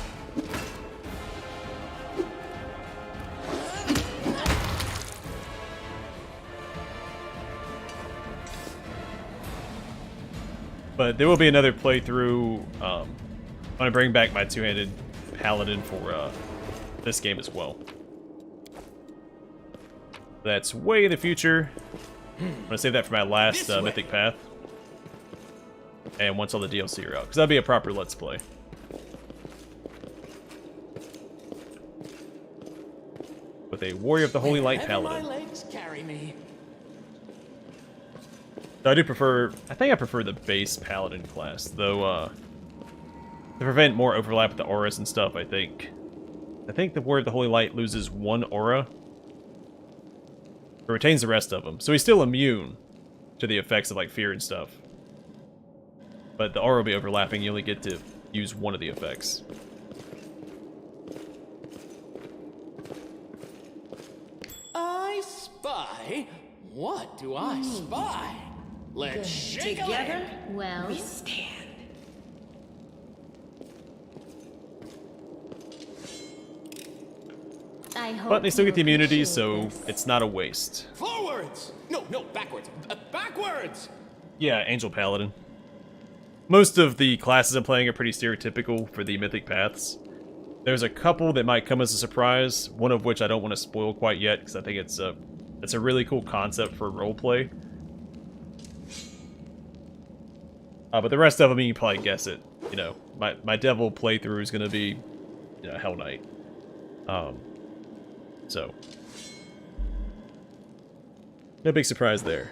But there will be another playthrough when I bring back my two-handed paladin for this game as well. That's way in the future. I'm gonna save that for my last Mythic Path. And once all the DLC are out, because that'll be a proper Let's Play. With a Warrior of the Holy Light Paladin. My legs carry me. I do prefer, I think I prefer the base Paladin class, though, to prevent more overlap with the auras and stuff, I think the Warrior of the Holy Light loses one aura, but retains the rest of them. So he's still immune to the effects of, like, fear and stuff. But the aura will be overlapping, you only get to use one of the effects. I spy? What do I spy? Let's shake Together, well, we stand. I hope But they still you get the immunity, appreciate so this. it's not a waste. Forwards! No, backwards. Backwards! Yeah, Angel Paladin. Most of the classes I'm playing are pretty stereotypical for the Mythic Paths. There's a couple that might come as a surprise, one of which I don't want to spoil quite yet, because I think it's a really cool concept for roleplay. But the rest of them, you can probably guess it. You know, my Devil playthrough is going to be, you know, Hell Knight. So, no big surprise there.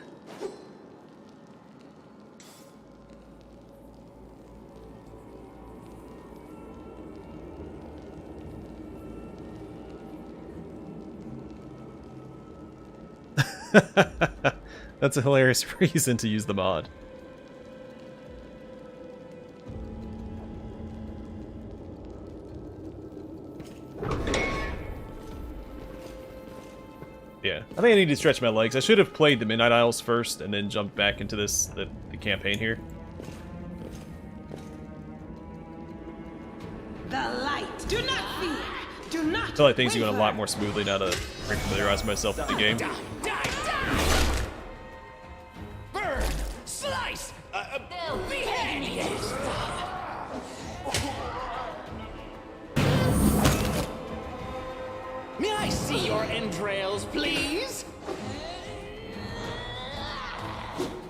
That's a hilarious reason to use the mod. Yeah, I think I need to stretch my legs. I should have played the Midnight Isles first and then jumped back into the campaign here. The light Do not fear. Do not. I feel like things are going a lot more smoothly now that I familiarize myself with the game. Die, die, die! Burn! Slice! Behead! Yes! May I see your entrails, please?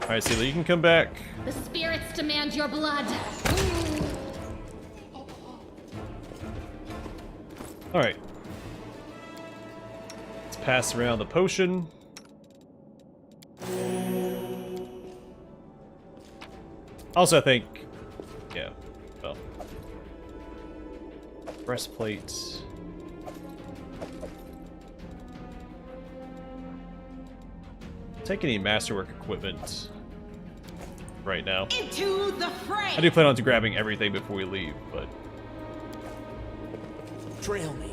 Alright, Seela, you can come back. The spirits demand your blood. Alright. Let's pass around the potion. Also, I think... Yeah, well... Breastplate... Take any masterwork equipment right now. Into the fray. I do plan on grabbing everything before we leave, but Trail me.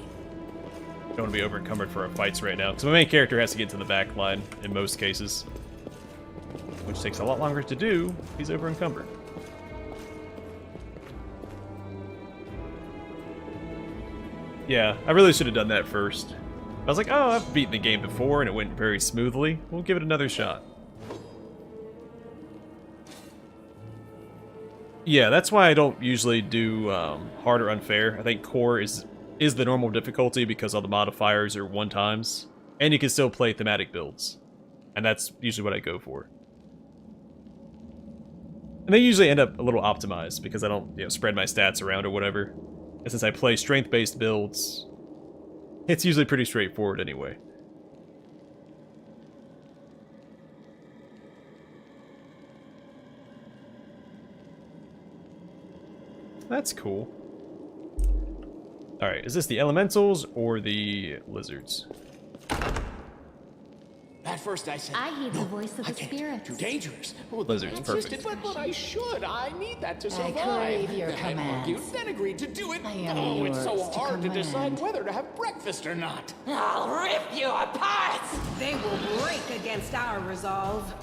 don't want to be over encumbered for our fights right now, because my main character has to get to the back line in most cases, which takes a lot longer to do if he's over encumbered. Yeah, I really should have done that first. I was like, oh, I've beaten the game before and it went very smoothly. We'll give it another shot. Yeah, that's why I don't usually do hard or unfair. I think core is the normal difficulty because all the modifiers are one-times. And you can still play thematic builds. And that's usually what I go for. And they usually end up a little optimized because I don't, spread my stats around or whatever. And since I play strength-based builds, it's usually pretty straightforward anyway. That's cool. Alright, is this the elementals or the lizards? At first I said, I heed the voice of the spirits. too dangerous. Lizards, perfect. But I should. I need that to I survive. crave your Then I commands. argued, then agreed to do it. I am Oh, it's so yours to hard to decide command. whether to have breakfast or not. I'll rip you apart! They will break against our resolve.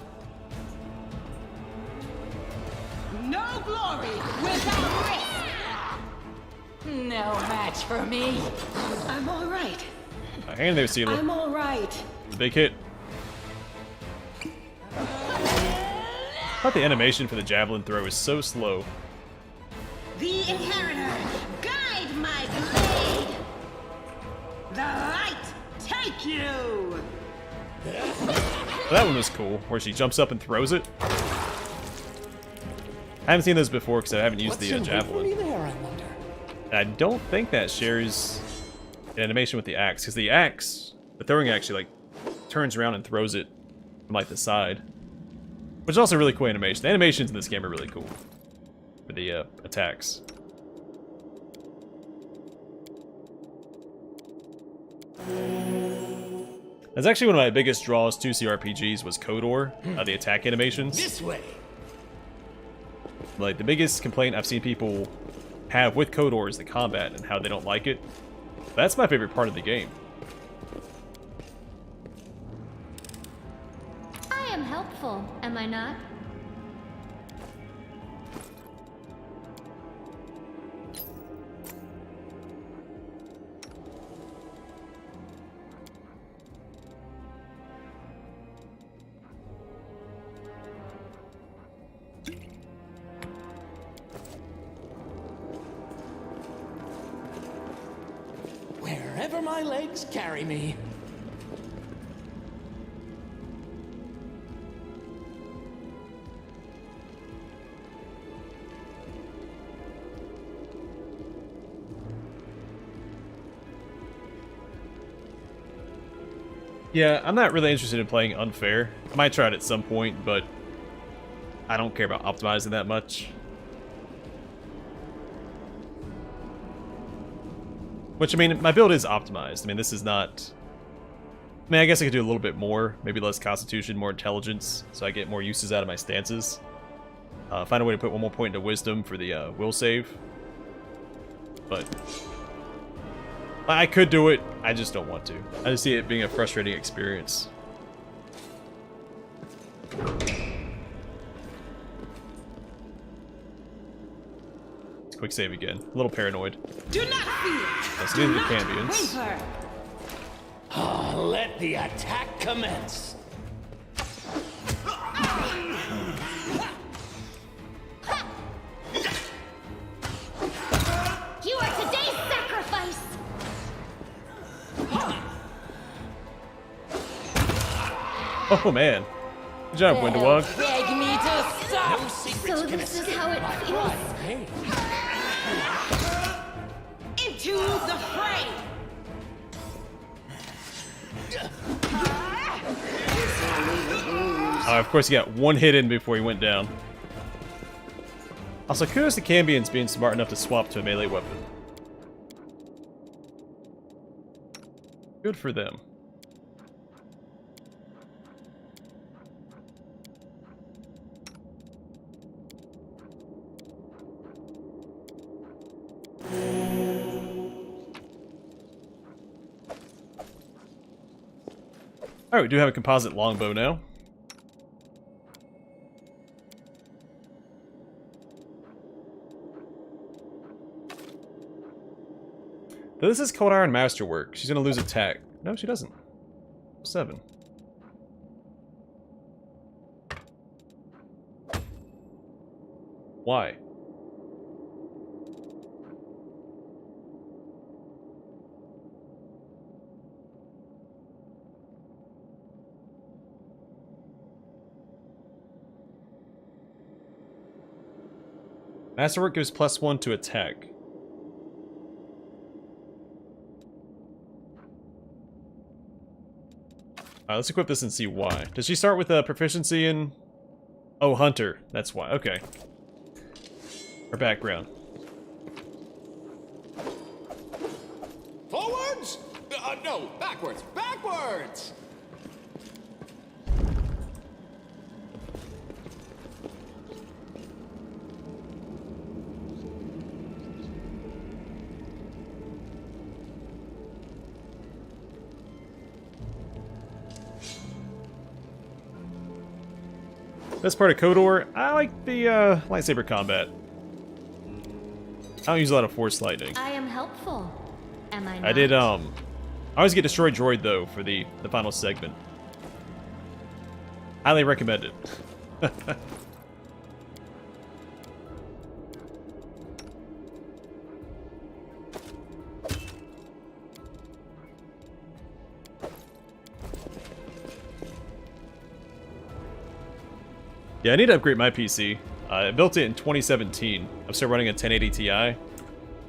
No glory without risk. No match for me. I'm all right. Hang in there, Seela. I'm all right. Big hit. I thought the animation for the javelin throw is so slow. The inheritor, guide my blade. The light take you. Well, that one was cool, where she jumps up and throws it. I haven't seen those before because I haven't used the javelin. There, I wonder. And I don't think that shares an animation with the axe, because the axe, the throwing actually turns around and throws it from the side. Which is also a really cool animation. The animations in this game are really cool for the attacks. That's actually one of my biggest draws to CRPGs was Kodor, the attack animations. This way. The biggest complaint I've seen people have with Kodor is the combat and how they don't like it. That's my favorite part of the game. I am helpful, am I not? Wherever my legs carry me. Yeah, I'm not really interested in playing unfair. I might try it at some point, but I don't care about optimizing that much. Which, I mean, my build is optimized. I mean, this is not... I mean, I guess I could do a little bit more. Maybe less constitution, more intelligence, so I get more uses out of my stances. Find a way to put one more point into wisdom for the will save. But... I could do it, I just don't want to. I just see it being a frustrating experience. Let's quick save again. A little paranoid. Do not fear. Let's Do do the not Cambions. waver. Let the attack commence. You are today's sacrifice! Oh man. Good job, Windowog. Beg me to stop! So this is how it feels. Into the fray. Of course, he got one hit in before he went down. Also, kudos to Cambions being smart enough to swap to a melee weapon. Good for them. Alright, we do have a composite longbow now. Though this is Cold Iron Masterwork. She's gonna lose attack. No, she doesn't. 7. Why? Masterwork gives +1 to attack. Let's equip this and see why. Does she start with a proficiency in... Oh, Hunter. That's why. Okay. Her background. Forwards? No, backwards. Backwards! Best part of KOTOR, I like the lightsaber combat. I don't use a lot of Force Lightning. I am helpful. Am I not? I did, I always get Destroy Droid, though, for the final segment. Highly recommend it. Yeah, I need to upgrade my PC. I built it in 2017. I'm still running a 1080 Ti.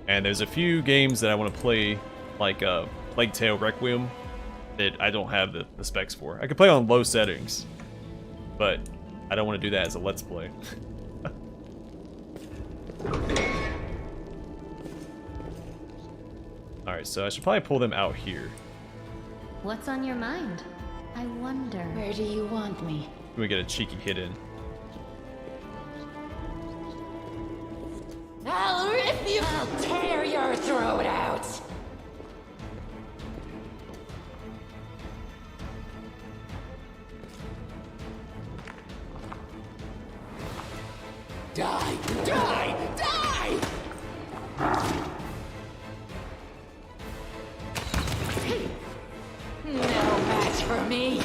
And there's a few games that I want to play, like Plague Tale Requiem, that I don't have the specs for. I can play on low settings, but I don't want to do that as a Let's Play. Alright, so I should probably pull them out here. What's on your mind? I wonder. Where do you want me? We get a cheeky hit in. I'll rip you! I'll tear your throat out! Die! Die! Die! No match for me!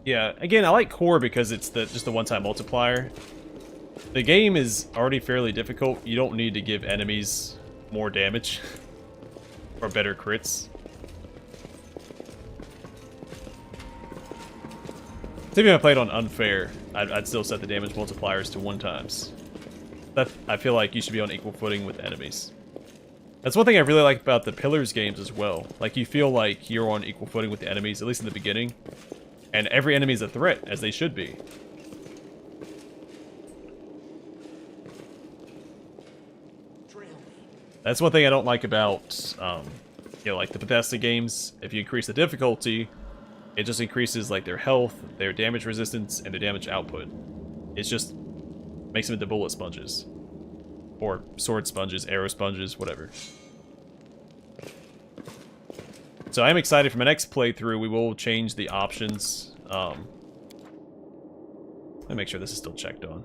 Yeah, again, I like Core because it's just the one-time multiplier. The game is already fairly difficult. You don't need to give enemies more damage or better crits. Even if I played on Unfair, I'd still set the damage multipliers to 1x. I feel like you should be on equal footing with enemies. That's one thing I really like about the Pillars games as well. Like, you feel like you're on equal footing with the enemies, at least in the beginning. And every enemy is a threat, as they should be. That's one thing I don't like about, you know, like the Bethesda games. If you increase the difficulty, it just increases like their health, their damage resistance, and their damage output. It's just Makes them into bullet sponges. Or sword sponges, arrow sponges, whatever. So I'm excited for my next playthrough. We will change the options. Let me make sure this is still checked on.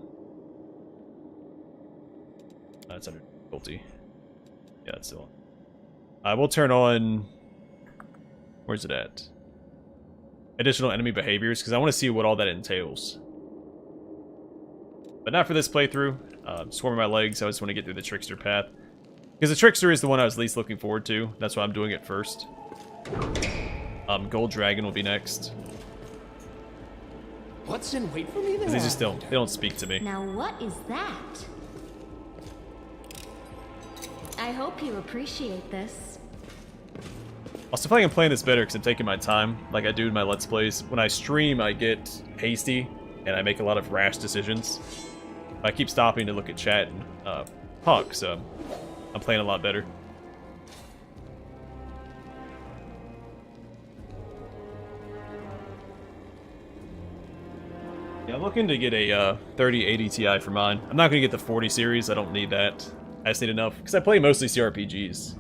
That's under difficulty. Yeah, it's still on. I will turn on... Where's it at? Additional enemy behaviors, because I want to see what all that entails. But not for this playthrough. Swarming my legs, I just want to get through the Trickster path. Because the Trickster is the one I was least looking forward to. That's why I'm doing it first. Gold Dragon will be next. What's in wait for me there? They just don't. They don't speak to me. Now what is that? I hope you appreciate this. Also, I feel like I'm playing this better because I'm taking my time, like I do in my Let's Plays. When I stream, I get hasty, and I make a lot of rash decisions. I keep stopping to look at chat and talk, so I'm playing a lot better. Yeah, I'm looking to get a 3080 Ti for mine. I'm not going to get the 40 series, I don't need that. I just need enough, because I play mostly CRPGs.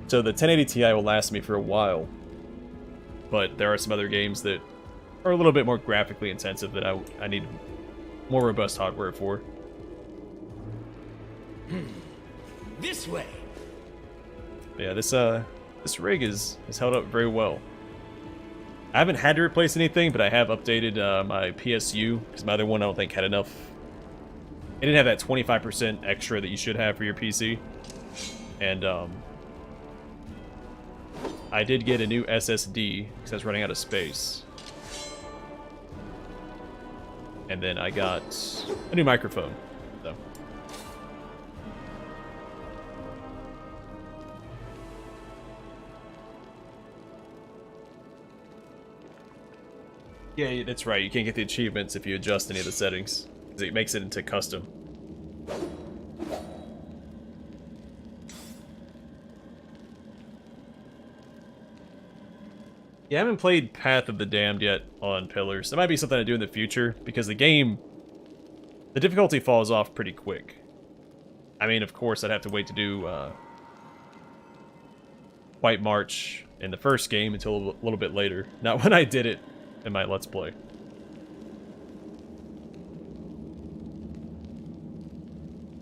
So the 1080 Ti will last me for a while. But there are some other games that are a little bit more graphically intensive that I need more robust hardware for. This way. But yeah, this rig is held up very well. I haven't had to replace anything, but I have updated my PSU, because my other one I don't think had enough. It didn't have that 25% extra that you should have for your PC. And I did get a new SSD, because I was running out of space. And then I got a new microphone. So. Yeah, that's right. You can't get the achievements if you adjust any of the settings, because it makes it into custom. Yeah, I haven't played Path of the Damned yet on Pillars. That might be something I do in the future, because the game, the difficulty falls off pretty quick. I mean, of course, I'd have to wait to do White March in the first game until a little bit later. Not when I did it in my Let's Play.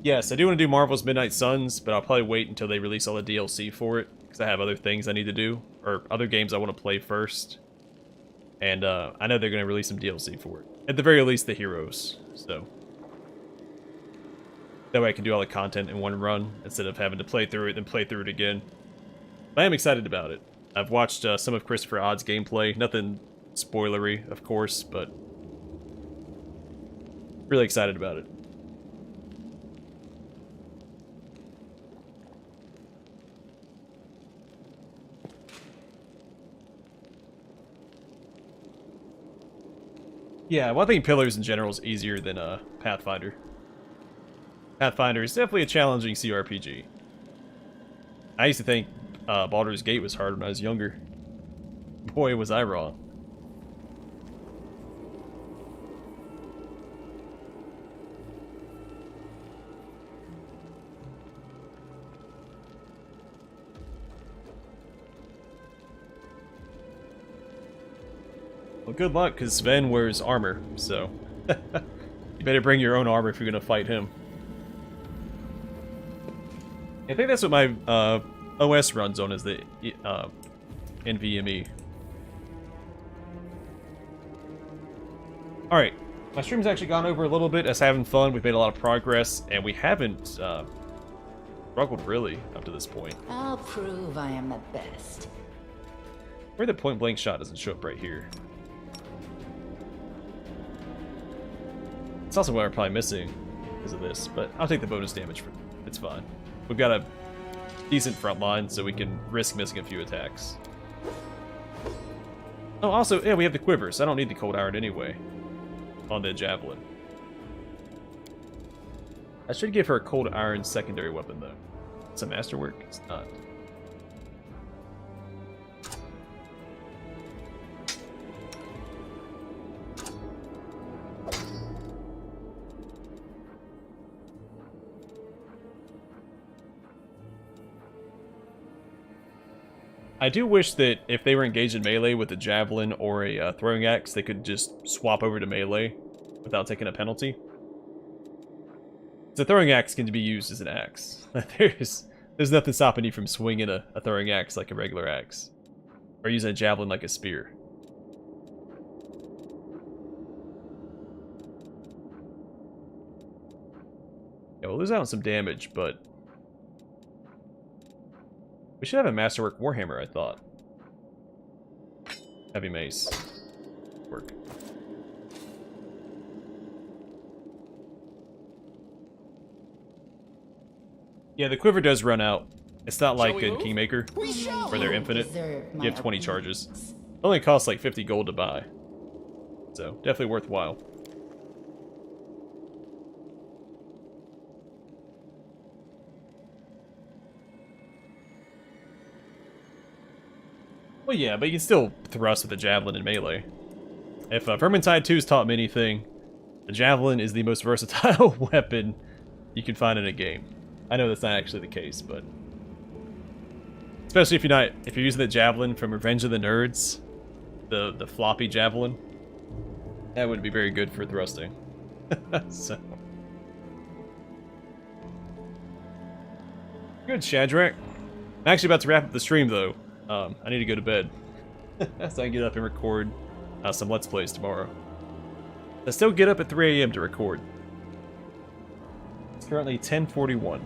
Yes, I do want to do Marvel's Midnight Suns, but I'll probably wait until they release all the DLC for it, because I have other things I need to do, or other games I want to play first. And I know they're going to release some DLC for it. At the very least, the heroes, so. That way I can do all the content in one run, instead of having to play through it and play through it again. But I am excited about it. I've watched some of Christopher Odd's gameplay, nothing spoilery, of course, but really excited about it. Yeah, well, I think Pillars in general is easier than Pathfinder. Pathfinder is definitely a challenging CRPG. I used to think Baldur's Gate was hard when I was younger. Boy, was I wrong. Well, good luck, because Sven wears armor, so... you better bring your own armor if you're going to fight him. I think that's what my OS runs on, is the NVMe. Alright, my stream's actually gone over a little bit. Us having fun, we've made a lot of progress, and we haven't struggled really up to this point. I'll prove I am the best. Where the point blank shot doesn't show up right here. It's also what we're probably missing because of this, but I'll take the bonus damage for it. It's fine. We've got a decent front line, so we can risk missing a few attacks. Oh, also, yeah, we have the quiver, so I don't need the cold iron anyway on the javelin. I should give her a cold iron secondary weapon, though. It's a masterwork? It's not. I do wish that if they were engaged in melee with a javelin or a throwing axe, they could just swap over to melee without taking a penalty. The throwing axe can be used as an axe. There's nothing stopping you from swinging a throwing axe like a regular axe, or using a javelin like a spear. Yeah, we'll lose out on some damage, but we should have a Masterwork Warhammer, I thought. Heavy mace. Work. Yeah, the quiver does run out. It's not like in Kingmaker, where they're infinite. You have 20 charges. It only costs like 50 gold to buy. So, definitely worthwhile. Well, yeah, but you can still thrust with a javelin in melee. If Vermintide 2's taught me anything, the javelin is the most versatile weapon you can find in a game. I know that's not actually the case, but especially if you're using the javelin from Revenge of the Nerds, the floppy javelin, that wouldn't be very good for thrusting. So good, Shadrach. I'm actually about to wrap up the stream though. I need to go to bed so I can get up and record some Let's Plays tomorrow. I still get up at 3 AM to record. It's currently 10:41.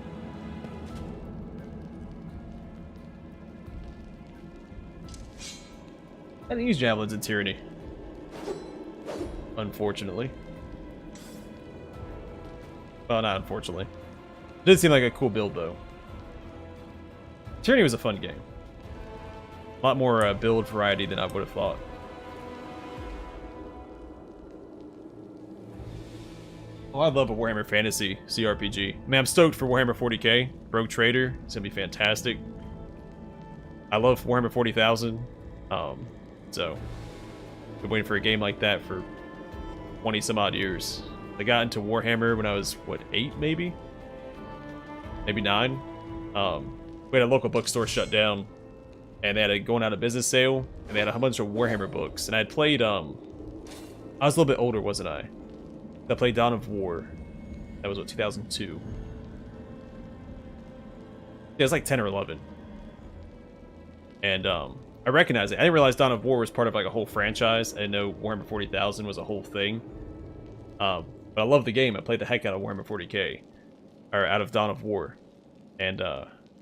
I didn't use javelins in Tyranny, unfortunately. Well, not unfortunately. It did seem like a cool build, though. Tyranny was a fun game. A lot more build variety than I would have thought. Oh, I love a Warhammer Fantasy CRPG. I mean, I'm stoked for Warhammer 40k. Rogue Trader, it's gonna be fantastic. I love Warhammer 40,000. So, been waiting for a game like that for 20 some odd years. I got into Warhammer when I was, what, 8 maybe? Maybe 9? We had a local bookstore shut down, and they had a going out of business sale, and they had a bunch of Warhammer books. And I had played, I was a little bit older, wasn't I? I played Dawn of War. That was, what, 2002? Yeah, it was like 10 or 11. And, I recognized it. I didn't realize Dawn of War was part of like a whole franchise. I didn't know Warhammer 40,000 was a whole thing. But I love the game. I played the heck out of Warhammer 40k. Or out of Dawn of War. And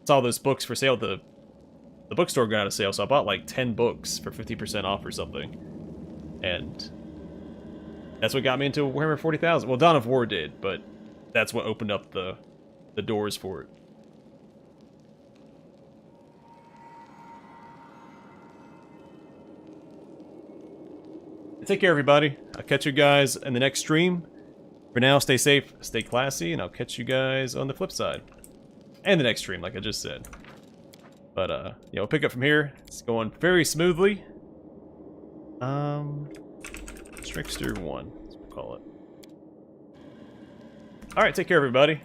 saw those books for sale. The bookstore got out of sale, so I bought like 10 books for 50% off or something. And that's what got me into Warhammer 40,000. Well, Dawn of War did, but that's what opened up the doors for it. Take care, everybody. I'll catch you guys in the next stream. For now, stay safe, stay classy, and I'll catch you guys on the flip side. And the next stream, like I just said. But, yeah, we'll pick up from here. It's going very smoothly. Trickster 1, that's what we'll call it. Alright, take care, everybody.